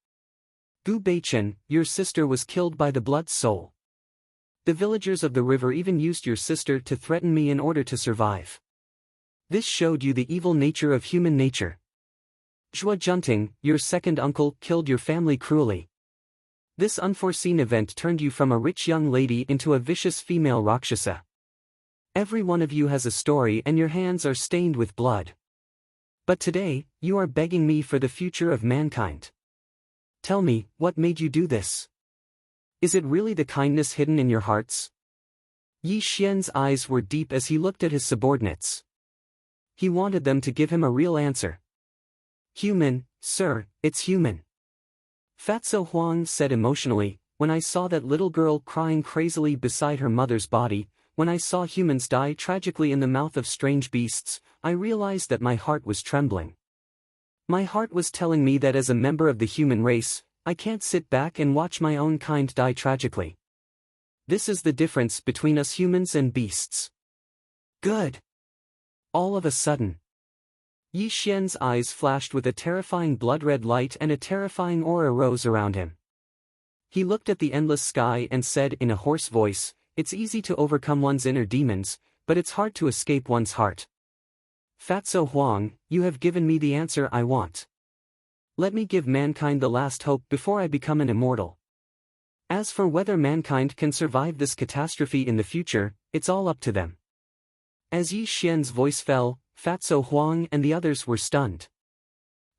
Gu Beichen, your sister was killed by the blood soul. The villagers of the river even used your sister to threaten me in order to survive. This showed you the evil nature of human nature. Zhua Junting, your second uncle, killed your family cruelly. This unforeseen event turned you from a rich young lady into a vicious female Rakshasa. Every one of you has a story and your hands are stained with blood. But today, you are begging me for the future of mankind. Tell me, what made you do this? Is it really the kindness hidden in your hearts? Yi Xian's eyes were deep as he looked at his subordinates. He wanted them to give him a real answer. Human, sir, it's human. Fatso Huang said emotionally, when I saw that little girl crying crazily beside her mother's body, when I saw humans die tragically in the mouth of strange beasts, I realized that my heart was trembling. My heart was telling me that as a member of the human race, I can't sit back and watch my own kind die tragically. This is the difference between us humans and beasts. Good. All of a sudden, Yi Xian's eyes flashed with a terrifying blood-red light and a terrifying aura rose around him. He looked at the endless sky and said in a hoarse voice, "It's easy to overcome one's inner demons, but it's hard to escape one's heart. Fatso Huang, you have given me the answer I want. Let me give mankind the last hope before I become an immortal. As for whether mankind can survive this catastrophe in the future, it's all up to them." As Yi Xian's voice fell, Fatso Huang and the others were stunned.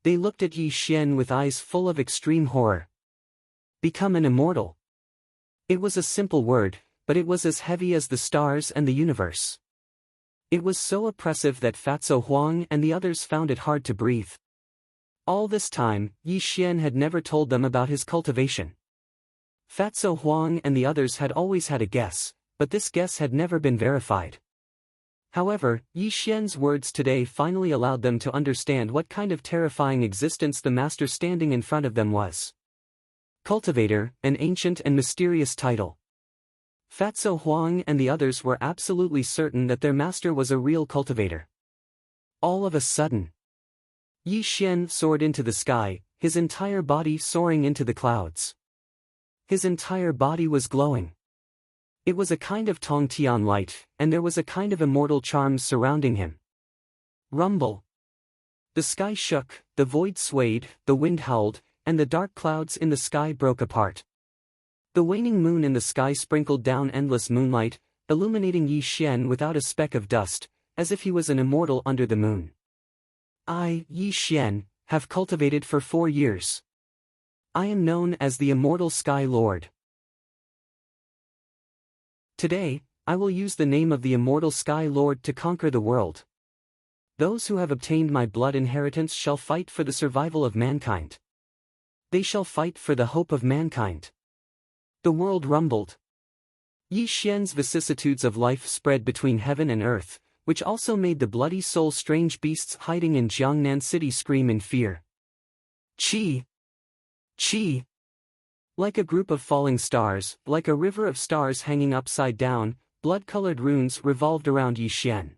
They looked at Yi Xian with eyes full of extreme horror. Become an immortal. It was a simple word, but it was as heavy as the stars and the universe. It was so oppressive that Fatso Huang and the others found it hard to breathe. All this time, Yi Xian had never told them about his cultivation. Fatso Huang and the others had always had a guess, but this guess had never been verified. However, Yi Xian's words today finally allowed them to understand what kind of terrifying existence the master standing in front of them was. Cultivator, an ancient and mysterious title. Fatso Huang and the others were absolutely certain that their master was a real cultivator. All of a sudden, Yi Xian soared into the sky, his entire body soaring into the clouds. His entire body was glowing. It was a kind of Tong Tian light, and there was a kind of immortal charm surrounding him. Rumble. The sky shook, the void swayed, the wind howled, and the dark clouds in the sky broke apart. The waning moon in the sky sprinkled down endless moonlight, illuminating Yi Xian without a speck of dust, as if he was an immortal under the moon. I, Yi Xian, have cultivated for 4 years. I am known as the Immortal Sky Lord. Today, I will use the name of the Immortal Sky Lord to conquer the world. Those who have obtained my blood inheritance shall fight for the survival of mankind. They shall fight for the hope of mankind. The world rumbled. Yi Xian's vicissitudes of life spread between heaven and earth, which also made the bloody soul strange beasts hiding in Jiangnan City scream in fear. Qi! Qi! Like a group of falling stars, like a river of stars hanging upside down, blood-colored runes revolved around Yi Xian.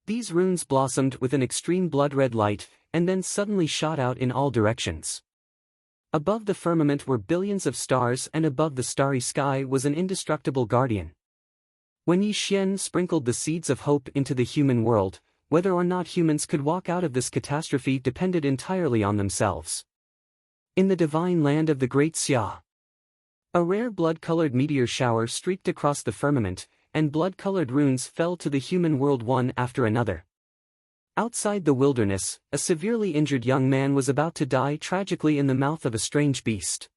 These runes blossomed with an extreme blood-red light, and then suddenly shot out in all directions. Above the firmament were billions of stars, and above the starry sky was an indestructible guardian. When Yi Xian sprinkled the seeds of hope into the human world, whether or not humans could walk out of this catastrophe depended entirely on themselves. In the divine land of the Great Xia, a rare blood-colored meteor shower streaked across the firmament, and blood-colored runes fell to the human world one after another. Outside the wilderness, a severely injured young man was about to die tragically in the mouth of a strange beast.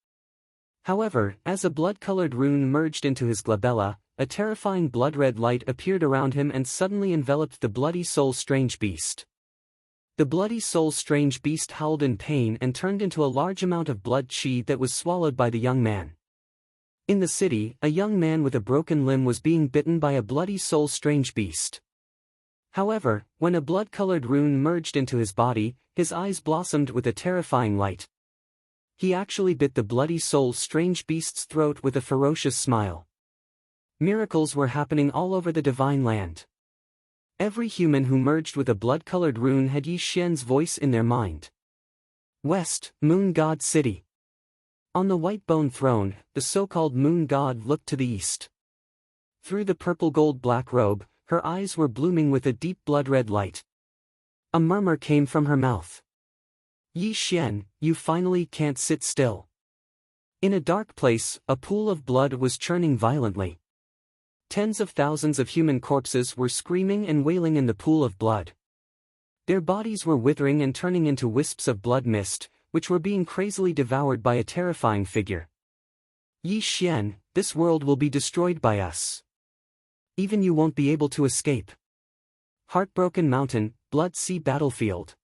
However, as a blood-colored rune merged into his glabella, a terrifying blood-red light appeared around him and suddenly enveloped the bloody soul strange beast. The bloody soul strange beast howled in pain and turned into a large amount of blood qi that was swallowed by the young man. In the city, a young man with a broken limb was being bitten by a bloody soul strange beast. However, when a blood-colored rune merged into his body, his eyes blossomed with a terrifying light. He actually bit the bloody soul strange beast's throat with a ferocious smile. Miracles were happening all over the divine land. Every human who merged with a blood-colored rune had Yi Xian's voice in their mind. West, Moon God City. On the white bone throne, the so-called moon god looked to the east. Through the purple gold-black robe, her eyes were blooming with a deep blood-red light. A murmur came from her mouth. Yi Xian, you finally can't sit still. In a dark place, a pool of blood was churning violently. Tens of thousands of human corpses were screaming and wailing in the pool of blood. Their bodies were withering and turning into wisps of blood mist, which were being crazily devoured by a terrifying figure. Yi Xian, this world will be destroyed by us. Even you won't be able to escape. Heartbroken Mountain, Blood Sea Battlefield.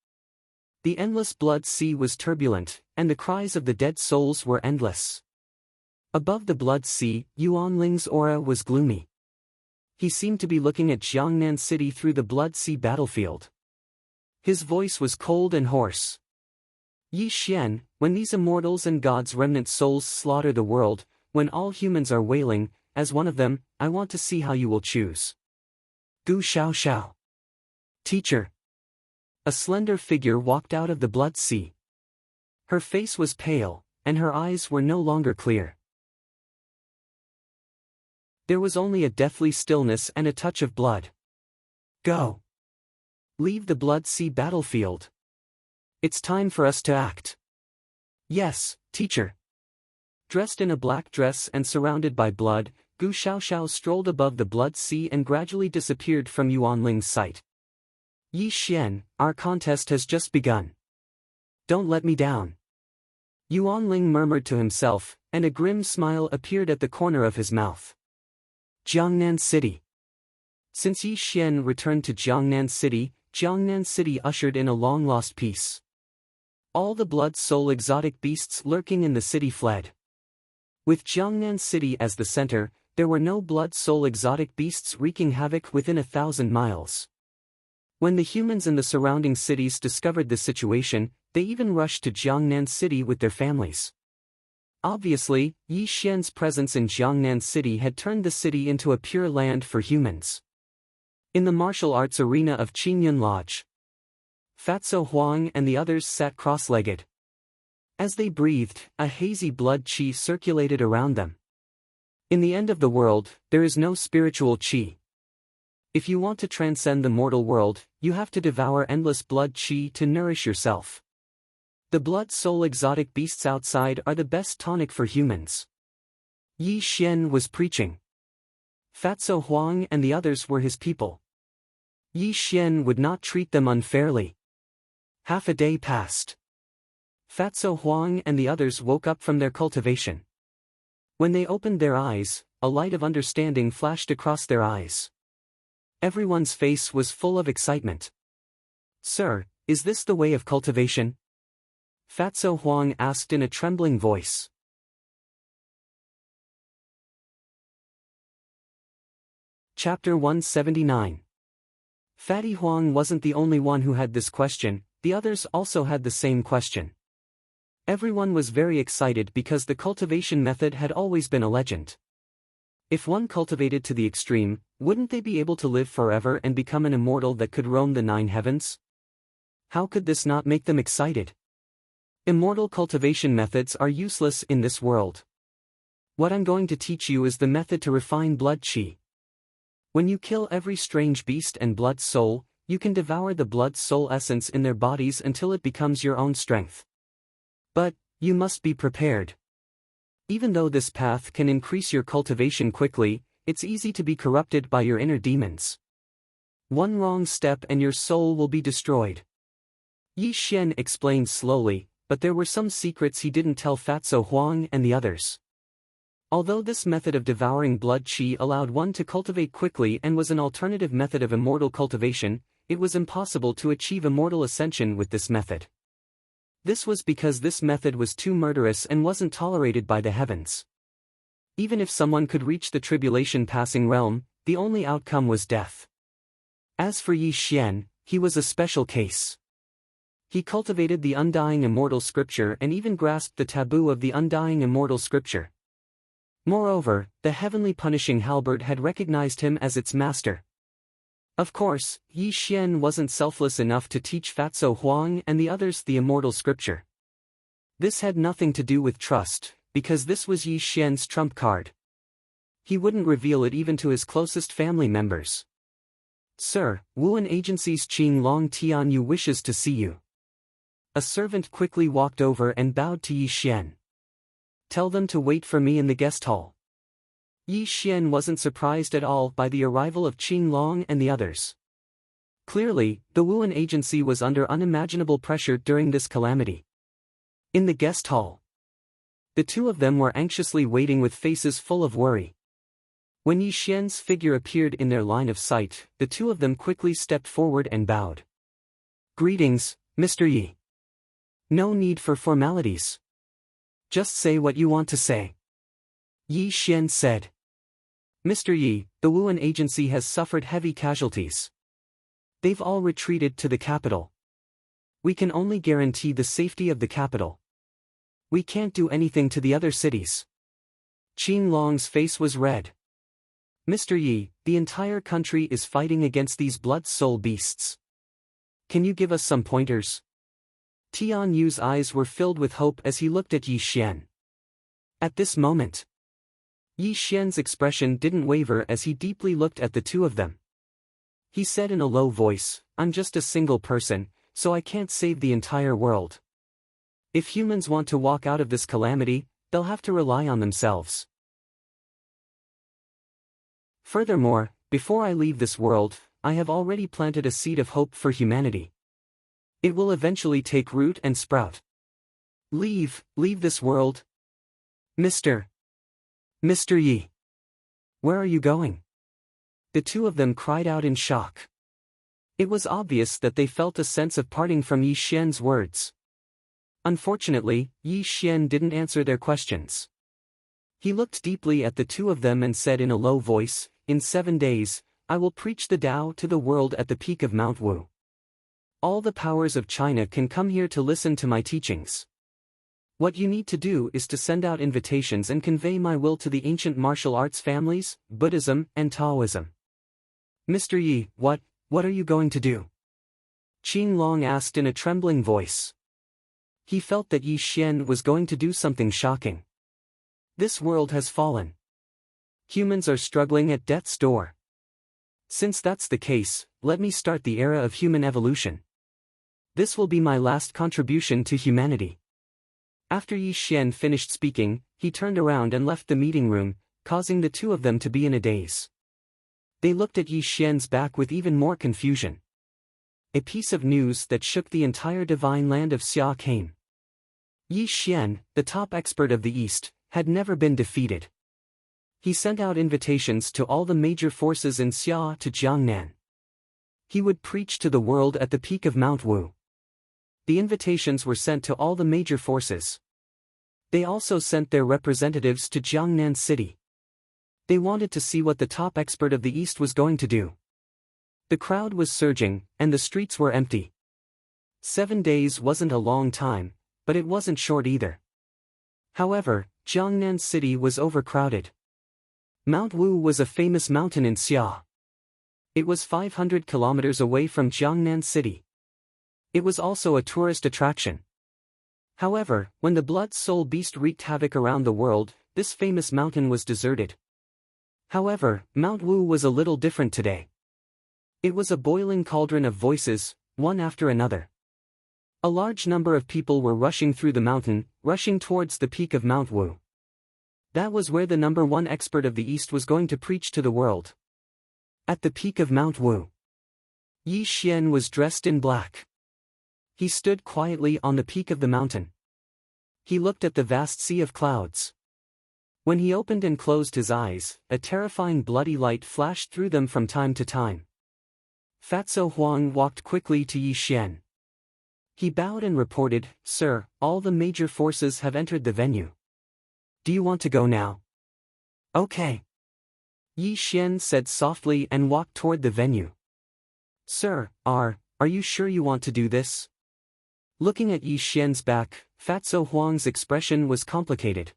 The endless blood sea was turbulent, and the cries of the dead souls were endless. Above the blood sea, Yuanling's aura was gloomy. He seemed to be looking at Jiangnan City through the blood sea battlefield. His voice was cold and hoarse. Yi Xian, when these immortals and gods' remnant souls slaughter the world, when all humans are wailing, as one of them, I want to see how you will choose. Gu Xiao Xiao. Teacher. A slender figure walked out of the blood sea. Her face was pale, and her eyes were no longer clear. There was only a deathly stillness and a touch of blood. Go. Leave the blood sea battlefield. It's time for us to act. Yes, teacher. Dressed in a black dress and surrounded by blood, Gu Xiaoxiao strolled above the blood sea and gradually disappeared from Yuanling's sight. Yi Xian, our contest has just begun. Don't let me down. Yuanling murmured to himself, and a grim smile appeared at the corner of his mouth. Jiangnan City. Since Yi Xian returned to Jiangnan City ushered in a long-lost peace. All the blood-soul exotic beasts lurking in the city fled. With Jiangnan City as the center, there were no blood-soul exotic beasts wreaking havoc within 1,000 miles. When the humans in the surrounding cities discovered the situation, they even rushed to Jiangnan City with their families. Obviously, Yi Xian's presence in Jiangnan City had turned the city into a pure land for humans. In the martial arts arena of Qingyun Lodge, Fatso Huang and the others sat cross-legged. As they breathed, a hazy blood qi circulated around them. In the end of the world, there is no spiritual qi. If you want to transcend the mortal world, you have to devour endless blood qi to nourish yourself. The blood-soul exotic beasts outside are the best tonic for humans. Yi Xian was preaching. Fatso Huang and the others were his people. Yi Xian would not treat them unfairly. Half a day passed. Fatso Huang and the others woke up from their cultivation. When they opened their eyes, a light of understanding flashed across their eyes. Everyone's face was full of excitement. Sir, is this the way of cultivation? Fatso Huang asked in a trembling voice. Chapter 179. Fatty Huang wasn't the only one who had this question, the others also had the same question. Everyone was very excited because the cultivation method had always been a legend. If one cultivated to the extreme, wouldn't they be able to live forever and become an immortal that could roam the 9 heavens? How could this not make them excited? Immortal cultivation methods are useless in this world. What I'm going to teach you is the method to refine blood qi. When you kill every strange beast and blood soul, you can devour the blood soul essence in their bodies until it becomes your own strength. But, you must be prepared. Even though this path can increase your cultivation quickly, it's easy to be corrupted by your inner demons. One wrong step and your soul will be destroyed. Yi Xian explained slowly, but there were some secrets he didn't tell Fatso Huang and the others. Although this method of devouring blood qi allowed one to cultivate quickly and was an alternative method of immortal cultivation, it was impossible to achieve immortal ascension with this method. This was because this method was too murderous and wasn't tolerated by the heavens. Even if someone could reach the tribulation passing realm, the only outcome was death. As for Yi Xian, he was a special case. He cultivated the undying immortal scripture and even grasped the taboo of the undying immortal scripture. Moreover, the heavenly punishing halberd had recognized him as its master. Of course, Yi Xian wasn't selfless enough to teach Fatso Huang and the others the immortal scripture. This had nothing to do with trust, because this was Yi Xian's trump card. He wouldn't reveal it even to his closest family members. "Sir, Wuan Agency's Qing Long Tianyu wishes to see you." A servant quickly walked over and bowed to Yi Xian. "Tell them to wait for me in the guest hall." Yi Xian wasn't surprised at all by the arrival of Qing Long and the others. Clearly, the Wuan Agency was under unimaginable pressure during this calamity. In the guest hall, the two of them were anxiously waiting with faces full of worry. When Yi Xian's figure appeared in their line of sight, the two of them quickly stepped forward and bowed. "Greetings, Mr. Yi. No need for formalities. Just say what you want to say," Yi Xian said. "Mr. Yi, the Wuan Agency has suffered heavy casualties. They've all retreated to the capital. We can only guarantee the safety of the capital. We can't do anything to the other cities." Qing Long's face was red. "Mr. Yi, the entire country is fighting against these blood-soul beasts. Can you give us some pointers?" Tian Yu's eyes were filled with hope as he looked at Yi Xian. At this moment, Yi Xian's expression didn't waver as he deeply looked at the two of them. He said in a low voice, "I'm just a single person, so I can't save the entire world. If humans want to walk out of this calamity, they'll have to rely on themselves. Furthermore, before I leave this world, I have already planted a seed of hope for humanity. It will eventually take root and sprout. Leave this world. Mr. Yi. Where are you going?" The two of them cried out in shock. It was obvious that they felt a sense of parting from Yi Xian's words. Unfortunately, Yi Xian didn't answer their questions. He looked deeply at the two of them and said in a low voice, "In 7 days, I will preach the Tao to the world at the peak of Mount Wu. All the powers of China can come here to listen to my teachings. What you need to do is to send out invitations and convey my will to the ancient martial arts families, Buddhism, and Taoism." "Mr. Yi, what are you going to do?" Qing Long asked in a trembling voice. He felt that Yi Xian was going to do something shocking. This world has fallen. Humans are struggling at death's door. Since that's the case, let me start the era of human evolution. This will be my last contribution to humanity. After Yi Xian finished speaking, he turned around and left the meeting room, causing the two of them to be in a daze. They looked at Yi Xian's back with even more confusion. A piece of news that shook the entire divine land of Xia came. Yi Xian, the top expert of the East, had never been defeated. He sent out invitations to all the major forces in Xia to Jiangnan. He would preach to the world at the peak of Mount Wu. The invitations were sent to all the major forces. They also sent their representatives to Jiangnan City. They wanted to see what the top expert of the East was going to do. The crowd was surging, and the streets were empty. 7 days wasn't a long time, but it wasn't short either. However, Jiangnan City was overcrowded. Mount Wu was a famous mountain in Xia. It was 500 kilometers away from Jiangnan City. It was also a tourist attraction. However, when the blood-soul beast wreaked havoc around the world, this famous mountain was deserted. However, Mount Wu was a little different today. It was a boiling cauldron of voices, one after another. A large number of people were rushing through the mountain, rushing towards the peak of Mount Wu. That was where the number one expert of the East was going to preach to the world. At the peak of Mount Wu, Yi Xian was dressed in black. He stood quietly on the peak of the mountain. He looked at the vast sea of clouds. When he opened and closed his eyes, a terrifying bloody light flashed through them from time to time. Fatso Huang walked quickly to Yi Xian. He bowed and reported, "Sir, all the major forces have entered the venue. Do you want to go now?" "Okay," Yi Xian said softly and walked toward the venue. "Sir, are you sure you want to do this?" Looking at Yi Xian's back, Fatso Huang's expression was complicated.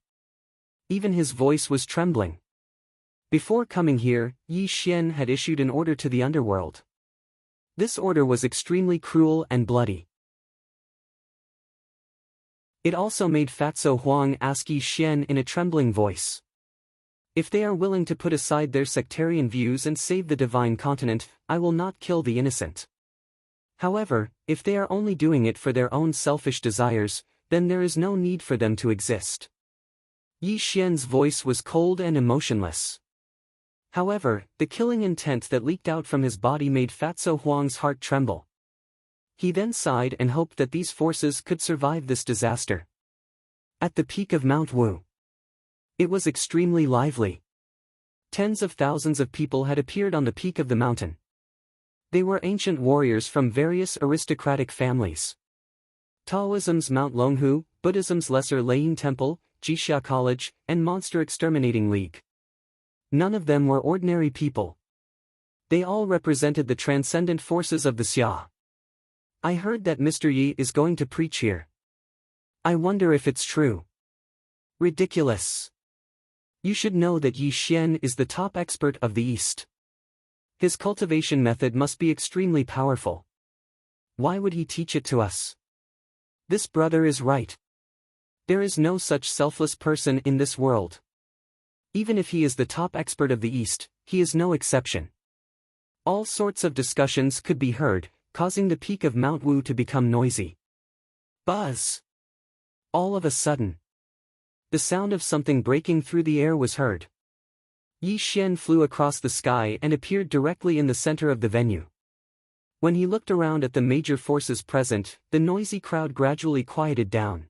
Even his voice was trembling. Before coming here, Yi Xian had issued an order to the underworld. This order was extremely cruel and bloody. It also made Fatso Huang ask Yi Xian in a trembling voice. If they are willing to put aside their sectarian views and save the divine continent, I will not kill the innocent. However, if they are only doing it for their own selfish desires, then there is no need for them to exist. Yi Xian's voice was cold and emotionless. However, the killing intent that leaked out from his body made Fatso Huang's heart tremble. He then sighed and hoped that these forces could survive this disaster. At the peak of Mount Wu, it was extremely lively. Tens of thousands of people had appeared on the peak of the mountain. They were ancient warriors from various aristocratic families. Taoism's Mount Longhu, Buddhism's Lesser Laying Temple, Jixia College, and Monster Exterminating League. None of them were ordinary people. They all represented the transcendent forces of the Xia. I heard that Mr. Yi is going to preach here. I wonder if it's true. Ridiculous. You should know that Yi Xian is the top expert of the East. His cultivation method must be extremely powerful. Why would he teach it to us? This brother is right. There is no such selfless person in this world. Even if he is the top expert of the East, he is no exception. All sorts of discussions could be heard, causing the peak of Mount Wu to become noisy. Buzz! All of a sudden, the sound of something breaking through the air was heard. Yi Xian flew across the sky and appeared directly in the center of the venue. When he looked around at the major forces present, the noisy crowd gradually quieted down.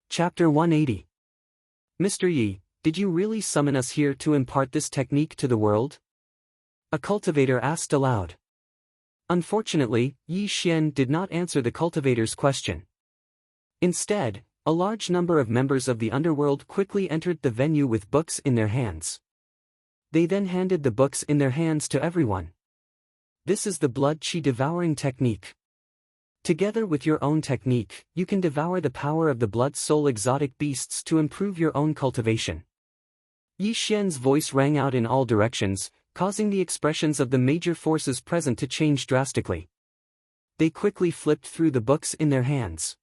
Chapter 180. Mr. Yi, did you really summon us here to impart this technique to the world? A cultivator asked aloud. Unfortunately, Yi Xian did not answer the cultivator's question. Instead, a large number of members of the underworld quickly entered the venue with books in their hands. They then handed the books in their hands to everyone. This is the blood qi devouring technique. Together with your own technique, you can devour the power of the blood-soul exotic beasts to improve your own cultivation. Yi Xian's voice rang out in all directions, causing the expressions of the major forces present to change drastically. They quickly flipped through the books in their hands.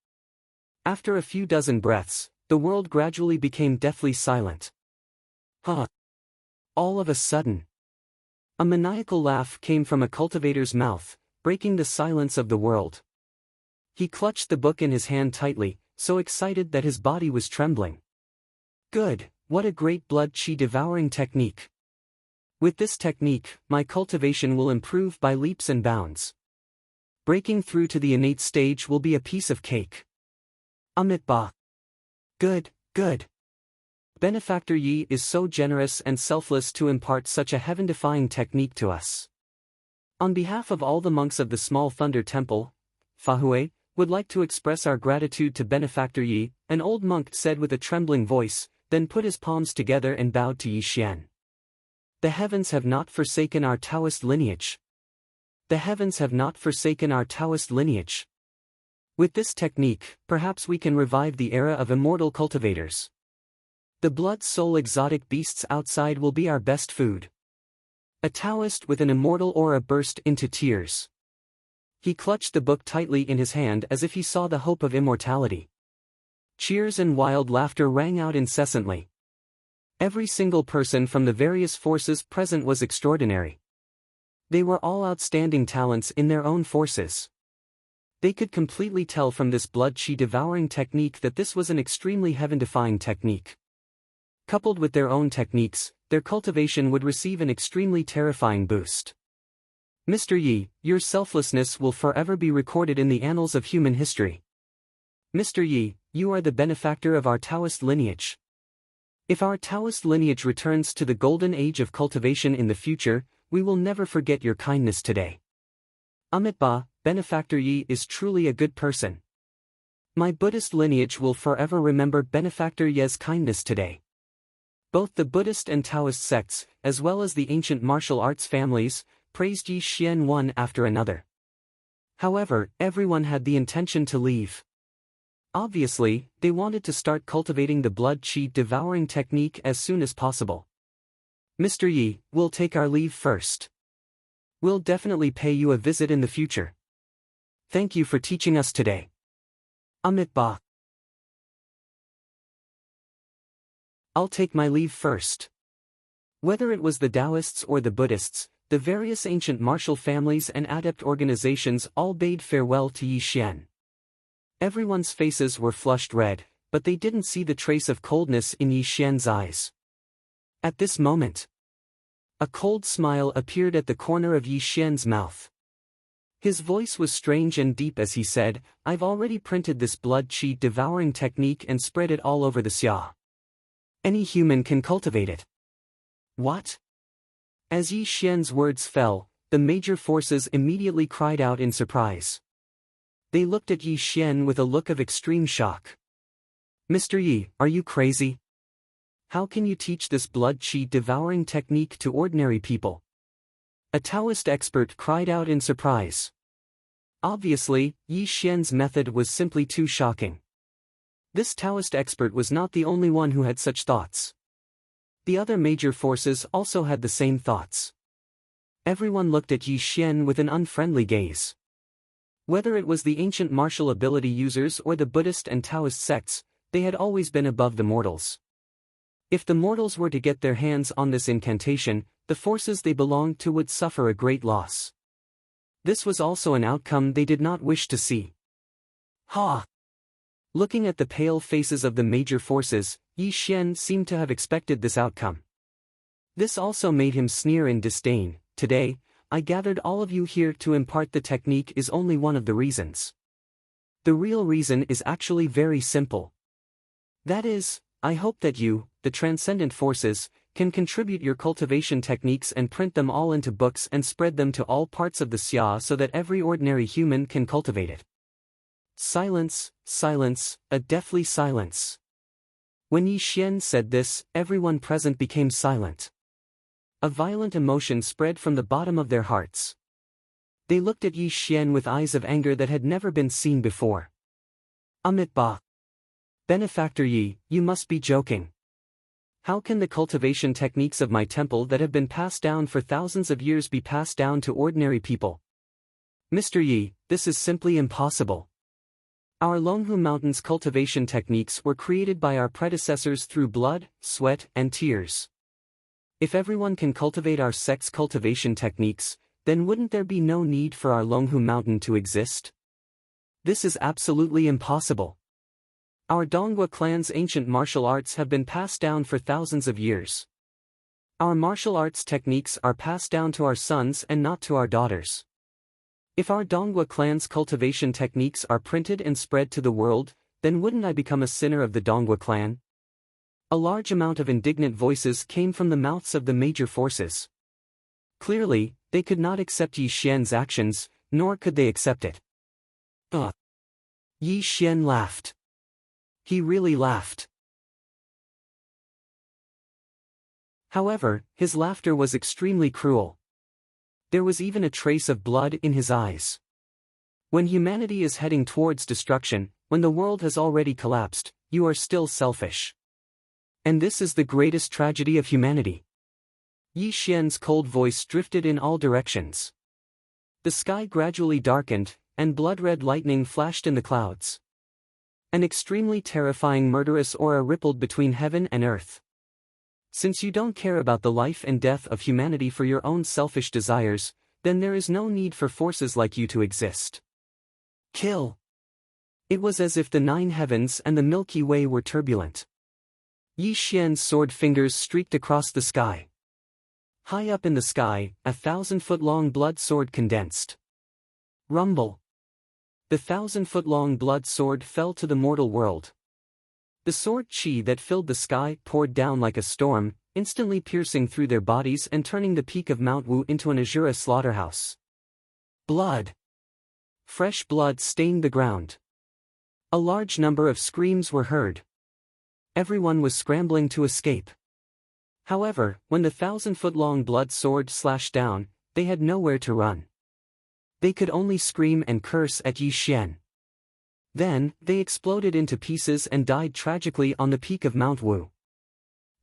After a few dozen breaths, the world gradually became deathly silent. Huh! All of a sudden, a maniacal laugh came from a cultivator's mouth, breaking the silence of the world. He clutched the book in his hand tightly, so excited that his body was trembling. Good, what a great blood qi devouring technique. With this technique, my cultivation will improve by leaps and bounds. Breaking through to the innate stage will be a piece of cake. Amitabha. Good, good. Benefactor Yi is so generous and selfless to impart such a heaven-defying technique to us. On behalf of all the monks of the Small Thunder Temple, Fahui would like to express our gratitude to Benefactor Yi, an old monk said with a trembling voice, then put his palms together and bowed to Yi Xian. The heavens have not forsaken our Taoist lineage. The heavens have not forsaken our Taoist lineage. With this technique, perhaps we can revive the era of immortal cultivators. The blood-soul exotic beasts outside will be our best food. A Taoist with an immortal aura burst into tears. He clutched the book tightly in his hand as if he saw the hope of immortality. Cheers and wild laughter rang out incessantly. Every single person from the various forces present was extraordinary. They were all outstanding talents in their own forces. They could completely tell from this blood qi devouring technique that this was an extremely heaven-defying technique. Coupled with their own techniques, their cultivation would receive an extremely terrifying boost. Mr. Yi, your selflessness will forever be recorded in the annals of human history. Mr. Yi, you are the benefactor of our Taoist lineage. If our Taoist lineage returns to the golden age of cultivation in the future, we will never forget your kindness today. Amitabha, Benefactor Yi is truly a good person. My Buddhist lineage will forever remember Benefactor Ye's kindness today. Both the Buddhist and Taoist sects, as well as the ancient martial arts families, praised Yi Xian one after another. However, everyone had the intention to leave. Obviously, they wanted to start cultivating the blood qi devouring technique as soon as possible. Mr. Yi, we'll take our leave first. We'll definitely pay you a visit in the future. Thank you for teaching us today. Embark. I'll take my leave first. Whether it was the Taoists or the Buddhists, the various ancient martial families and adept organizations all bade farewell to Yi Xian. Everyone's faces were flushed red, but they didn't see the trace of coldness in Yi Xian's eyes. At this moment, a cold smile appeared at the corner of Yi Xian's mouth. His voice was strange and deep as he said, "I've already printed this blood-qi devouring technique and spread it all over the xia. Any human can cultivate it." What? As Yi Xian's words fell, the major forces immediately cried out in surprise. They looked at Yi Xian with a look of extreme shock. "Mr. Yi, are you crazy? How can you teach this blood-qi devouring technique to ordinary people?" A Taoist expert cried out in surprise. Obviously, Yi Xian's method was simply too shocking. This Taoist expert was not the only one who had such thoughts. The other major forces also had the same thoughts. Everyone looked at Yi Xian with an unfriendly gaze. Whether it was the ancient martial ability users or the Buddhist and Taoist sects, they had always been above the mortals. If the mortals were to get their hands on this incantation, the forces they belonged to would suffer a great loss. This was also an outcome they did not wish to see. Ha! Looking at the pale faces of the major forces, Yi Xian seemed to have expected this outcome. This also made him sneer in disdain. "Today, I gathered all of you here to impart the technique is only one of the reasons. The real reason is actually very simple. That is, I hope that you, the transcendent forces, can contribute your cultivation techniques and print them all into books and spread them to all parts of the xia so that every ordinary human can cultivate it." Silence, silence, a deathly silence. When Yi Xian said this, everyone present became silent. A violent emotion spread from the bottom of their hearts. They looked at Yi Xian with eyes of anger that had never been seen before. "Amit Ba. Benefactor Yi, you must be joking. How can the cultivation techniques of my temple that have been passed down for thousands of years be passed down to ordinary people? Mr. Yi, this is simply impossible. Our Longhu Mountain's cultivation techniques were created by our predecessors through blood, sweat, and tears. If everyone can cultivate our sect's cultivation techniques, then wouldn't there be no need for our Longhu Mountain to exist? This is absolutely impossible. Our Donghua clan's ancient martial arts have been passed down for thousands of years. Our martial arts techniques are passed down to our sons and not to our daughters. If our Donghua clan's cultivation techniques are printed and spread to the world, then wouldn't I become a sinner of the Donghua clan?" A large amount of indignant voices came from the mouths of the major forces. Clearly, they could not accept Yi Xian's actions, nor could they accept it. Yi Xian laughed. He really laughed. However, his laughter was extremely cruel. There was even a trace of blood in his eyes. When humanity is heading towards destruction, when the world has already collapsed, you are still selfish. And this is the greatest tragedy of humanity. Yi Xian's cold voice drifted in all directions. The sky gradually darkened, and blood-red lightning flashed in the clouds. An extremely terrifying murderous aura rippled between heaven and earth. Since you don't care about the life and death of humanity for your own selfish desires, then there is no need for forces like you to exist. Kill! It was as if the 9 heavens and the Milky Way were turbulent. Yi Xian's sword fingers streaked across the sky. High up in the sky, a 1,000-foot-long blood sword condensed. Rumble! The 1,000-foot-long blood sword fell to the mortal world. The sword qi that filled the sky poured down like a storm, instantly piercing through their bodies and turning the peak of Mount Wu into an Azura slaughterhouse. Blood! Fresh blood stained the ground. A large number of screams were heard. Everyone was scrambling to escape. However, when the 1,000-foot-long blood sword slashed down, they had nowhere to run. They could only scream and curse at Yi Xian. Then, they exploded into pieces and died tragically on the peak of Mount Wu.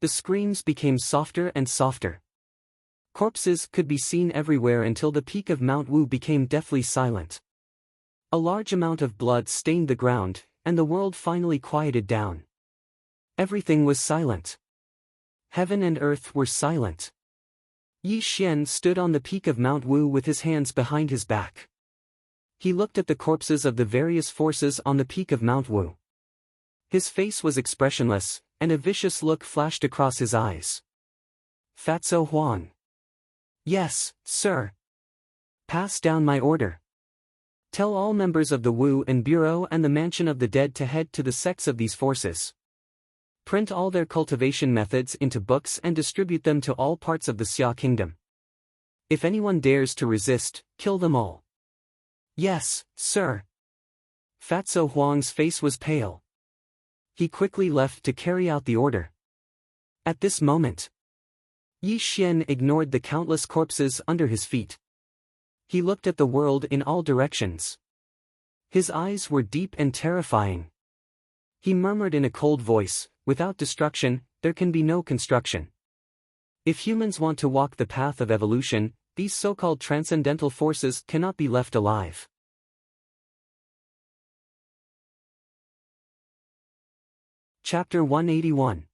The screams became softer and softer. Corpses could be seen everywhere until the peak of Mount Wu became deathly silent. A large amount of blood stained the ground, and the world finally quieted down. Everything was silent. Heaven and earth were silent. Yi Xian stood on the peak of Mount Wu with his hands behind his back. He looked at the corpses of the various forces on the peak of Mount Wu. His face was expressionless, and a vicious look flashed across his eyes. Fatso Huang. Yes, sir. Pass down my order. Tell all members of the Wu and Bureau and the Mansion of the Dead to head to the sects of these forces. Print all their cultivation methods into books and distribute them to all parts of the Xia kingdom. If anyone dares to resist, kill them all. Yes, sir. Fatso Huang's face was pale. He quickly left to carry out the order. At this moment, Yi Xian ignored the countless corpses under his feet. He looked at the world in all directions. His eyes were deep and terrifying. He murmured in a cold voice, "Without destruction, there can be no construction. If humans want to walk the path of evolution, these so-called transcendental forces cannot be left alive." Chapter 181.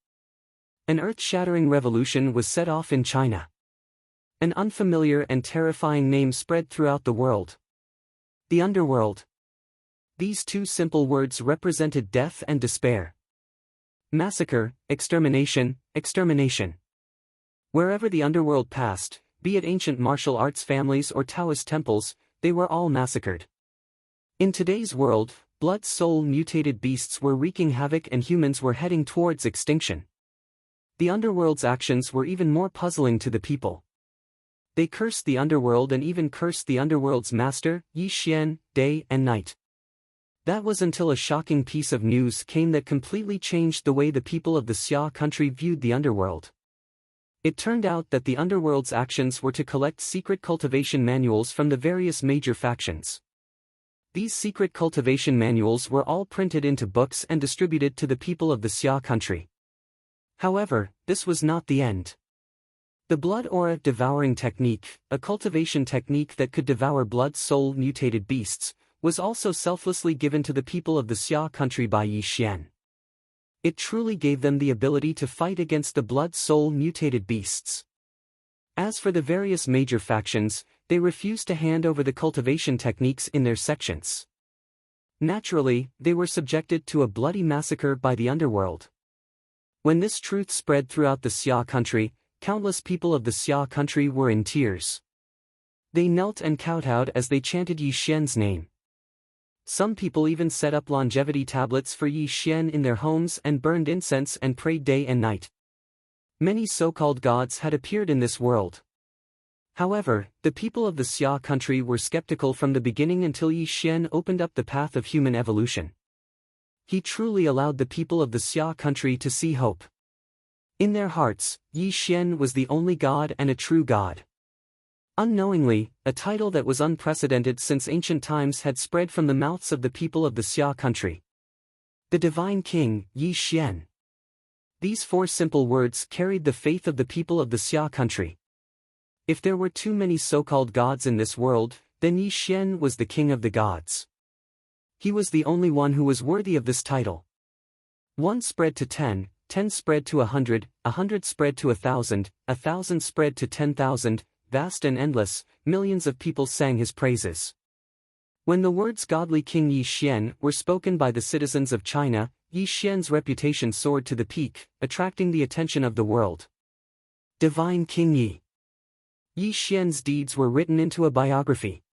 An earth-shattering revolution was set off in China. An unfamiliar and terrifying name spread throughout the world. The underworld. These two simple words represented death and despair. Massacre, extermination, extermination. Wherever the underworld passed, be it ancient martial arts families or Taoist temples, they were all massacred. In today's world, blood soul mutated beasts were wreaking havoc and humans were heading towards extinction. The underworld's actions were even more puzzling to the people. They cursed the underworld and even cursed the underworld's master, Yi Xian, day and night. That was until a shocking piece of news came that completely changed the way the people of the Xia country viewed the underworld. It turned out that the underworld's actions were to collect secret cultivation manuals from the various major factions. These secret cultivation manuals were all printed into books and distributed to the people of the Xia country. However, this was not the end. The blood aura devouring technique, a cultivation technique that could devour blood soul mutated beasts, was also selflessly given to the people of the Xia country by Yi Xian. It truly gave them the ability to fight against the blood soul mutated beasts. As for the various major factions, they refused to hand over the cultivation techniques in their sections. Naturally, they were subjected to a bloody massacre by the underworld. When this truth spread throughout the Xia country, countless people of the Xia country were in tears. They knelt and kowtowed as they chanted Yi Xian's name. Some people even set up longevity tablets for Yi Xian in their homes and burned incense and prayed day and night. Many so-called gods had appeared in this world. However, the people of the Xia country were skeptical from the beginning until Yi Xian opened up the path of human evolution. He truly allowed the people of the Xia country to see hope. In their hearts, Yi Xian was the only god and a true god. Unknowingly, a title that was unprecedented since ancient times had spread from the mouths of the people of the Xia country. The Divine King, Yi Xian. These four simple words carried the faith of the people of the Xia country. If there were too many so-called gods in this world, then Yi Xian was the king of the gods. He was the only one who was worthy of this title. 1 spread to 10, 10 spread to 100, 100 spread to 1,000, 1,000 spread to 10,000, vast and endless, millions of people sang his praises. When the words Godly King Yi Xian were spoken by the citizens of China, Yi Xian's reputation soared to the peak, attracting the attention of the world. Divine King Yi. Yi Xian's deeds were written into a biography.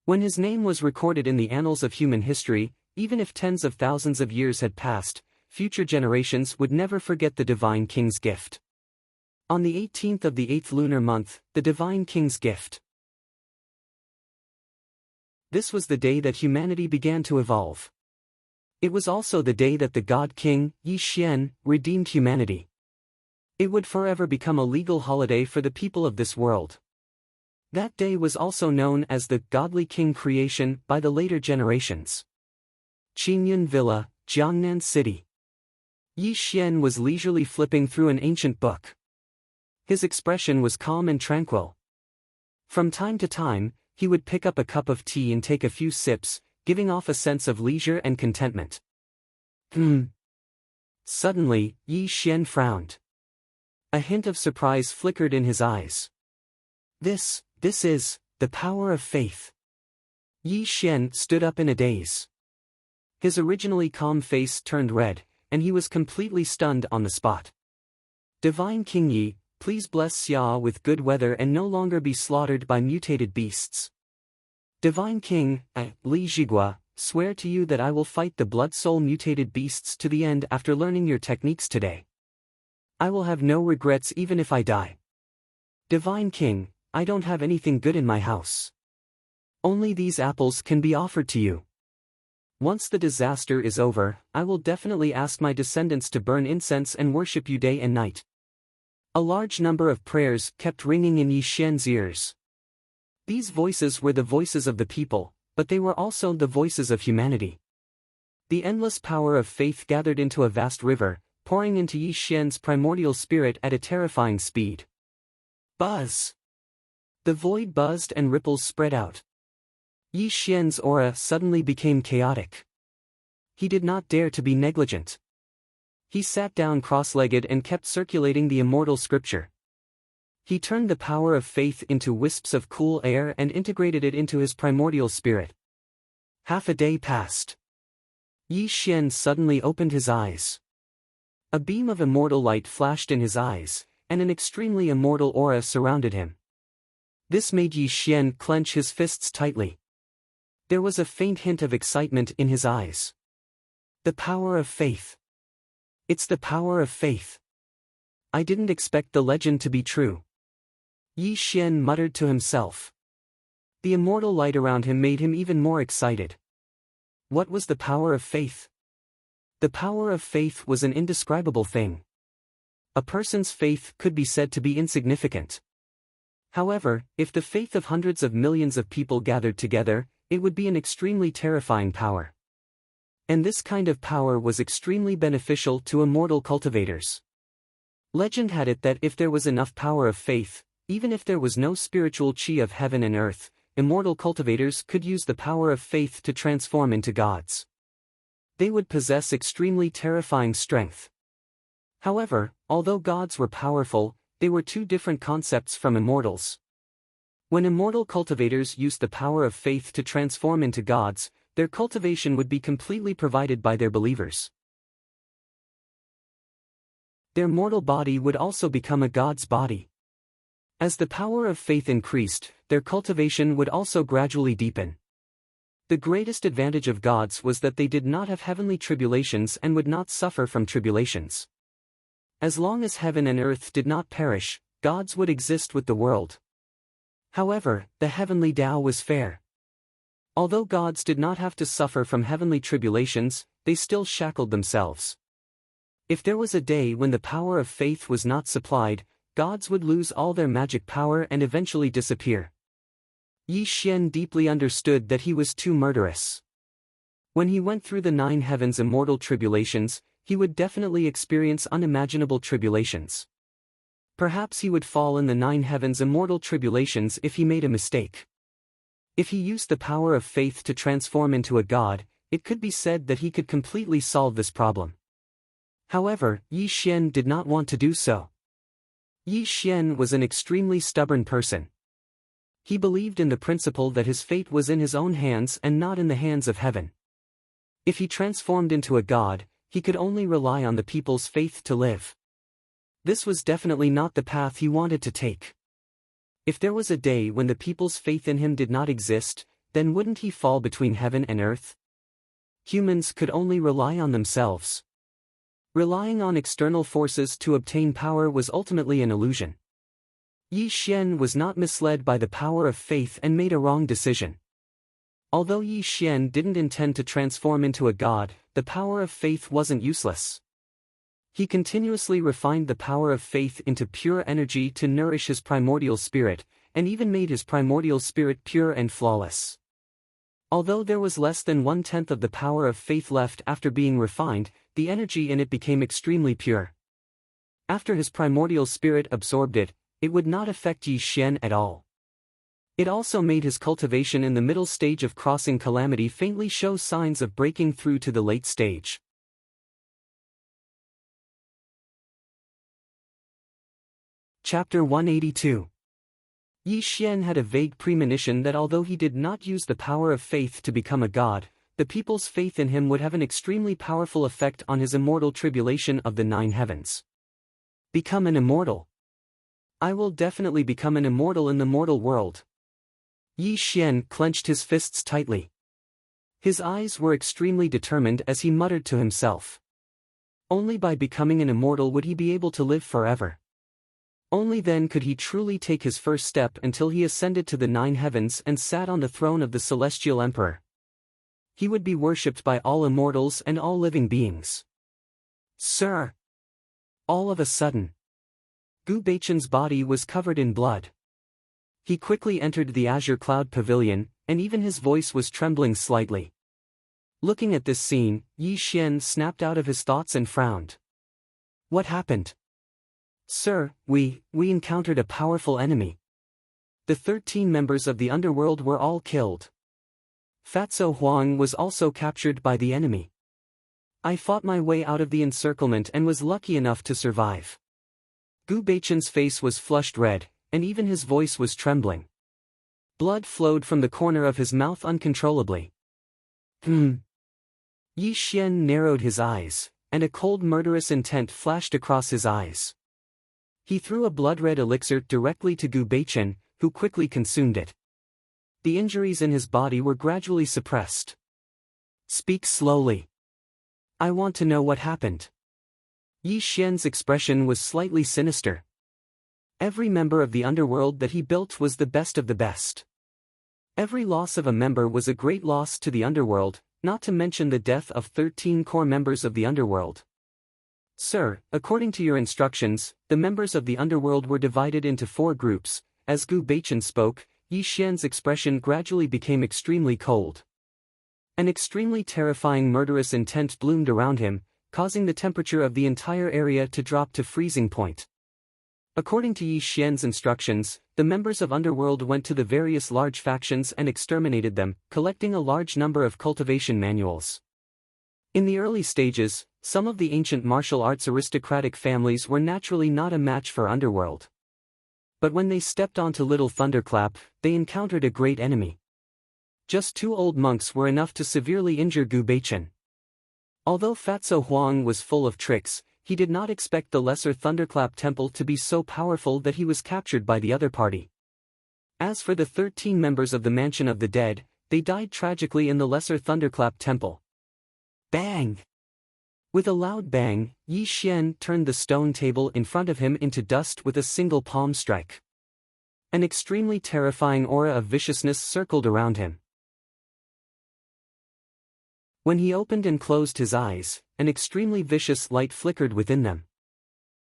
When his name was recorded in the annals of human history, even if tens of thousands of years had passed, future generations would never forget the Divine King's gift. On the 18th of the 8th lunar month, the Divine King's gift. This was the day that humanity began to evolve. It was also the day that the God King, Yi Xian, redeemed humanity. It would forever become a legal holiday for the people of this world. That day was also known as the Godly King creation by the later generations. Qingyun Villa, Jiangnan City. Yi Xian was leisurely flipping through an ancient book. His expression was calm and tranquil. From time to time, he would pick up a cup of tea and take a few sips, giving off a sense of leisure and contentment. Suddenly, Yi Xian frowned. A hint of surprise flickered in his eyes. This is the power of faith. Yi Xian stood up in a daze. His originally calm face turned red, and he was completely stunned on the spot. Divine King Yi, please bless Xia with good weather and no longer be slaughtered by mutated beasts. Divine King, Li Zhigua, swear to you that I will fight the blood soul mutated beasts to the end after learning your techniques today. I will have no regrets even if I die. Divine King, I don't have anything good in my house. Only these apples can be offered to you. Once the disaster is over, I will definitely ask my descendants to burn incense and worship you day and night. A large number of prayers kept ringing in Yi Xian's ears. These voices were the voices of the people, but they were also the voices of humanity. The endless power of faith gathered into a vast river, pouring into Yi Xian's primordial spirit at a terrifying speed. Buzz! The void buzzed and ripples spread out. Yi Xian's aura suddenly became chaotic. He did not dare to be negligent. He sat down cross-legged and kept circulating the immortal scripture. He turned the power of faith into wisps of cool air and integrated it into his primordial spirit. Half a day passed. Yi Xian suddenly opened his eyes. A beam of immortal light flashed in his eyes, and an extremely immortal aura surrounded him. This made Yi Xian clench his fists tightly. There was a faint hint of excitement in his eyes. The power of faith. It's the power of faith. I didn't expect the legend to be true. Yi Xian muttered to himself. The immortal light around him made him even more excited. What was the power of faith? The power of faith was an indescribable thing. A person's faith could be said to be insignificant. However, if the faith of hundreds of millions of people gathered together, it would be an extremely terrifying power. And this kind of power was extremely beneficial to immortal cultivators. Legend had it that if there was enough power of faith, even if there was no spiritual chi of heaven and earth, immortal cultivators could use the power of faith to transform into gods. They would possess extremely terrifying strength. However, although gods were powerful, they were two different concepts from immortals. When immortal cultivators used the power of faith to transform into gods, their cultivation would be completely provided by their believers. Their mortal body would also become a god's body. As the power of faith increased, their cultivation would also gradually deepen. The greatest advantage of gods was that they did not have heavenly tribulations and would not suffer from tribulations. As long as heaven and earth did not perish, gods would exist with the world. However, the heavenly Tao was fair. Although gods did not have to suffer from heavenly tribulations, they still shackled themselves. If there was a day when the power of faith was not supplied, gods would lose all their magic power and eventually disappear. Yi Xian deeply understood that he was too murderous. When he went through the 9 heavens immortal tribulations, he would definitely experience unimaginable tribulations. Perhaps he would fall in the 9 heavens immortal tribulations if he made a mistake. If he used the power of faith to transform into a god, it could be said that he could completely solve this problem. However, Yi Xian did not want to do so. Yi Xian was an extremely stubborn person. He believed in the principle that his fate was in his own hands and not in the hands of heaven. If he transformed into a god, he could only rely on the people's faith to live. This was definitely not the path he wanted to take. If there was a day when the people's faith in him did not exist, then wouldn't he fall between heaven and earth? Humans could only rely on themselves. Relying on external forces to obtain power was ultimately an illusion. Yi Xian was not misled by the power of faith and made a wrong decision. Although Yi Xian didn't intend to transform into a god, the power of faith wasn't useless. He continuously refined the power of faith into pure energy to nourish his primordial spirit, and even made his primordial spirit pure and flawless. Although there was less than 1/10 of the power of faith left after being refined, the energy in it became extremely pure. After his primordial spirit absorbed it, it would not affect Yi Xian at all. It also made his cultivation in the middle stage of crossing calamity faintly show signs of breaking through to the late stage. Chapter 182. Yi Xian had a vague premonition that although he did not use the power of faith to become a god, the people's faith in him would have an extremely powerful effect on his immortal tribulation of the 9 heavens. Become an immortal. I will definitely become an immortal in the mortal world. Yi Xian clenched his fists tightly. His eyes were extremely determined as he muttered to himself. Only by becoming an immortal would he be able to live forever. Only then could he truly take his first step until he ascended to the 9 heavens and sat on the throne of the celestial emperor. He would be worshipped by all immortals and all living beings. Sir! All of a sudden, Gu Beichen's body was covered in blood. He quickly entered the azure cloud pavilion, and even his voice was trembling slightly. Looking at this scene, Yi Xian snapped out of his thoughts and frowned. What happened? Sir, we encountered a powerful enemy. The 13 members of the underworld were all killed. Fatso Huang was also captured by the enemy. I fought my way out of the encirclement and was lucky enough to survive. Gu Beichen's face was flushed red, and even his voice was trembling. Blood flowed from the corner of his mouth uncontrollably. Yi Xian narrowed his eyes, and a cold murderous intent flashed across his eyes. He threw a blood-red elixir directly to Gu Beichen, who quickly consumed it. The injuries in his body were gradually suppressed. Speak slowly. I want to know what happened. Yi Xian's expression was slightly sinister. Every member of the underworld that he built was the best of the best. Every loss of a member was a great loss to the underworld, not to mention the death of 13 core members of the underworld. Sir, according to your instructions, the members of the underworld were divided into 4 groups. As Gu Beichen spoke, Yi Xian's expression gradually became extremely cold. An extremely terrifying murderous intent bloomed around him, causing the temperature of the entire area to drop to freezing point. According to Yi Xian's instructions, the members of Underworld went to the various large factions and exterminated them, collecting a large number of cultivation manuals. In the early stages, some of the ancient martial arts aristocratic families were naturally not a match for Underworld. But when they stepped onto Little Thunderclap, they encountered a great enemy. Just 2 old monks were enough to severely injure Gu Beichen. Although Fatso Huang was full of tricks, he did not expect the Lesser Thunderclap Temple to be so powerful that he was captured by the other party. As for the 13 members of the Mansion of the Dead, they died tragically in the Lesser Thunderclap Temple. Bang! With a loud bang, Yi Xian turned the stone table in front of him into dust with a single palm strike. An extremely terrifying aura of viciousness circled around him. When he opened and closed his eyes, an extremely vicious light flickered within them.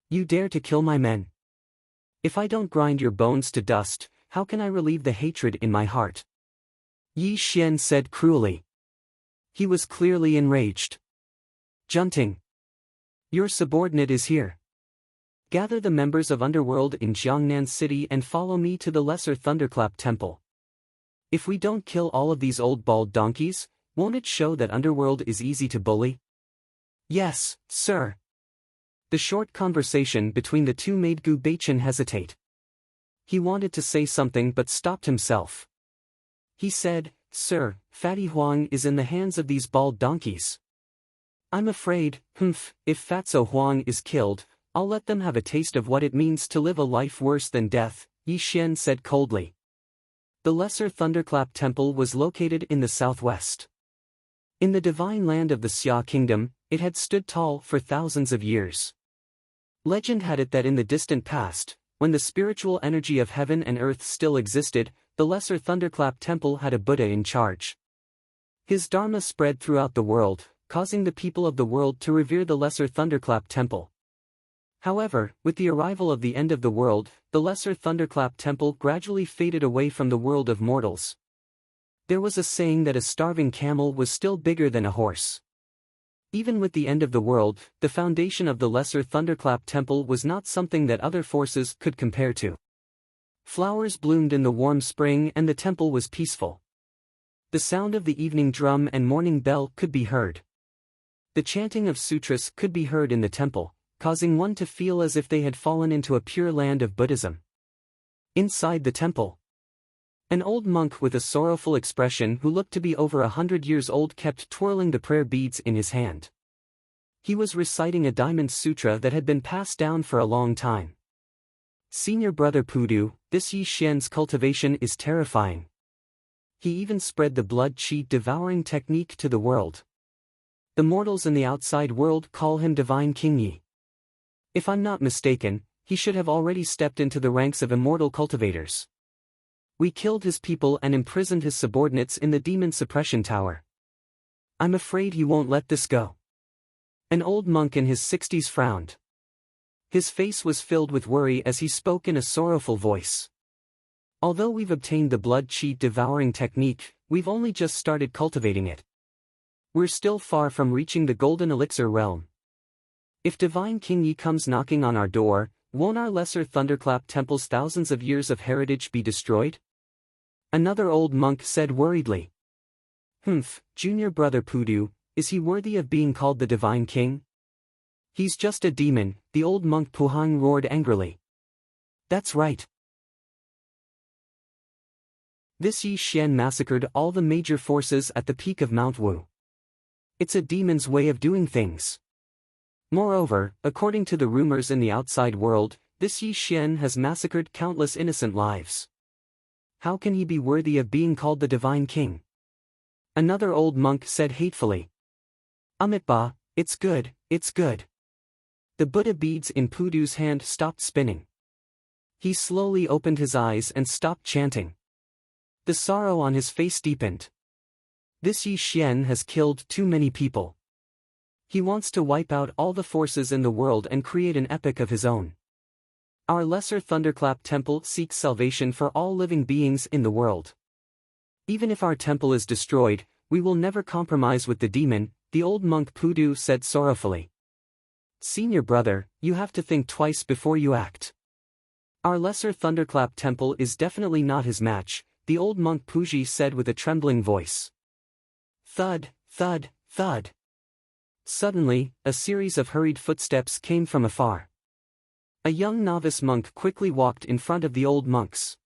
You dare to kill my men? If I don't grind your bones to dust, how can I relieve the hatred in my heart? Yi Xian said cruelly. He was clearly enraged. Junting. Your subordinate is here. Gather the members of Underworld in Jiangnan City and follow me to the Lesser Thunderclap Temple. If we don't kill all of these old bald donkeys, won't it show that Underworld is easy to bully? Yes, sir. The short conversation between the two made Gu Beichen hesitate. He wanted to say something but stopped himself. He said, Sir, Fatty Huang is in the hands of these bald donkeys. I'm afraid, if Fatso Huang is killed, I'll let them have a taste of what it means to live a life worse than death, Yi Xian said coldly. The Lesser Thunderclap Temple was located in the southwest. In the divine land of the Xia Kingdom, it had stood tall for thousands of years. Legend had it that in the distant past, when the spiritual energy of heaven and earth still existed, the Lesser Thunderclap Temple had a Buddha in charge. His dharma spread throughout the world, causing the people of the world to revere the Lesser Thunderclap Temple. However, with the arrival of the end of the world, the Lesser Thunderclap Temple gradually faded away from the world of mortals. There was a saying that a starving camel was still bigger than a horse. Even with the end of the world, the foundation of the Lesser Thunderclap Temple was not something that other forces could compare to. Flowers bloomed in the warm spring and the temple was peaceful. The sound of the evening drum and morning bell could be heard. The chanting of sutras could be heard in the temple, causing one to feel as if they had fallen into a pure land of Buddhism. Inside the temple, an old monk with a sorrowful expression who looked to be over 100 years old kept twirling the prayer beads in his hand. He was reciting a diamond sutra that had been passed down for a long time. Senior Brother Pudu, this Yi Xian's cultivation is terrifying. He even spread the blood-chi devouring technique to the world. The mortals in the outside world call him Divine King Yi. If I'm not mistaken, he should have already stepped into the ranks of immortal cultivators. We killed his people and imprisoned his subordinates in the demon suppression tower. I'm afraid he won't let this go. An old monk in his 60s frowned. His face was filled with worry as he spoke in a sorrowful voice. Although we've obtained the blood-chi devouring technique, we've only just started cultivating it. We're still far from reaching the golden elixir realm. If Divine King Yi comes knocking on our door, won't our lesser thunderclap temple's thousands of years of heritage be destroyed? Another old monk said worriedly. Junior Brother Pudu, is he worthy of being called the Divine King? He's just a demon, the old monk Puhang roared angrily. That's right. This Yi Xian massacred all the major forces at the peak of Mount Wu. It's a demon's way of doing things. Moreover, according to the rumors in the outside world, this Yi Xian has massacred countless innocent lives. How can he be worthy of being called the Divine King? Another old monk said hatefully. Amitba, it's good, it's good. The Buddha beads in Pudu's hand stopped spinning. He slowly opened his eyes and stopped chanting. The sorrow on his face deepened. This Yi Xian has killed too many people. He wants to wipe out all the forces in the world and create an epic of his own. Our lesser thunderclap temple seeks salvation for all living beings in the world. Even if our temple is destroyed, we will never compromise with the demon, the old monk Pudu said sorrowfully. Senior brother, you have to think twice before you act. Our lesser thunderclap temple is definitely not his match, the old monk Puji said with a trembling voice. Thud, thud, thud. Suddenly, a series of hurried footsteps came from afar. A young novice monk quickly walked in front of the old monks.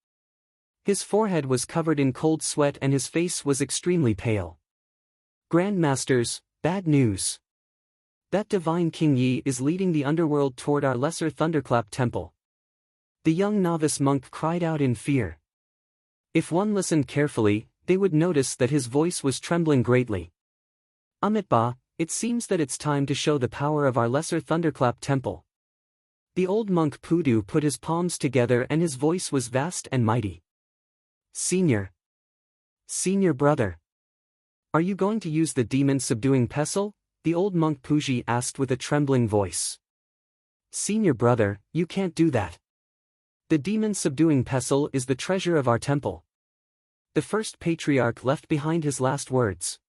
His forehead was covered in cold sweat and his face was extremely pale. Grandmasters, bad news. That Divine King Yi is leading the underworld toward our lesser thunderclap temple. The young novice monk cried out in fear. If one listened carefully, they would notice that his voice was trembling greatly. Amitba, it seems that it's time to show the power of our lesser thunderclap temple. The old monk Pudu put his palms together and his voice was vast and mighty. Senior brother. Are you going to use the demon-subduing pestle? The old monk Puji asked with a trembling voice. Senior brother, you can't do that. The demon-subduing pestle is the treasure of our temple. The first patriarch left behind his last words.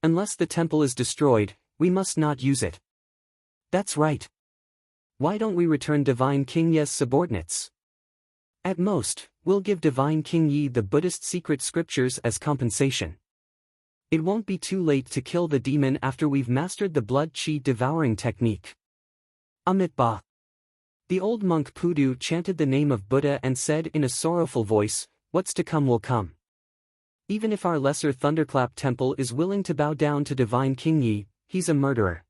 Unless the temple is destroyed, we must not use it. That's right. Why don't we return Divine King Yi's subordinates? At most, we'll give Divine King Yi the Buddhist secret scriptures as compensation. It won't be too late to kill the demon after we've mastered the blood-chi devouring technique. Amitba. The old monk Pudu chanted the name of Buddha and said in a sorrowful voice, what's to come will come. Even if our lesser thunderclap temple is willing to bow down to Divine King Yi, he's a murderer.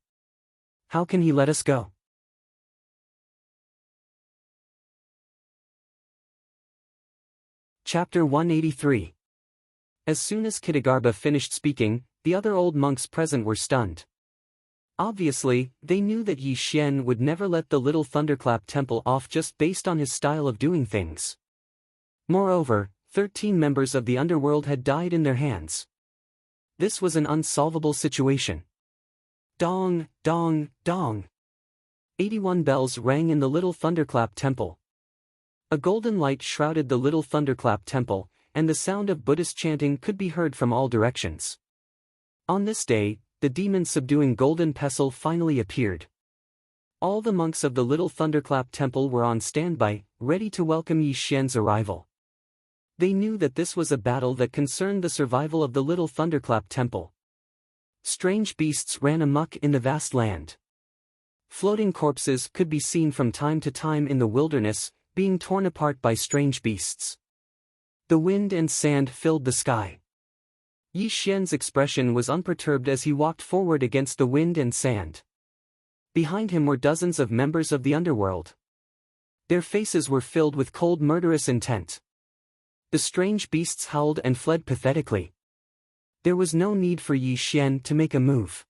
How can he let us go? Chapter 183. As soon as Kitagarbha finished speaking, the other old monks present were stunned. Obviously, they knew that Yi Xian would never let the little thunderclap temple off just based on his style of doing things. Moreover, 13 members of the underworld had died in their hands. This was an unsolvable situation. Dong, dong, dong. 81 bells rang in the little thunderclap temple. A golden light shrouded the little thunderclap temple, and the sound of Buddhist chanting could be heard from all directions. On this day, the demon-subduing golden pestle finally appeared. All the monks of the Little Thunderclap Temple were on standby, ready to welcome Yi Xian's arrival. They knew that this was a battle that concerned the survival of the Little Thunderclap Temple. Strange beasts ran amok in the vast land. Floating corpses could be seen from time to time in the wilderness, being torn apart by strange beasts. The wind and sand filled the sky. Yi Xian's expression was unperturbed as he walked forward against the wind and sand. Behind him were dozens of members of the underworld. Their faces were filled with cold, murderous intent. The strange beasts howled and fled pathetically. There was no need for Yi Xian to make a move.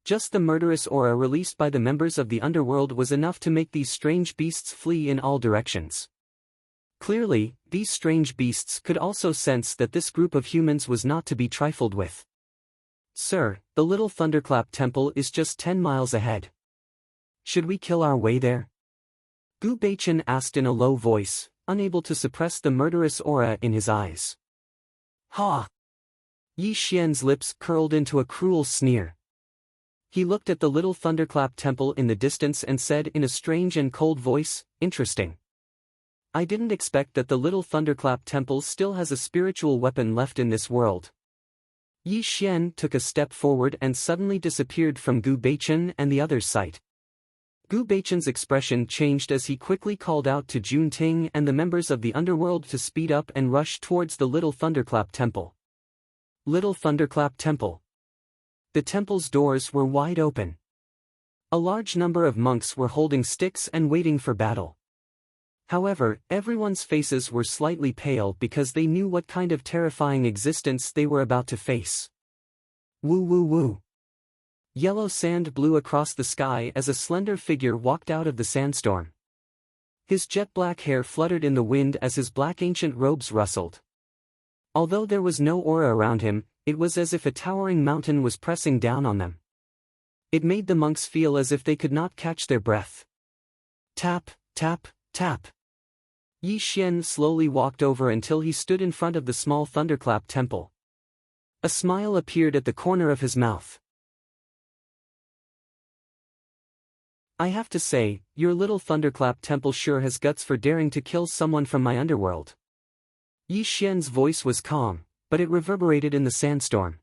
Just the murderous aura released by the members of the underworld was enough to make these strange beasts flee in all directions. Clearly, these strange beasts could also sense that this group of humans was not to be trifled with. "Sir, the Little Thunderclap Temple is just 10 miles ahead. Should we kill our way there?" Gu Beichen asked in a low voice, unable to suppress the murderous aura in his eyes. "Ha!" Yi Xian's lips curled into a cruel sneer. He looked at the Little Thunderclap Temple in the distance and said in a strange and cold voice, "Interesting. I didn't expect that the Little Thunderclap Temple still has a spiritual weapon left in this world." Yi Xian took a step forward and suddenly disappeared from Gu Beichen and the other's sight. Gu Beichen's expression changed as he quickly called out to Jun Ting and the members of the underworld to speed up and rush towards the Little Thunderclap Temple. Little Thunderclap Temple. The temple's doors were wide open. A large number of monks were holding sticks and waiting for battle. However, everyone's faces were slightly pale because they knew what kind of terrifying existence they were about to face. Woo woo woo. Yellow sand blew across the sky as a slender figure walked out of the sandstorm. His jet-black hair fluttered in the wind as his black ancient robes rustled. Although there was no aura around him, it was as if a towering mountain was pressing down on them. It made the monks feel as if they could not catch their breath. Tap, tap, tap. Yi Xian slowly walked over until he stood in front of the small Thunderclap Temple. A smile appeared at the corner of his mouth. "I have to say, your Little Thunderclap Temple sure has guts for daring to kill someone from my underworld." Yi Xian's voice was calm, but it reverberated in the sandstorm.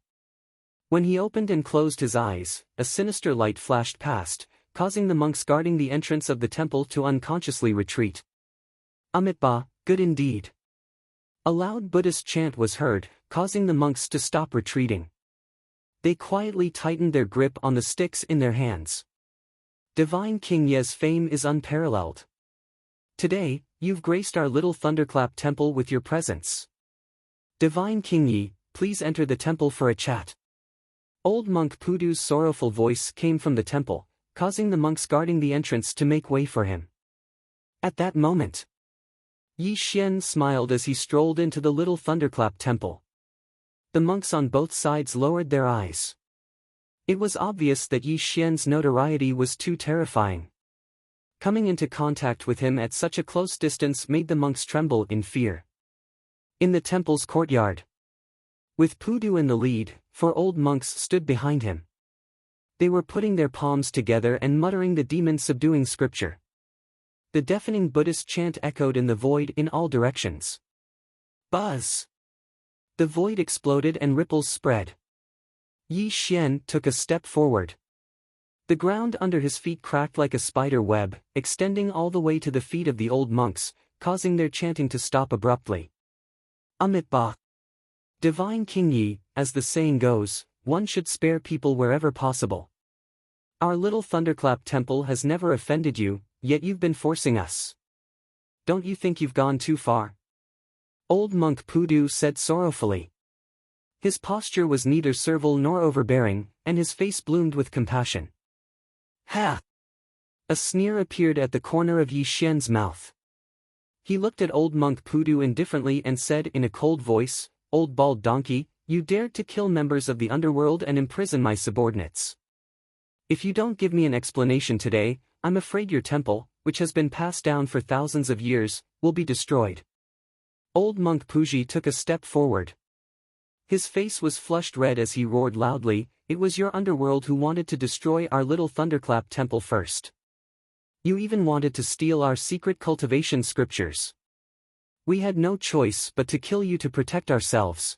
When he opened and closed his eyes, a sinister light flashed past, causing the monks guarding the entrance of the temple to unconsciously retreat. "Amitabha, good indeed." A loud Buddhist chant was heard, causing the monks to stop retreating. They quietly tightened their grip on the sticks in their hands. "Divine King Ye's fame is unparalleled. Today, you've graced our Little Thunderclap Temple with your presence. Divine King Yi, please enter the temple for a chat." Old monk Pudu's sorrowful voice came from the temple, causing the monks guarding the entrance to make way for him. At that moment, Yi Xian smiled as he strolled into the Little Thunderclap Temple. The monks on both sides lowered their eyes. It was obvious that Yi Xian's notoriety was too terrifying. Coming into contact with him at such a close distance made the monks tremble in fear. In the temple's courtyard, with Pudu in the lead, 4 old monks stood behind him. They were putting their palms together and muttering the demon-subduing scripture. The deafening Buddhist chant echoed in the void in all directions. Buzz! The void exploded and ripples spread. Yi Xian took a step forward. The ground under his feet cracked like a spider web, extending all the way to the feet of the old monks, causing their chanting to stop abruptly. Amitabha. Divine King Yi, as the saying goes, one should spare people wherever possible. Our Little Thunderclap Temple has never offended you, yet you've been forcing us. Don't you think you've gone too far? Old monk Pudu said sorrowfully. His posture was neither servile nor overbearing, and his face bloomed with compassion. Ha! A sneer appeared at the corner of Yi Xian's mouth. He looked at old monk Pudu indifferently and said in a cold voice, "Old bald donkey, you dared to kill members of the underworld and imprison my subordinates. If you don't give me an explanation today, I'm afraid your temple, which has been passed down for thousands of years, will be destroyed." Old monk Puji took a step forward. His face was flushed red as he roared loudly, "It was your underworld who wanted to destroy our Little Thunderclap Temple first. You even wanted to steal our secret cultivation scriptures. We had no choice but to kill you to protect ourselves.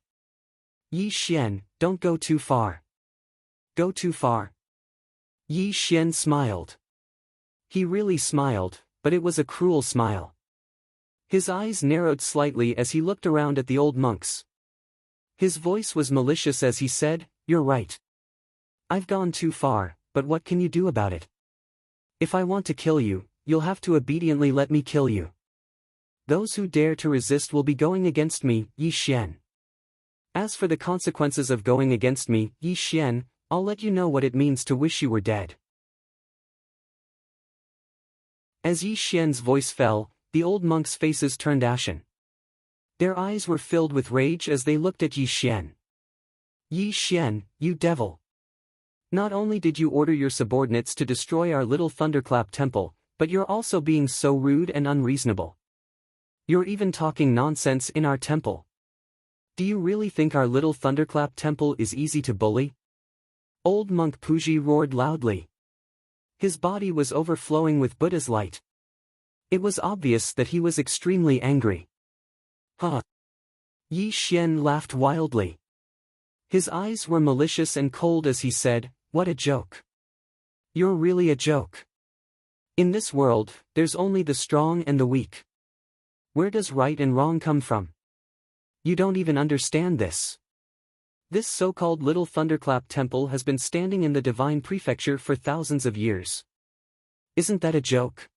Yi Xian, don't go too far. Go too far. Yi Xian smiled. He really smiled, but it was a cruel smile. His eyes narrowed slightly as he looked around at the old monks. His voice was malicious as he said, "You're right. I've gone too far, but what can you do about it? If I want to kill you, you'll have to obediently let me kill you. Those who dare to resist will be going against me, Yi Xian. As for the consequences of going against me, Yi Xian, I'll let you know what it means to wish you were dead." As Yi Xian's voice fell, the old monks' faces turned ashen. Their eyes were filled with rage as they looked at Yi Xian. "Yi Xian, you devil! Not only did you order your subordinates to destroy our little thunderclap temple, but you're also being so rude and unreasonable. You're even talking nonsense in our temple. Do you really think our little thunderclap temple is easy to bully?" Old monk Puji roared loudly. His body was overflowing with Buddha's light. It was obvious that he was extremely angry. "Huh!" Yi Xian laughed wildly. His eyes were malicious and cold as he said, "What a joke. You're really a joke. In this world, there's only the strong and the weak. Where does right and wrong come from? You don't even understand this. This so-called little thunderclap temple has been standing in the divine prefecture for thousands of years. Isn't that a joke?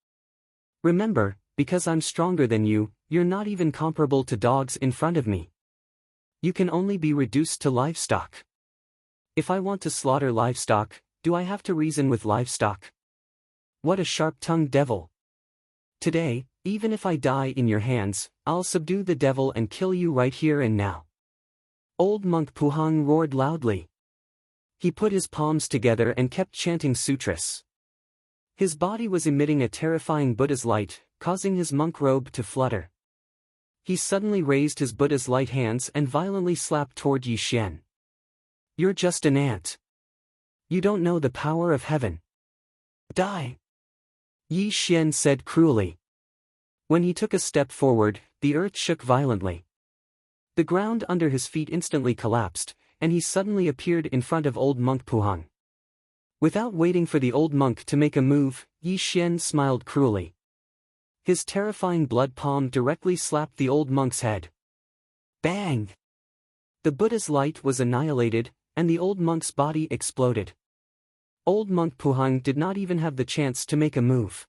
Remember, because I'm stronger than you, you're not even comparable to dogs in front of me. You can only be reduced to livestock. If I want to slaughter livestock, do I have to reason with livestock? What a sharp-tongued devil. Today, even if I die in your hands, I'll subdue the devil and kill you right here and now." Old monk Puhang roared loudly. He put his palms together and kept chanting sutras. His body was emitting a terrifying Buddha's light, causing his monk robe to flutter. He suddenly raised his Buddha's light hands and violently slapped toward Yi Xian. "You're just an ant. You don't know the power of heaven. Die!" Yi Xian said cruelly. When he took a step forward, the earth shook violently. The ground under his feet instantly collapsed, and he suddenly appeared in front of old monk Puhang. Without waiting for the old monk to make a move, Yi Xian smiled cruelly. His terrifying blood palm directly slapped the old monk's head. Bang! The Buddha's light was annihilated, and the old monk's body exploded. Old monk Puhang did not even have the chance to make a move.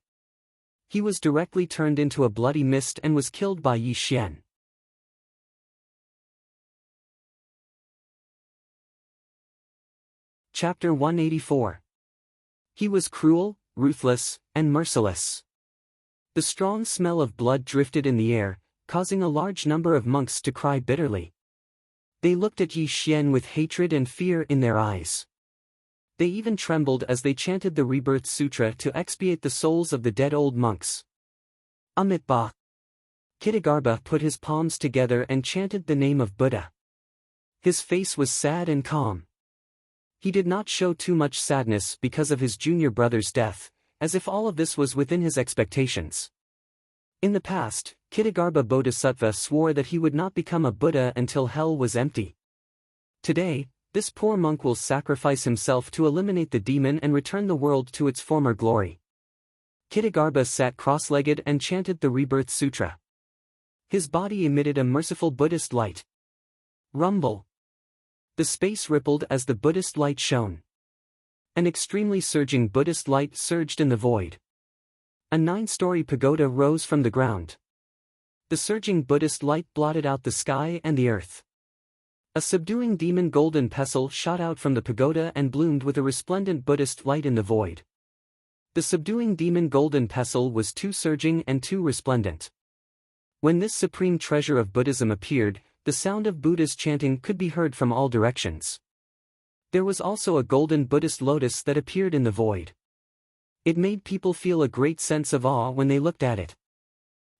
He was directly turned into a bloody mist and was killed by Yi Xian. Chapter 184. He was cruel, ruthless, and merciless. The strong smell of blood drifted in the air, causing a large number of monks to cry bitterly. They looked at Yi Xian with hatred and fear in their eyes. They even trembled as they chanted the Rebirth Sutra to expiate the souls of the dead old monks. Amitabha. Kitagarbha put his palms together and chanted the name of Buddha. His face was sad and calm. He did not show too much sadness because of his junior brother's death, as if all of this was within his expectations. In the past, Kitagarbha Bodhisattva swore that he would not become a Buddha until hell was empty. Today, this poor monk will sacrifice himself to eliminate the demon and return the world to its former glory. Kitagarbha sat cross-legged and chanted the Rebirth Sutra. His body emitted a merciful Buddhist light. Rumble. The space rippled as the Buddhist light shone. An extremely surging Buddhist light surged in the void. A 9-story pagoda rose from the ground. The surging Buddhist light blotted out the sky and the earth. A subduing demon golden pestle shot out from the pagoda and bloomed with a resplendent Buddhist light in the void. The subduing demon golden pestle was too surging and too resplendent. When this supreme treasure of Buddhism appeared, the sound of Buddha's chanting could be heard from all directions. There was also a golden Buddhist lotus that appeared in the void. It made people feel a great sense of awe when they looked at it.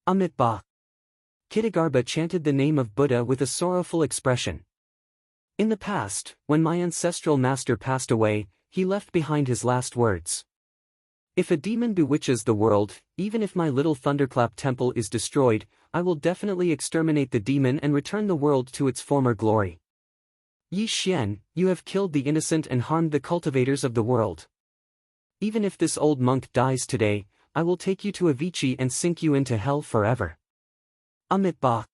Amitabha. Kitagarbha chanted the name of Buddha with a sorrowful expression. In the past, when my ancestral master passed away, he left behind his last words. If a demon bewitches the world, even if my little thunderclap temple is destroyed, I will definitely exterminate the demon and return the world to its former glory. Yi Xian, you have killed the innocent and harmed the cultivators of the world. Even if this old monk dies today, I will take you to Avicii and sink you into hell forever. Amitabha.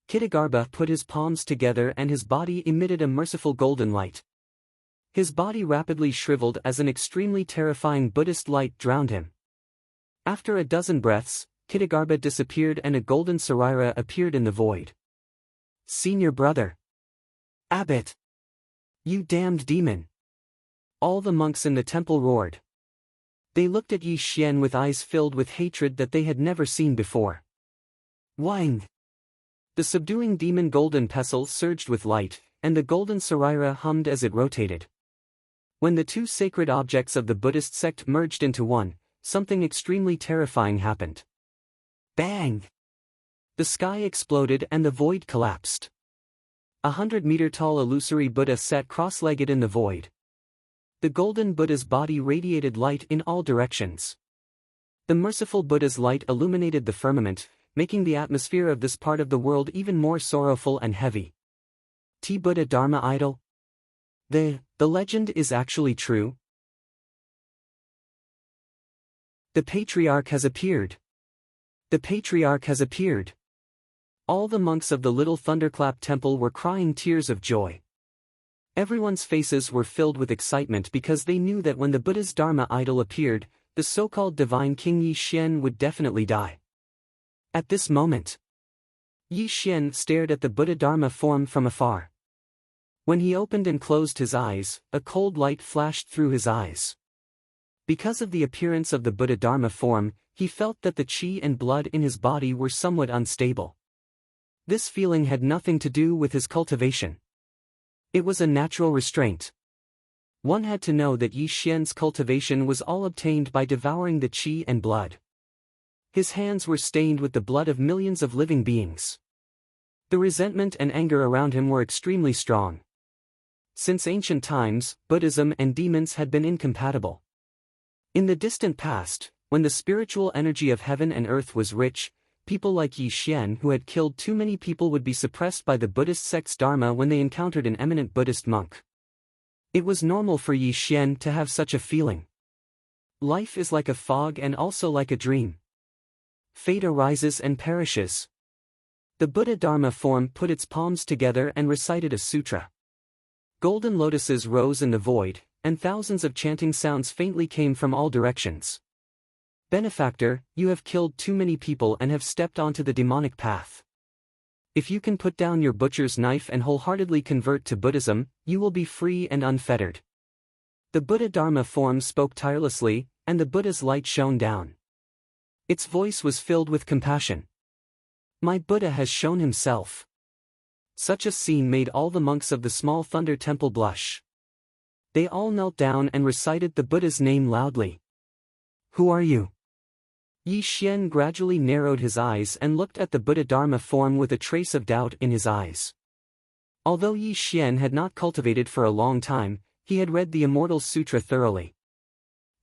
Kitagarbha put his palms together and his body emitted a merciful golden light. His body rapidly shriveled as an extremely terrifying Buddhist light drowned him. After a dozen breaths, Kitagarbha disappeared and a golden sarira appeared in the void. Senior brother. Abbot. You damned demon. All the monks in the temple roared. They looked at Yi Xian with eyes filled with hatred that they had never seen before. Wang. The subduing demon golden pestle surged with light, and the golden sarira hummed as it rotated. When the two sacred objects of the Buddhist sect merged into one, something extremely terrifying happened. Bang! The sky exploded and the void collapsed. 100-meter-tall illusory Buddha sat cross-legged in the void. The golden Buddha's body radiated light in all directions. The merciful Buddha's light illuminated the firmament, making the atmosphere of this part of the world even more sorrowful and heavy. Buddha Dharma idol? The legend is actually true. The Patriarch has appeared. The Patriarch has appeared. All the monks of the little thunderclap temple were crying tears of joy. Everyone's faces were filled with excitement because they knew that when the Buddha's Dharma idol appeared, the so-called divine King Yi Xian would definitely die. At this moment, Yi Xian stared at the Buddha Dharma form from afar. When he opened and closed his eyes, a cold light flashed through his eyes. Because of the appearance of the Buddha Dharma form, he felt that the qi and blood in his body were somewhat unstable. This feeling had nothing to do with his cultivation. It was a natural restraint. One had to know that Yi Xian's cultivation was all obtained by devouring the qi and blood. His hands were stained with the blood of millions of living beings. The resentment and anger around him were extremely strong. Since ancient times, Buddhism and demons had been incompatible. In the distant past, when the spiritual energy of heaven and earth was rich, people like Yi Xian who had killed too many people would be suppressed by the Buddhist sect's Dharma when they encountered an eminent Buddhist monk. It was normal for Yi Xian to have such a feeling. Life is like a fog and also like a dream. Fate arises and perishes. The Buddha Dharma form put its palms together and recited a sutra. Golden lotuses rose in the void, and thousands of chanting sounds faintly came from all directions. Benefactor, you have killed too many people and have stepped onto the demonic path. If you can put down your butcher's knife and wholeheartedly convert to Buddhism, you will be free and unfettered. The Buddha Dharma form spoke tirelessly, and the Buddha's light shone down. Its voice was filled with compassion. My Buddha has shown himself. Such a scene made all the monks of the small thunder temple blush. They all knelt down and recited the Buddha's name loudly. Who are you? Yi Xian gradually narrowed his eyes and looked at the Buddha Dharma form with a trace of doubt in his eyes. Although Yi Xian had not cultivated for a long time, he had read the Immortal Sutra thoroughly.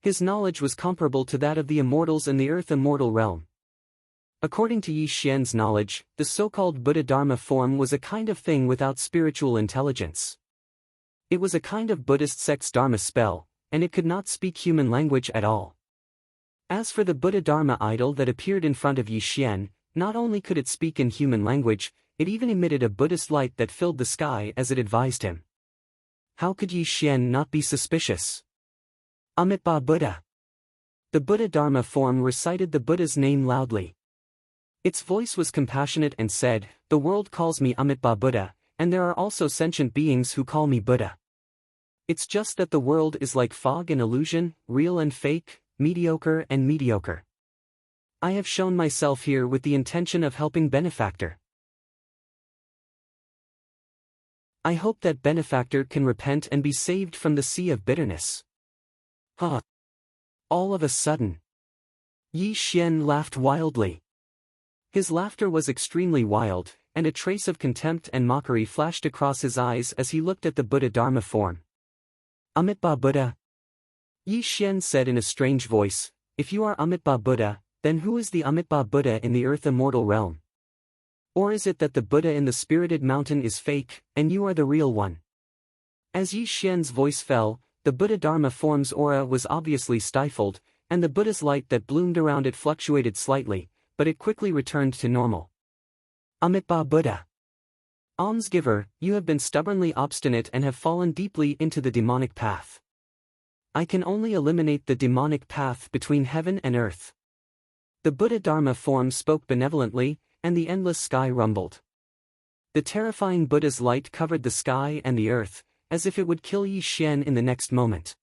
His knowledge was comparable to that of the immortals in the earth immortal realm. According to Yi Xian's knowledge, the so-called Buddha Dharma form was a kind of thing without spiritual intelligence. It was a kind of Buddhist sect's Dharma spell, and it could not speak human language at all. As for the Buddha Dharma idol that appeared in front of Yi Xian, not only could it speak in human language, it even emitted a Buddhist light that filled the sky as it advised him. How could Yi Xian not be suspicious? Amitabha Buddha. The Buddha Dharma form recited the Buddha's name loudly. Its voice was compassionate and said, "The world calls me Amitabha Buddha, and there are also sentient beings who call me Buddha. It's just that the world is like fog and illusion, real and fake, mediocre and mediocre. I have shown myself here with the intention of helping Benefactor. I hope that Benefactor can repent and be saved from the sea of bitterness." Huh. All of a sudden, Yi Xian laughed wildly. His laughter was extremely wild, and a trace of contempt and mockery flashed across his eyes as he looked at the Buddha Dharma form. Amitabha Buddha. Yi Xian said in a strange voice, if you are Amitabha Buddha, then who is the Amitabha Buddha in the earth immortal realm? Or is it that the Buddha in the spirited mountain is fake, and you are the real one? As Yi Xian's voice fell, the Buddha Dharma form's aura was obviously stifled, and the Buddha's light that bloomed around it fluctuated slightly, but it quickly returned to normal. Amitabha Buddha. Almsgiver, you have been stubbornly obstinate and have fallen deeply into the demonic path. I can only eliminate the demonic path between heaven and earth. The Buddha Dharma form spoke benevolently, and the endless sky rumbled. The terrifying Buddha's light covered the sky and the earth, as if it would kill Yi Xian in the next moment.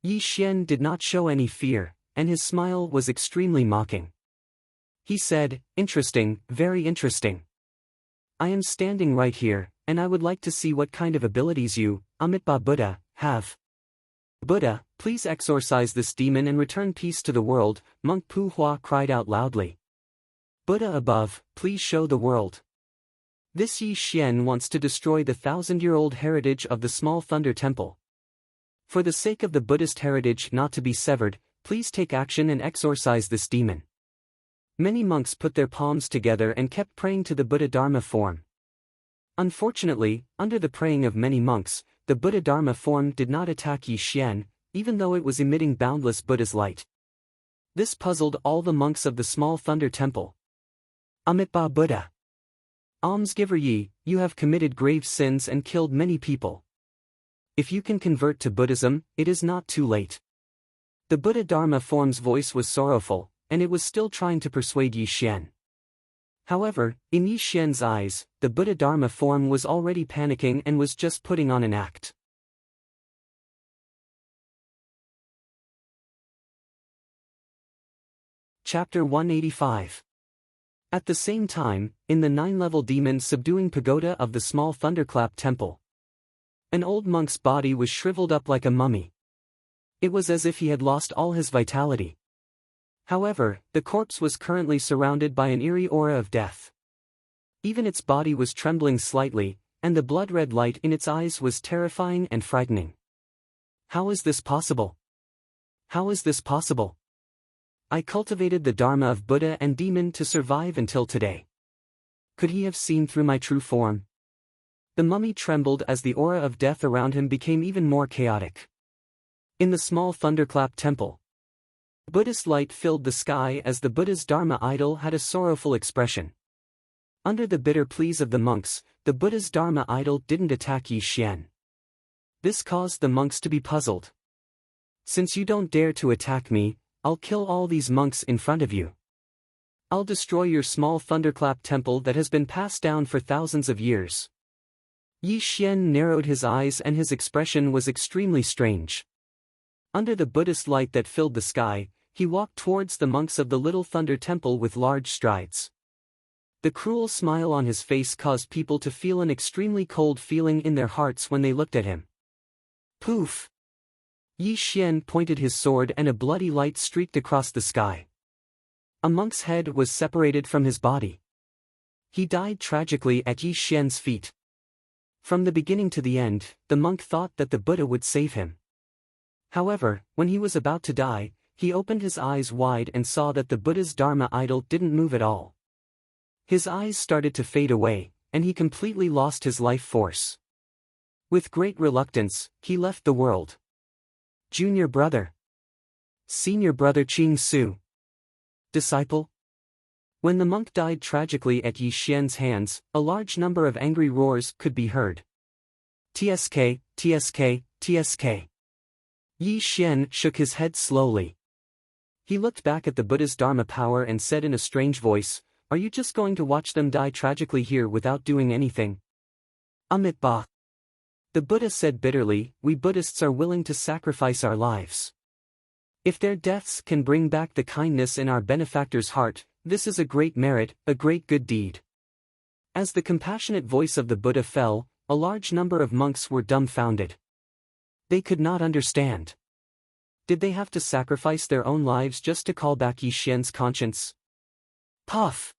Yi Xian did not show any fear, and his smile was extremely mocking. He said, interesting, very interesting. I am standing right here, and I would like to see what kind of abilities you, Amitabha Buddha, have. Buddha, please exorcise this demon and return peace to the world, Monk Pu Hua cried out loudly. Buddha above, please show the world. This Yi Xian wants to destroy the 1,000-year-old heritage of the small thunder temple. For the sake of the Buddhist heritage not to be severed, please take action and exorcise this demon. Many monks put their palms together and kept praying to the Buddha Dharma form. Unfortunately, under the praying of many monks, the Buddha Dharma form did not attack Yi Xian, even though it was emitting boundless Buddha's light. This puzzled all the monks of the small thunder temple. Amitabha Buddha. Almsgiver Yi, you have committed grave sins and killed many people. If you can convert to Buddhism, it is not too late. The Buddha Dharma form's voice was sorrowful, and it was still trying to persuade Yi Xian. However, in Yi Xian's eyes, the Buddha Dharma form was already panicking and was just putting on an act. Chapter 185. At the same time, in the 9-level demon subduing pagoda of the small thunderclap temple, an old monk's body was shriveled up like a mummy. It was as if he had lost all his vitality. However, the corpse was currently surrounded by an eerie aura of death. Even its body was trembling slightly, and the blood-red light in its eyes was terrifying and frightening. How is this possible? How is this possible? I cultivated the Dharma of Buddha and demon to survive until today. Could he have seen through my true form? The mummy trembled as the aura of death around him became even more chaotic. In the small thunderclap temple, Buddhist light filled the sky as the Buddha's Dharma idol had a sorrowful expression. Under the bitter pleas of the monks, the Buddha's Dharma idol didn't attack Yi Xian. This caused the monks to be puzzled. Since you don't dare to attack me, I'll kill all these monks in front of you. I'll destroy your small thunderclap temple that has been passed down for thousands of years. Yi Xian narrowed his eyes and his expression was extremely strange. Under the Buddhist light that filled the sky, he walked towards the monks of the Little Thunder Temple with large strides. The cruel smile on his face caused people to feel an extremely cold feeling in their hearts when they looked at him. Poof! Yi Xian pointed his sword and a bloody light streaked across the sky. A monk's head was separated from his body. He died tragically at Yi Xian's feet. From the beginning to the end, the monk thought that the Buddha would save him. However, when he was about to die, he opened his eyes wide and saw that the Buddha's Dharma idol didn't move at all. His eyes started to fade away, and he completely lost his life force. With great reluctance, he left the world. Junior brother. Senior brother Ching Su. Disciple. When the monk died tragically at Yi Xian's hands, a large number of angry roars could be heard. TSK, TSK, TSK. Yi Xian shook his head slowly. He looked back at the Buddha's Dharma power and said in a strange voice, "Are you just going to watch them die tragically here without doing anything?" Amitabha. The Buddha said bitterly, "We Buddhists are willing to sacrifice our lives. If their deaths can bring back the kindness in our benefactor's heart, this is a great merit, a great good deed." As the compassionate voice of the Buddha fell, a large number of monks were dumbfounded. They could not understand. Did they have to sacrifice their own lives just to call back Yi Xian's conscience? Puff!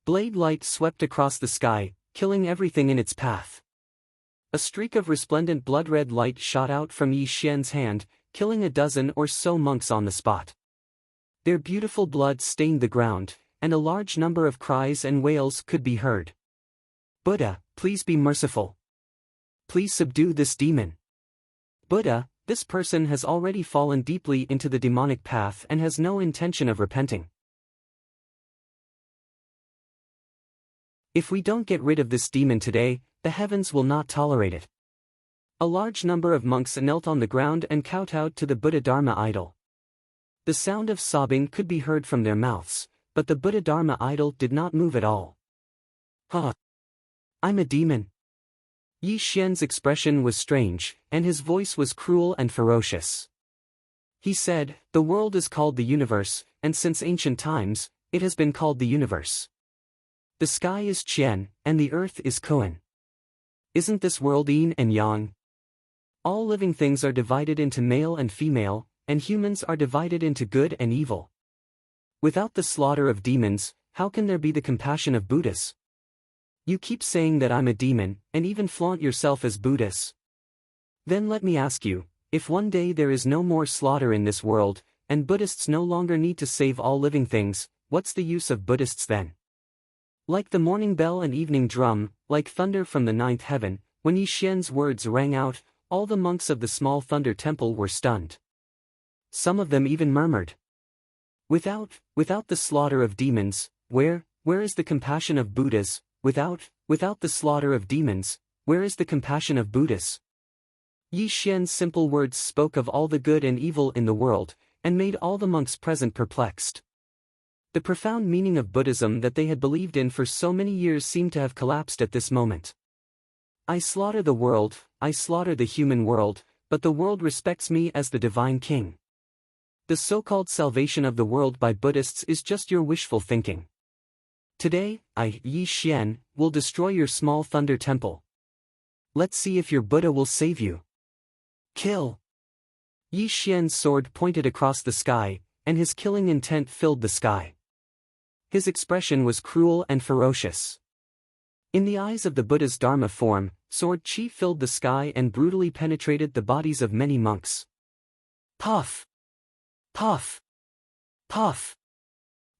Blade light swept across the sky, killing everything in its path. A streak of resplendent blood-red light shot out from Yi Xian's hand, killing a dozen or so monks on the spot. Their beautiful blood stained the ground, and a large number of cries and wails could be heard. Buddha, please be merciful. Please subdue this demon. Buddha, this person has already fallen deeply into the demonic path and has no intention of repenting. If we don't get rid of this demon today, the heavens will not tolerate it. A large number of monks knelt on the ground and kowtowed to the Buddha Dharma idol. The sound of sobbing could be heard from their mouths, but the Buddha Dharma idol did not move at all. Huh. I'm a demon. Yi Xian's expression was strange, and his voice was cruel and ferocious. He said, "The world is called the universe, and since ancient times, it has been called the universe. The sky is Qian, and the earth is Koan. Isn't this world yin and yang? All living things are divided into male and female, and humans are divided into good and evil. Without the slaughter of demons, how can there be the compassion of Buddhas? You keep saying that I'm a demon, and even flaunt yourself as Buddhas. Then let me ask you, if one day there is no more slaughter in this world, and Buddhists no longer need to save all living things, what's the use of Buddhists then?" Like the morning bell and evening drum, like thunder from the ninth heaven, when Yi Xian's words rang out, all the monks of the small thunder temple were stunned. Some of them even murmured. Without the slaughter of demons, where is the compassion of Buddhas? Without the slaughter of demons, where is the compassion of Buddhas? Yi Xian's simple words spoke of all the good and evil in the world, and made all the monks present perplexed. The profound meaning of Buddhism that they had believed in for so many years seemed to have collapsed at this moment. I slaughter the world, I slaughter the human world, but the world respects me as the divine king. The so-called salvation of the world by Buddhists is just your wishful thinking. Today, I, Yi Xian, will destroy your small thunder temple. Let's see if your Buddha will save you. Kill! Yi Xian's sword pointed across the sky, and his killing intent filled the sky. His expression was cruel and ferocious. In the eyes of the Buddha's Dharma form, sword chi filled the sky and brutally penetrated the bodies of many monks. Puff! Puff! Puff!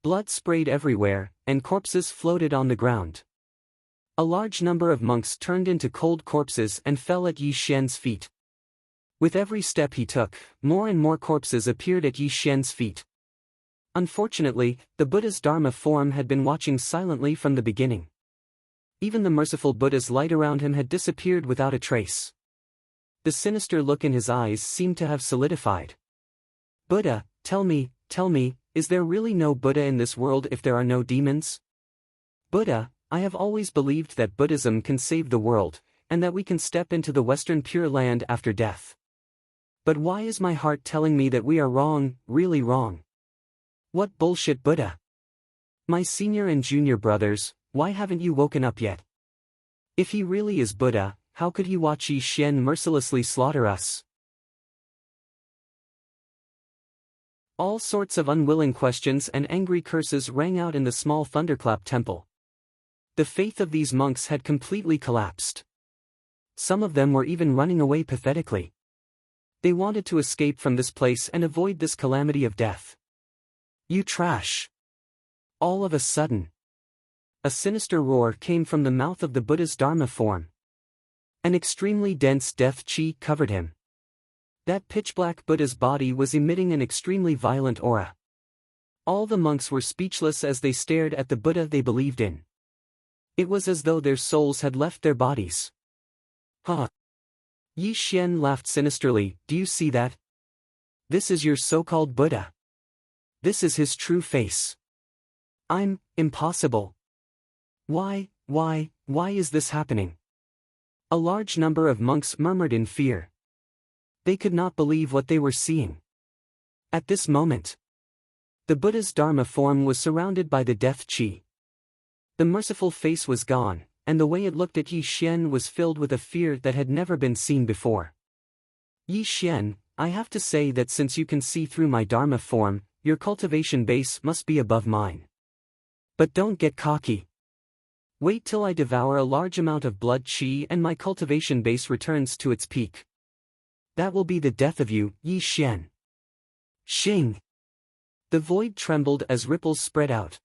Blood sprayed everywhere, and corpses floated on the ground. A large number of monks turned into cold corpses and fell at Yi Xian's feet. With every step he took, more and more corpses appeared at Yi Xian's feet. Unfortunately, the Buddha's Dharma form had been watching silently from the beginning. Even the merciful Buddha's light around him had disappeared without a trace. The sinister look in his eyes seemed to have solidified. Buddha, tell me, is there really no Buddha in this world if there are no demons? Buddha, I have always believed that Buddhism can save the world, and that we can step into the Western Pure Land after death. But why is my heart telling me that we are wrong, really wrong? What bullshit, Buddha? My senior and junior brothers, why haven't you woken up yet? If he really is Buddha, how could he watch Yi Xian mercilessly slaughter us? All sorts of unwilling questions and angry curses rang out in the small thunderclap temple. The faith of these monks had completely collapsed. Some of them were even running away pathetically. They wanted to escape from this place and avoid this calamity of death. You trash! All of a sudden, a sinister roar came from the mouth of the Buddha's Dharma form. An extremely dense death chi covered him. That pitch-black Buddha's body was emitting an extremely violent aura. All the monks were speechless as they stared at the Buddha they believed in. It was as though their souls had left their bodies. Huh! Yi Xian laughed sinisterly, do you see that? This is your so-called Buddha. This is his true face. I'm impossible. Why is this happening? A large number of monks murmured in fear. They could not believe what they were seeing. At this moment, the Buddha's Dharma form was surrounded by the death chi. The merciful face was gone, and the way it looked at Yi Xian was filled with a fear that had never been seen before. Yi Xian, I have to say that since you can see through my Dharma form, your cultivation base must be above mine. But don't get cocky. Wait till I devour a large amount of blood chi and my cultivation base returns to its peak. That will be the death of you, Yi Xian. Xing! The void trembled as ripples spread out.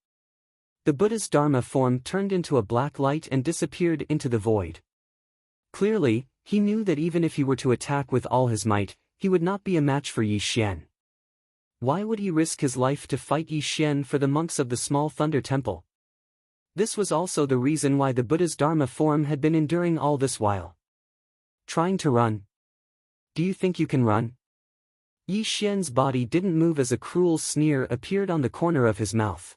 The Buddha's Dharma form turned into a black light and disappeared into the void. Clearly, he knew that even if he were to attack with all his might, he would not be a match for Yi Xian. Why would he risk his life to fight Yi Xian for the monks of the small thunder temple? This was also the reason why the Buddha's Dharma form had been enduring all this while. Trying to run. Do you think you can run? Yi Xian's body didn't move as a cruel sneer appeared on the corner of his mouth.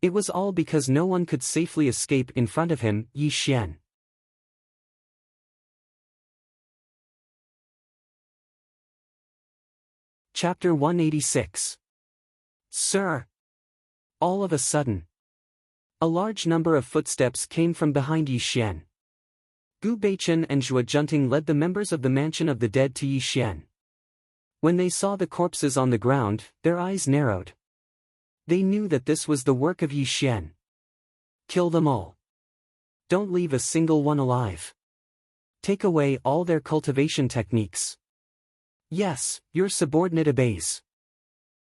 It was all because no one could safely escape in front of him, Yi Xian. Chapter 186. Sir! All of a sudden, a large number of footsteps came from behind Yi Xian. Gu Beichen and Zhua Junting led the members of the Mansion of the Dead to Yi Xian. When they saw the corpses on the ground, their eyes narrowed. They knew that this was the work of Yi Xian. Kill them all. Don't leave a single one alive. Take away all their cultivation techniques. Yes, your subordinate obeys.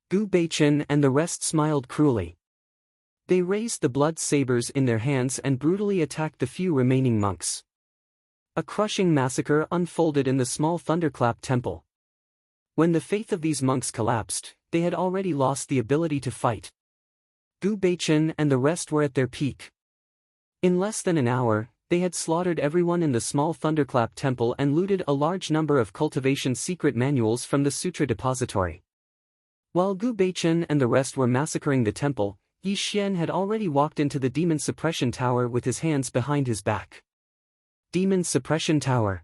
Gu Beichen and the rest smiled cruelly. They raised the blood sabers in their hands and brutally attacked the few remaining monks. A crushing massacre unfolded in the small thunderclap temple. When the faith of these monks collapsed, they had already lost the ability to fight. Gu Beichen and the rest were at their peak. In less than an hour, they had slaughtered everyone in the small thunderclap temple and looted a large number of cultivation secret manuals from the sutra depository. While Gu Beichen and the rest were massacring the temple, Yi Xian had already walked into the demon suppression tower with his hands behind his back. Demon suppression tower.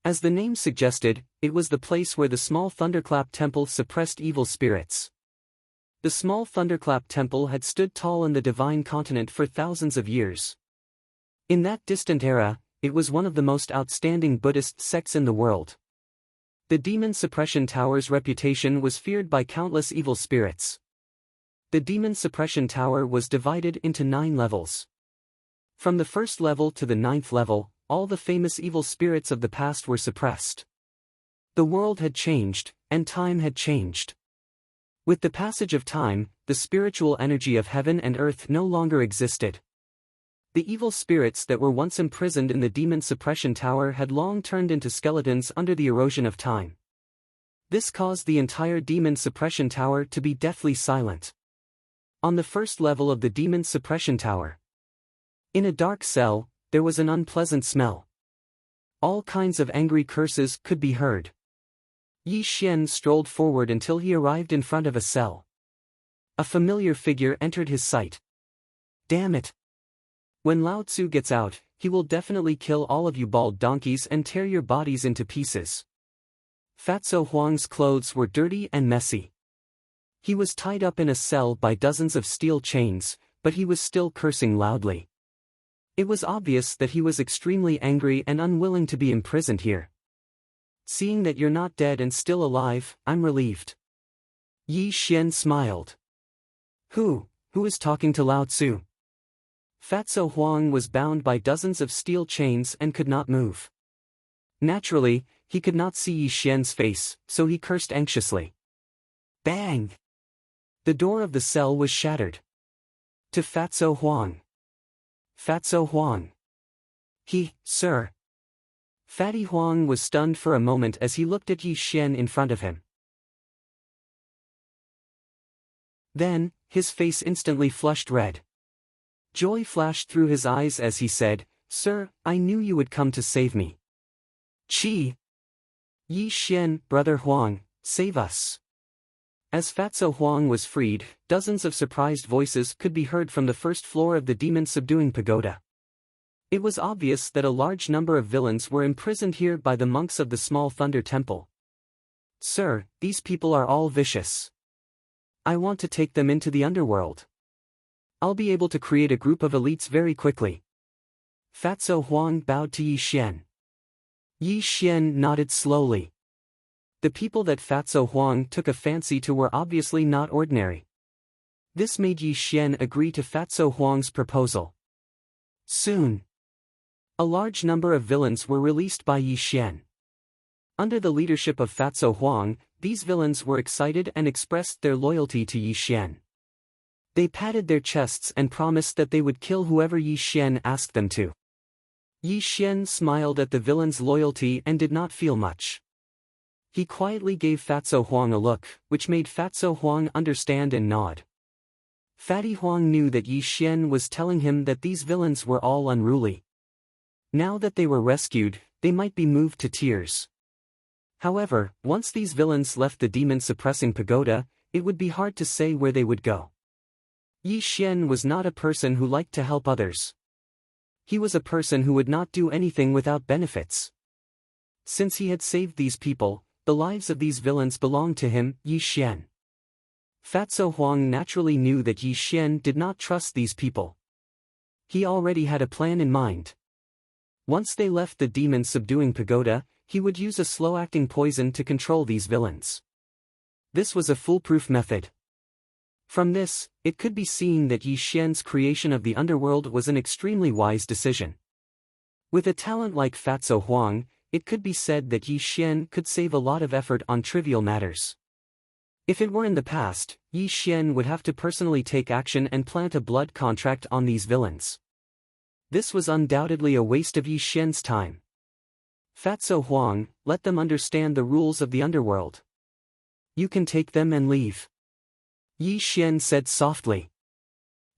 As the name suggested, it was the place where the small thunderclap temple suppressed evil spirits. The small thunderclap temple had stood tall in the divine continent for thousands of years. In that distant era, it was one of the most outstanding Buddhist sects in the world. The demon suppression tower's reputation was feared by countless evil spirits. The demon suppression tower was divided into 9 levels. From the first level to the 9th level, all the famous evil spirits of the past were suppressed. The world had changed, and time had changed. With the passage of time, the spiritual energy of heaven and earth no longer existed. The evil spirits that were once imprisoned in the demon suppression tower had long turned into skeletons under the erosion of time. This caused the entire demon suppression tower to be deathly silent. On the first level of the demon suppression tower, in a dark cell, there was an unpleasant smell. All kinds of angry curses could be heard. Yi Xian strolled forward until he arrived in front of a cell. A familiar figure entered his sight. Damn it! When Lao Tzu gets out, he will definitely kill all of you bald donkeys and tear your bodies into pieces. Fatso Huang's clothes were dirty and messy. He was tied up in a cell by dozens of steel chains, but he was still cursing loudly. It was obvious that he was extremely angry and unwilling to be imprisoned here. Seeing that you're not dead and still alive, I'm relieved. Yi Xian smiled. Who is talking to Lao Tzu? Fatso Huang was bound by dozens of steel chains and could not move. Naturally, he could not see Yi Xian's face, so he cursed anxiously. Bang! The door of the cell was shattered. To Fatso Huang. Fatso Huang. Sir. Fatty Huang was stunned for a moment as he looked at Yi Xian in front of him. Then, his face instantly flushed red. Joy flashed through his eyes as he said, Sir, I knew you would come to save me. Yi Xian, Brother Huang, save us. As Fatso Huang was freed, dozens of surprised voices could be heard from the first floor of the demon-subduing pagoda. It was obvious that a large number of villains were imprisoned here by the monks of the small thunder temple. Sir, these people are all vicious. I want to take them into the underworld. I'll be able to create a group of elites very quickly. Fatso Huang bowed to Yi Xian. Yi Xian nodded slowly. The people that Fatso Huang took a fancy to were obviously not ordinary. This made Yi Xian agree to Fatso Huang's proposal. Soon, a large number of villains were released by Yi Xian. Under the leadership of Fatso Huang, these villains were excited and expressed their loyalty to Yi Xian. They patted their chests and promised that they would kill whoever Yi Xian asked them to. Yi Xian smiled at the villains' loyalty and did not feel much. He quietly gave Fatso Huang a look, which made Fatso Huang understand and nod. Fatty Huang knew that Yi Xian was telling him that these villains were all unruly. Now that they were rescued, they might be moved to tears. However, once these villains left the demon-suppressing pagoda, it would be hard to say where they would go. Yi Xian was not a person who liked to help others. He was a person who would not do anything without benefits. Since he had saved these people, the lives of these villains belonged to him, Yi Xian. Fatso Huang naturally knew that Yi Xian did not trust these people. He already had a plan in mind. Once they left the demon-subduing pagoda, he would use a slow-acting poison to control these villains. This was a foolproof method. From this, it could be seen that Yi Xian's creation of the underworld was an extremely wise decision. With a talent like Fatso Huang, it could be said that Yi Xian could save a lot of effort on trivial matters. If it were in the past, Yi Xian would have to personally take action and plant a blood contract on these villains. This was undoubtedly a waste of Yi Xian's time. Fatso Huang, let them understand the rules of the underworld. You can take them and leave. Yi Xian said softly.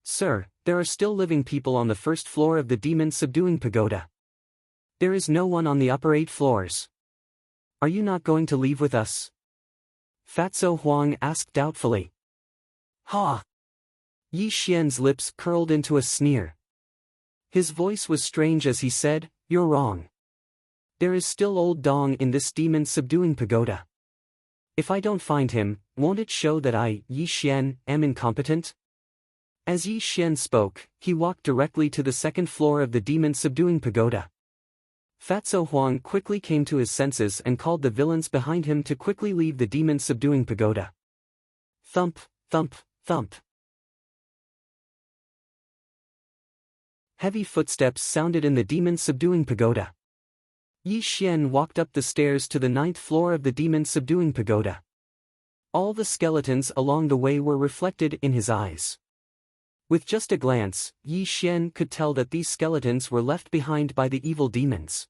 Sir, there are still living people on the first floor of the demon-subduing pagoda. There is no one on the upper 8 floors. Are you not going to leave with us? Fatso Huang asked doubtfully. Ha! Yi Xian's lips curled into a sneer. His voice was strange as he said, You're wrong. There is still old Dong in this demon-subduing pagoda. If I don't find him, won't it show that I, Yi Xian, am incompetent? As Yi Xian spoke, he walked directly to the second floor of the demon-subduing pagoda. Fatso Huang quickly came to his senses and called the villains behind him to quickly leave the demon-subduing pagoda. Thump, thump, thump. Heavy footsteps sounded in the demon-subduing pagoda. Yi Xian walked up the stairs to the 9th floor of the demon-subduing pagoda. All the skeletons along the way were reflected in his eyes. With just a glance, Yi Xian could tell that these skeletons were left behind by the evil demons.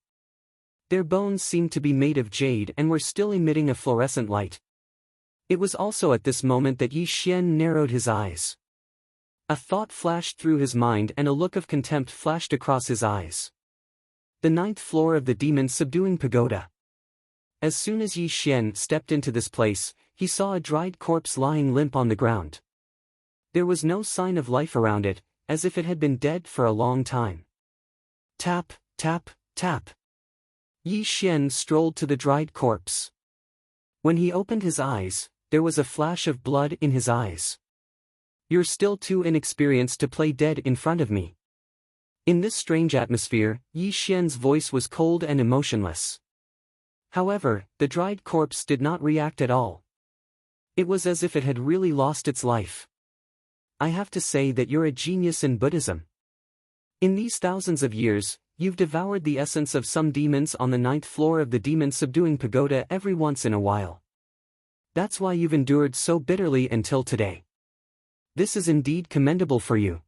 Their bones seemed to be made of jade and were still emitting a fluorescent light. It was also at this moment that Yi Xian narrowed his eyes. A thought flashed through his mind and a look of contempt flashed across his eyes. The 9th floor of the demon-subduing pagoda. As soon as Yi Xian stepped into this place, he saw a dried corpse lying limp on the ground. There was no sign of life around it, as if it had been dead for a long time. Tap, tap, tap. Yi Xian strolled to the dried corpse. When he opened his eyes, there was a flash of blood in his eyes. You're still too inexperienced to play dead in front of me. In this strange atmosphere, Yi Xian's voice was cold and emotionless. However, the dried corpse did not react at all. It was as if it had really lost its life. I have to say that you're a genius in Buddhism. In these thousands of years, you've devoured the essence of some demons on the 9th floor of the demon-subduing pagoda every once in a while. That's why you've endured so bitterly until today. This is indeed commendable for you.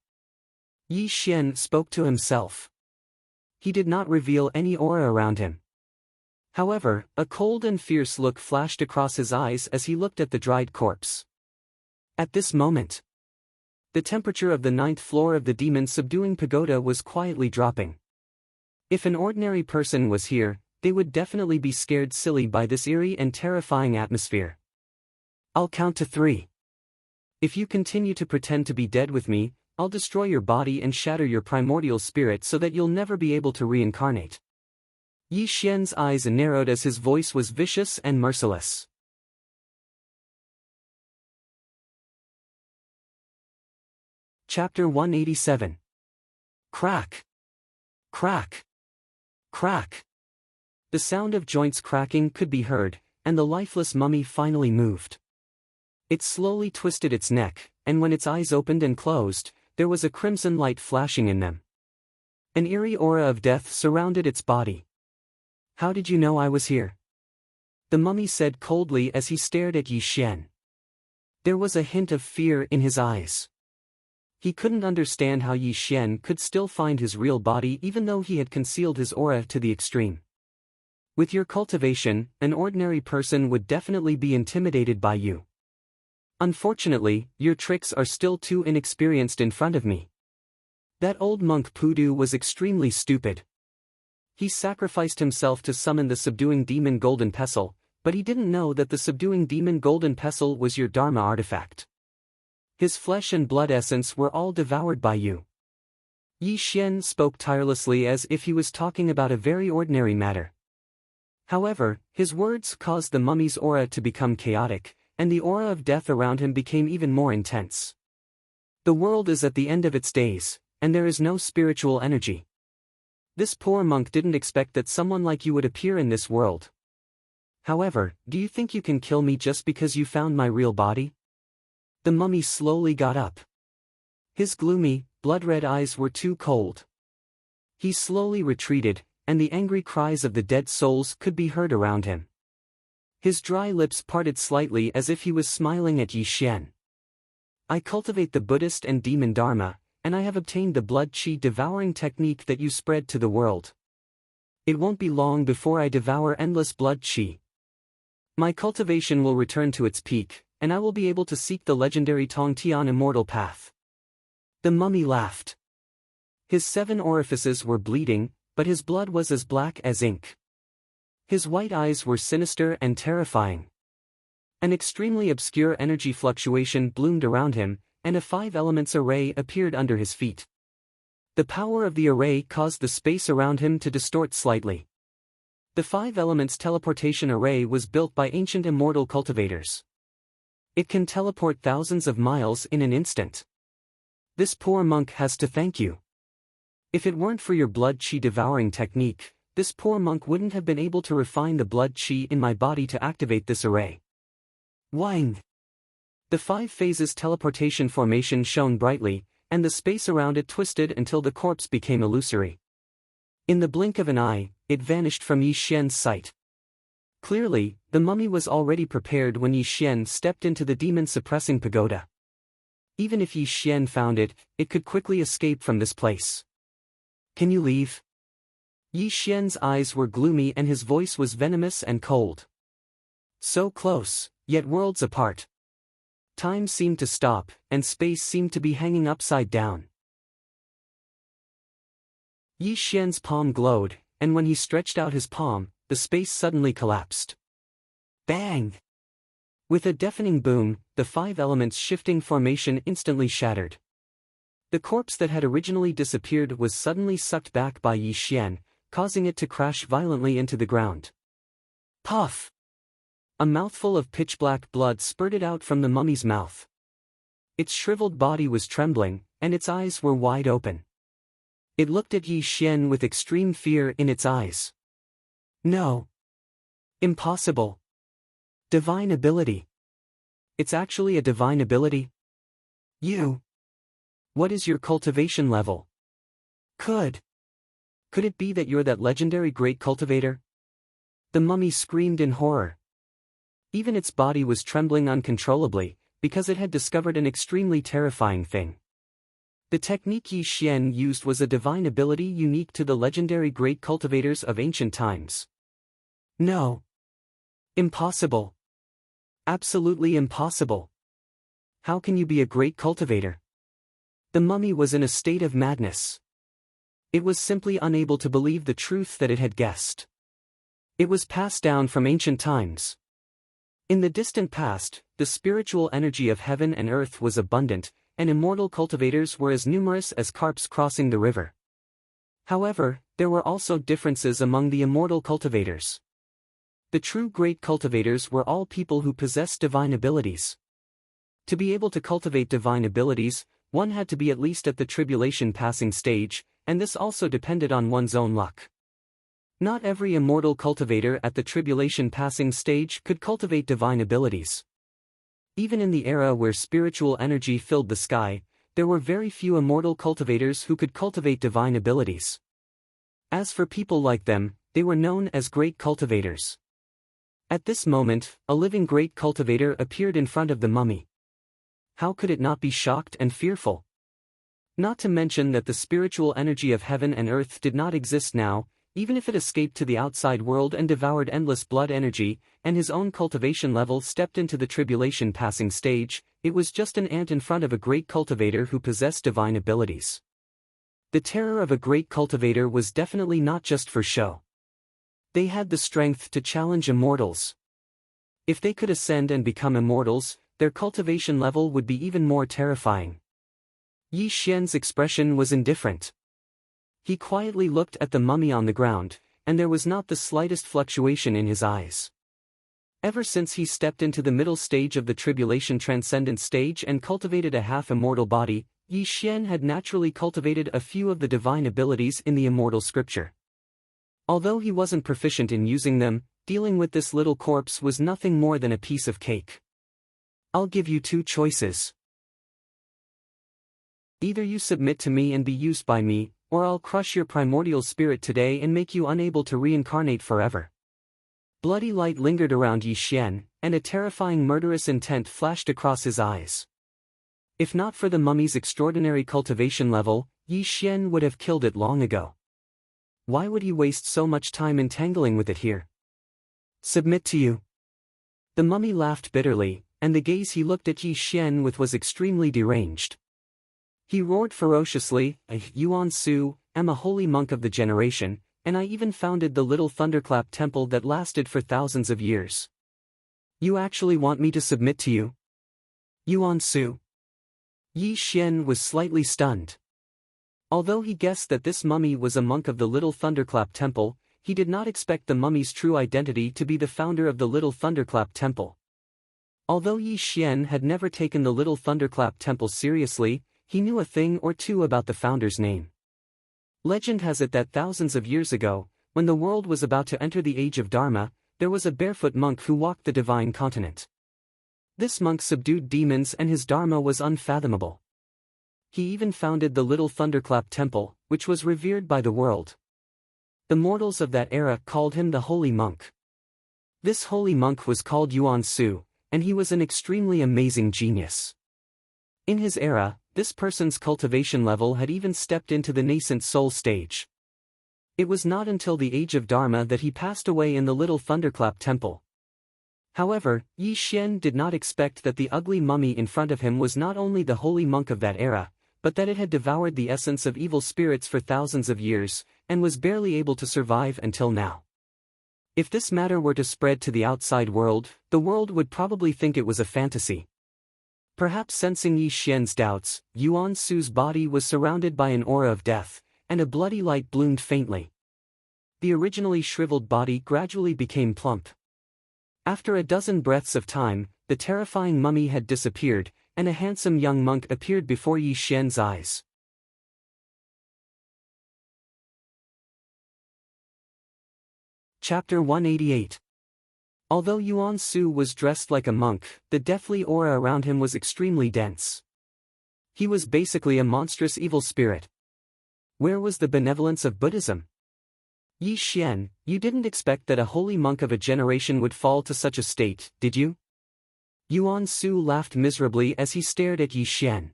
Yi Xian spoke to himself. He did not reveal any aura around him. However, a cold and fierce look flashed across his eyes as he looked at the dried corpse. At this moment, the temperature of the 9th floor of the demon-subduing pagoda was quietly dropping. If an ordinary person was here, they would definitely be scared silly by this eerie and terrifying atmosphere. I'll count to 3. If you continue to pretend to be dead with me, I'll destroy your body and shatter your primordial spirit so that you'll never be able to reincarnate. Yi Xian's eyes narrowed as his voice was vicious and merciless. Chapter 187. Crack. Crack. Crack. The sound of joints cracking could be heard, and the lifeless mummy finally moved. It slowly twisted its neck, and when its eyes opened and closed, there was a crimson light flashing in them. An eerie aura of death surrounded its body. How did you know I was here? the mummy said coldly as he stared at Yi Xian. There was a hint of fear in his eyes. He couldn't understand how Yi Xian could still find his real body even though he had concealed his aura to the extreme. With your cultivation, an ordinary person would definitely be intimidated by you. Unfortunately, your tricks are still too inexperienced in front of me. That old monk Pudu was extremely stupid. He sacrificed himself to summon the subduing demon Golden Pestle, but he didn't know that the subduing demon Golden Pestle was your Dharma artifact. His flesh and blood essence were all devoured by you. Yi Xian spoke tirelessly as if he was talking about a very ordinary matter. However, his words caused the mummy's aura to become chaotic, and the aura of death around him became even more intense. The world is at the end of its days, and there is no spiritual energy. This poor monk didn't expect that someone like you would appear in this world. However, do you think you can kill me just because you found my real body? The mummy slowly got up. His gloomy, blood-red eyes were too cold. He slowly retreated, and the angry cries of the dead souls could be heard around him. His dry lips parted slightly as if he was smiling at Yi Xian. I cultivate the Buddhist and demon Dharma, and I have obtained the blood chi devouring technique that you spread to the world. It won't be long before I devour endless blood chi. My cultivation will return to its peak, and I will be able to seek the legendary Tongtian immortal path. The mummy laughed. His 7 orifices were bleeding, but his blood was as black as ink. His white eyes were sinister and terrifying. An extremely obscure energy fluctuation bloomed around him, and a 5 elements array appeared under his feet. The power of the array caused the space around him to distort slightly. The 5 elements teleportation array was built by ancient immortal cultivators. It can teleport thousands of miles in an instant. This poor monk has to thank you. If it weren't for your blood chi devouring technique, this poor monk wouldn't have been able to refine the blood chi in my body to activate this array. Wang! The 5 phases teleportation formation shone brightly, and the space around it twisted until the corpse became illusory. In the blink of an eye, it vanished from Yi Xian's sight. Clearly, the mummy was already prepared when Yi Xian stepped into the demon-suppressing pagoda. Even if Yi Xian found it, it could quickly escape from this place. Can you leave? Yi Xian's eyes were gloomy and his voice was venomous and cold. So close, yet worlds apart. Time seemed to stop, and space seemed to be hanging upside down. Yi Xian's palm glowed, and when he stretched out his palm, the space suddenly collapsed. Bang! With a deafening boom, the 5 elements shifting formation instantly shattered. The corpse that had originally disappeared was suddenly sucked back by Yi Xian, causing it to crash violently into the ground. Puff! A mouthful of pitch-black blood spurted out from the mummy's mouth. Its shriveled body was trembling, and its eyes were wide open. It looked at Yi Xian with extreme fear in its eyes. No. Impossible. Divine ability. It's actually a divine ability? You. What is your cultivation level? Could it be that you're that legendary great cultivator? The mummy screamed in horror. Even its body was trembling uncontrollably, because it had discovered an extremely terrifying thing. The technique Yi Xian used was a divine ability unique to the legendary great cultivators of ancient times. No. Impossible. Absolutely impossible. How can you be a great cultivator? The mummy was in a state of madness. It was simply unable to believe the truth that it had guessed. It was passed down from ancient times. In the distant past, the spiritual energy of heaven and earth was abundant, and immortal cultivators were as numerous as carps crossing the river. However, there were also differences among the immortal cultivators. The true great cultivators were all people who possessed divine abilities. To be able to cultivate divine abilities, one had to be at least at the tribulation passing stage, and this also depended on one's own luck. Not every immortal cultivator at the tribulation passing stage could cultivate divine abilities. Even in the era where spiritual energy filled the sky, there were very few immortal cultivators who could cultivate divine abilities. As for people like them, they were known as great cultivators. At this moment, a living great cultivator appeared in front of the mummy. How could it not be shocked and fearful? Not to mention that the spiritual energy of heaven and earth did not exist now, even if it escaped to the outside world and devoured endless blood energy, and his own cultivation level stepped into the tribulation passing stage, it was just an ant in front of a great cultivator who possessed divine abilities. The terror of a great cultivator was definitely not just for show. They had the strength to challenge immortals. If they could ascend and become immortals, their cultivation level would be even more terrifying. Yi Xian's expression was indifferent. He quietly looked at the mummy on the ground, and there was not the slightest fluctuation in his eyes. Ever since he stepped into the middle stage of the tribulation transcendent stage and cultivated a half-immortal body, Yi Xian had naturally cultivated a few of the divine abilities in the immortal scripture. Although he wasn't proficient in using them, dealing with this little corpse was nothing more than a piece of cake. I'll give you two choices. Either you submit to me and be used by me, or I'll crush your primordial spirit today and make you unable to reincarnate forever. Bloody light lingered around Yi Xian, and a terrifying murderous intent flashed across his eyes. If not for the mummy's extraordinary cultivation level, Yi Xian would have killed it long ago. Why would he waste so much time entangling with it here? Submit to you. The mummy laughed bitterly, and the gaze he looked at Yi Xian with was extremely deranged. He roared ferociously, Yuan Su, am a holy monk of the generation, and I even founded the little thunderclap temple that lasted for thousands of years. You actually want me to submit to you? Yuan Su. Yi Xian was slightly stunned. Although he guessed that this mummy was a monk of the little thunderclap temple, he did not expect the mummy's true identity to be the founder of the little thunderclap temple. Although Yi Xian had never taken the little thunderclap temple seriously, he knew a thing or two about the founder's name. Legend has it that thousands of years ago, when the world was about to enter the age of Dharma, there was a barefoot monk who walked the divine continent. This monk subdued demons and his Dharma was unfathomable. He even founded the little thunderclap temple, which was revered by the world. The mortals of that era called him the holy monk. This holy monk was called Yuan Su, and he was an extremely amazing genius. In his era, this person's cultivation level had even stepped into the nascent soul stage. It was not until the age of Dharma that he passed away in the little thunderclap temple. However, Yi Xian did not expect that the ugly mummy in front of him was not only the holy monk of that era, but that it had devoured the essence of evil spirits for thousands of years, and was barely able to survive until now. If this matter were to spread to the outside world, the world would probably think it was a fantasy. Perhaps sensing Yi Xian's doubts, Yuan Su's body was surrounded by an aura of death, and a bloody light bloomed faintly. The originally shriveled body gradually became plump. After a dozen breaths of time, the terrifying mummy had disappeared, and a handsome young monk appeared before Yi Xian's eyes. Chapter 188. Although Yuan Su was dressed like a monk, the deathly aura around him was extremely dense. He was basically a monstrous evil spirit. Where was the benevolence of Buddhism? Yi Xian, you didn't expect that a holy monk of a generation would fall to such a state, did you? Yuan Su laughed miserably as he stared at Yi Xian.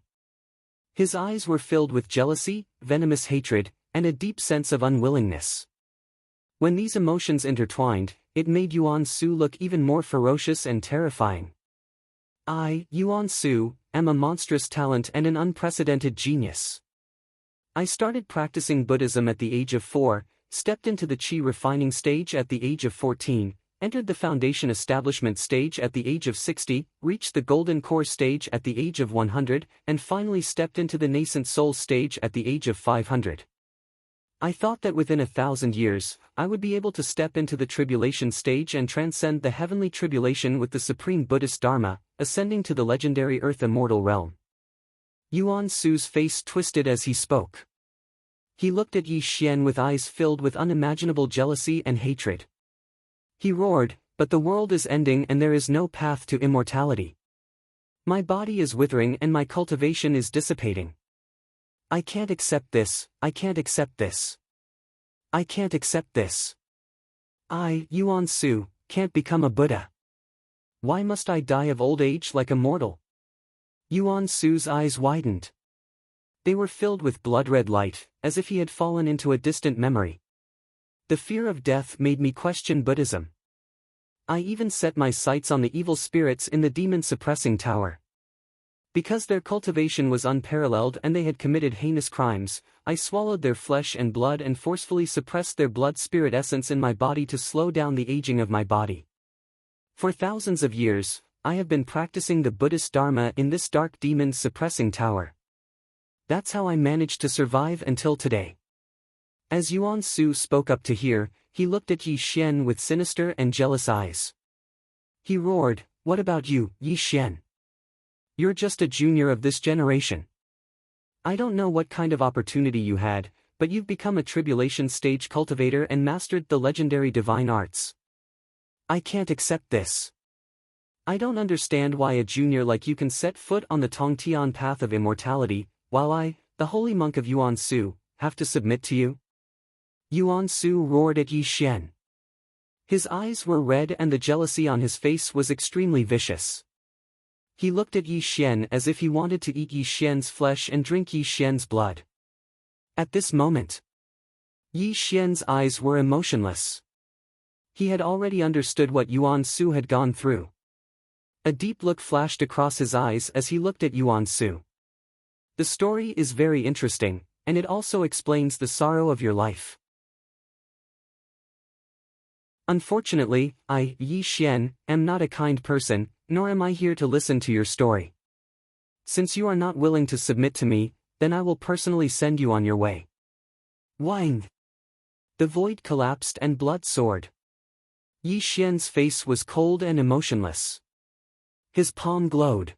His eyes were filled with jealousy, venomous hatred, and a deep sense of unwillingness. When these emotions intertwined, it made Yuan Su look even more ferocious and terrifying. I, Yuan Su, am a monstrous talent and an unprecedented genius. I started practicing Buddhism at the age of 4, stepped into the Qi refining stage at the age of 14, entered the foundation establishment stage at the age of 60, reached the golden core stage at the age of 100, and finally stepped into the nascent soul stage at the age of 500. I thought that within 1,000 years, I would be able to step into the tribulation stage and transcend the heavenly tribulation with the supreme Buddhist Dharma, ascending to the legendary Earth Immortal realm. Yuan Su's face twisted as he spoke. He looked at Yi Xian with eyes filled with unimaginable jealousy and hatred. He roared, but the world is ending and there is no path to immortality. My body is withering and my cultivation is dissipating. I can't accept this, I can't accept this. I can't accept this. I, Yuan Su, can't become a Buddha. Why must I die of old age like a mortal? Yuan Su's eyes widened. They were filled with blood-red light, as if he had fallen into a distant memory. The fear of death made me question Buddhism. I even set my sights on the evil spirits in the demon-suppressing tower. Because their cultivation was unparalleled and they had committed heinous crimes, I swallowed their flesh and blood and forcefully suppressed their blood-spirit essence in my body to slow down the aging of my body. For thousands of years, I have been practicing the Buddhist Dharma in this dark demon-suppressing tower. That's how I managed to survive until today. As Yuan Su spoke up to hear, he looked at Yi Xian with sinister and jealous eyes. He roared, "What about you, Yi Xian? You're just a junior of this generation. I don't know what kind of opportunity you had, but you've become a tribulation stage cultivator and mastered the legendary divine arts. I can't accept this. I don't understand why a junior like you can set foot on the Tongtian path of immortality, while I, the holy monk of Yuan Su, have to submit to you." Yuan Su roared at Yi Xian. His eyes were red and the jealousy on his face was extremely vicious. He looked at Yi Xian as if he wanted to eat Yi Xian's flesh and drink Yi Xian's blood. At this moment, Yi Xian's eyes were emotionless. He had already understood what Yuan Su had gone through. A deep look flashed across his eyes as he looked at Yuan Su. The story is very interesting, and it also explains the sorrow of your life. Unfortunately, I, Yi Xian, am not a kind person, nor am I here to listen to your story. Since you are not willing to submit to me, then I will personally send you on your way. Wang! The void collapsed and blood soared. Yi Xian's face was cold and emotionless. His palm glowed.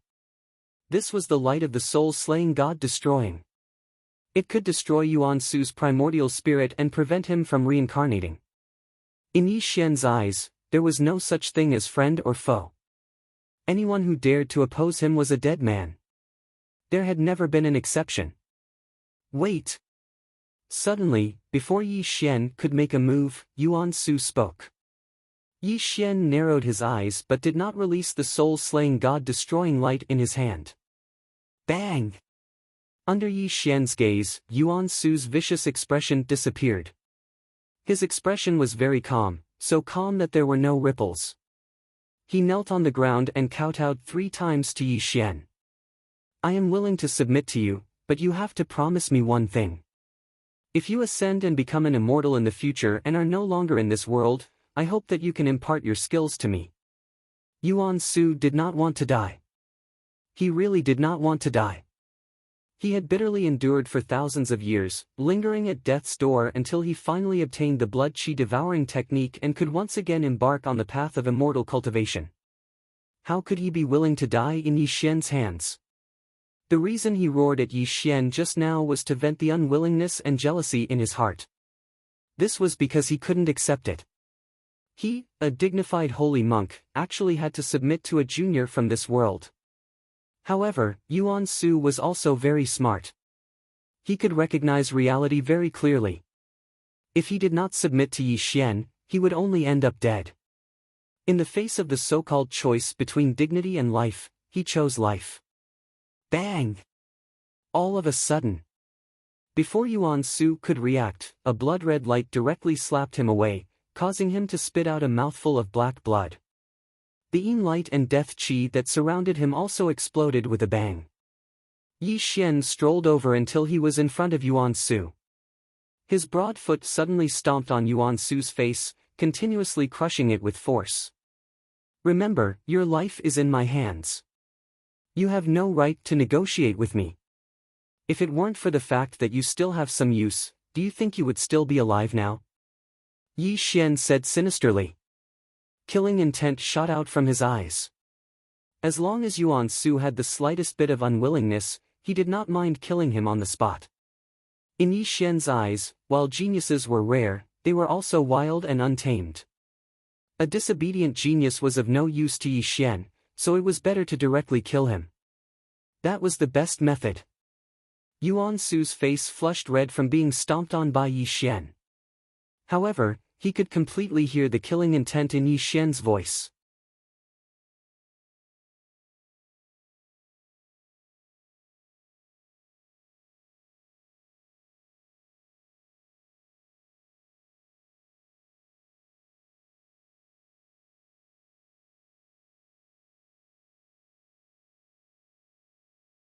This was the light of the soul-slaying God-destroying. It could destroy Yuan Su's primordial spirit and prevent him from reincarnating. In Yi Xian's eyes, there was no such thing as friend or foe. Anyone who dared to oppose him was a dead man. There had never been an exception. Wait! Suddenly, before Yi Xian could make a move, Yuan Su spoke. Yi Xian narrowed his eyes but did not release the soul-slaying God-destroying light in his hand. Bang! Under Yi Xian's gaze, Yuan Su's vicious expression disappeared. His expression was very calm, so calm that there were no ripples. He knelt on the ground and kowtowed 3 times to Yi Xian. I am willing to submit to you, but you have to promise me one thing. If you ascend and become an immortal in the future and are no longer in this world, I hope that you can impart your skills to me. Yuan Su did not want to die. He really did not want to die. He had bitterly endured for thousands of years, lingering at death's door until he finally obtained the blood-chi devouring technique and could once again embark on the path of immortal cultivation. How could he be willing to die in Yi Xian's hands? The reason he roared at Yi Xian just now was to vent the unwillingness and jealousy in his heart. This was because he couldn't accept it. He, a dignified holy monk, actually had to submit to a junior from this world. However, Yuan Su was also very smart. He could recognize reality very clearly. If he did not submit to Yi Xian, he would only end up dead. In the face of the so-called choice between dignity and life, he chose life. Bang! All of a sudden. Before Yuan Su could react, a blood-red light directly slapped him away, causing him to spit out a mouthful of black blood. The yin light and death chi that surrounded him also exploded with a bang. Yi Xian strolled over until he was in front of Yuan Su. His broad foot suddenly stomped on Yuan Su's face, continuously crushing it with force. Remember, your life is in my hands. You have no right to negotiate with me. If it weren't for the fact that you still have some use, do you think you would still be alive now? Yi Xian said sinisterly. Killing intent shot out from his eyes. As long as Yuan Su had the slightest bit of unwillingness, he did not mind killing him on the spot. In Yi Xian's eyes, while geniuses were rare, they were also wild and untamed. A disobedient genius was of no use to Yi Xian, so it was better to directly kill him. That was the best method. Yuan Su's face flushed red from being stomped on by Yi Xian. However, He could completely hear the killing intent in Yi Xian's voice.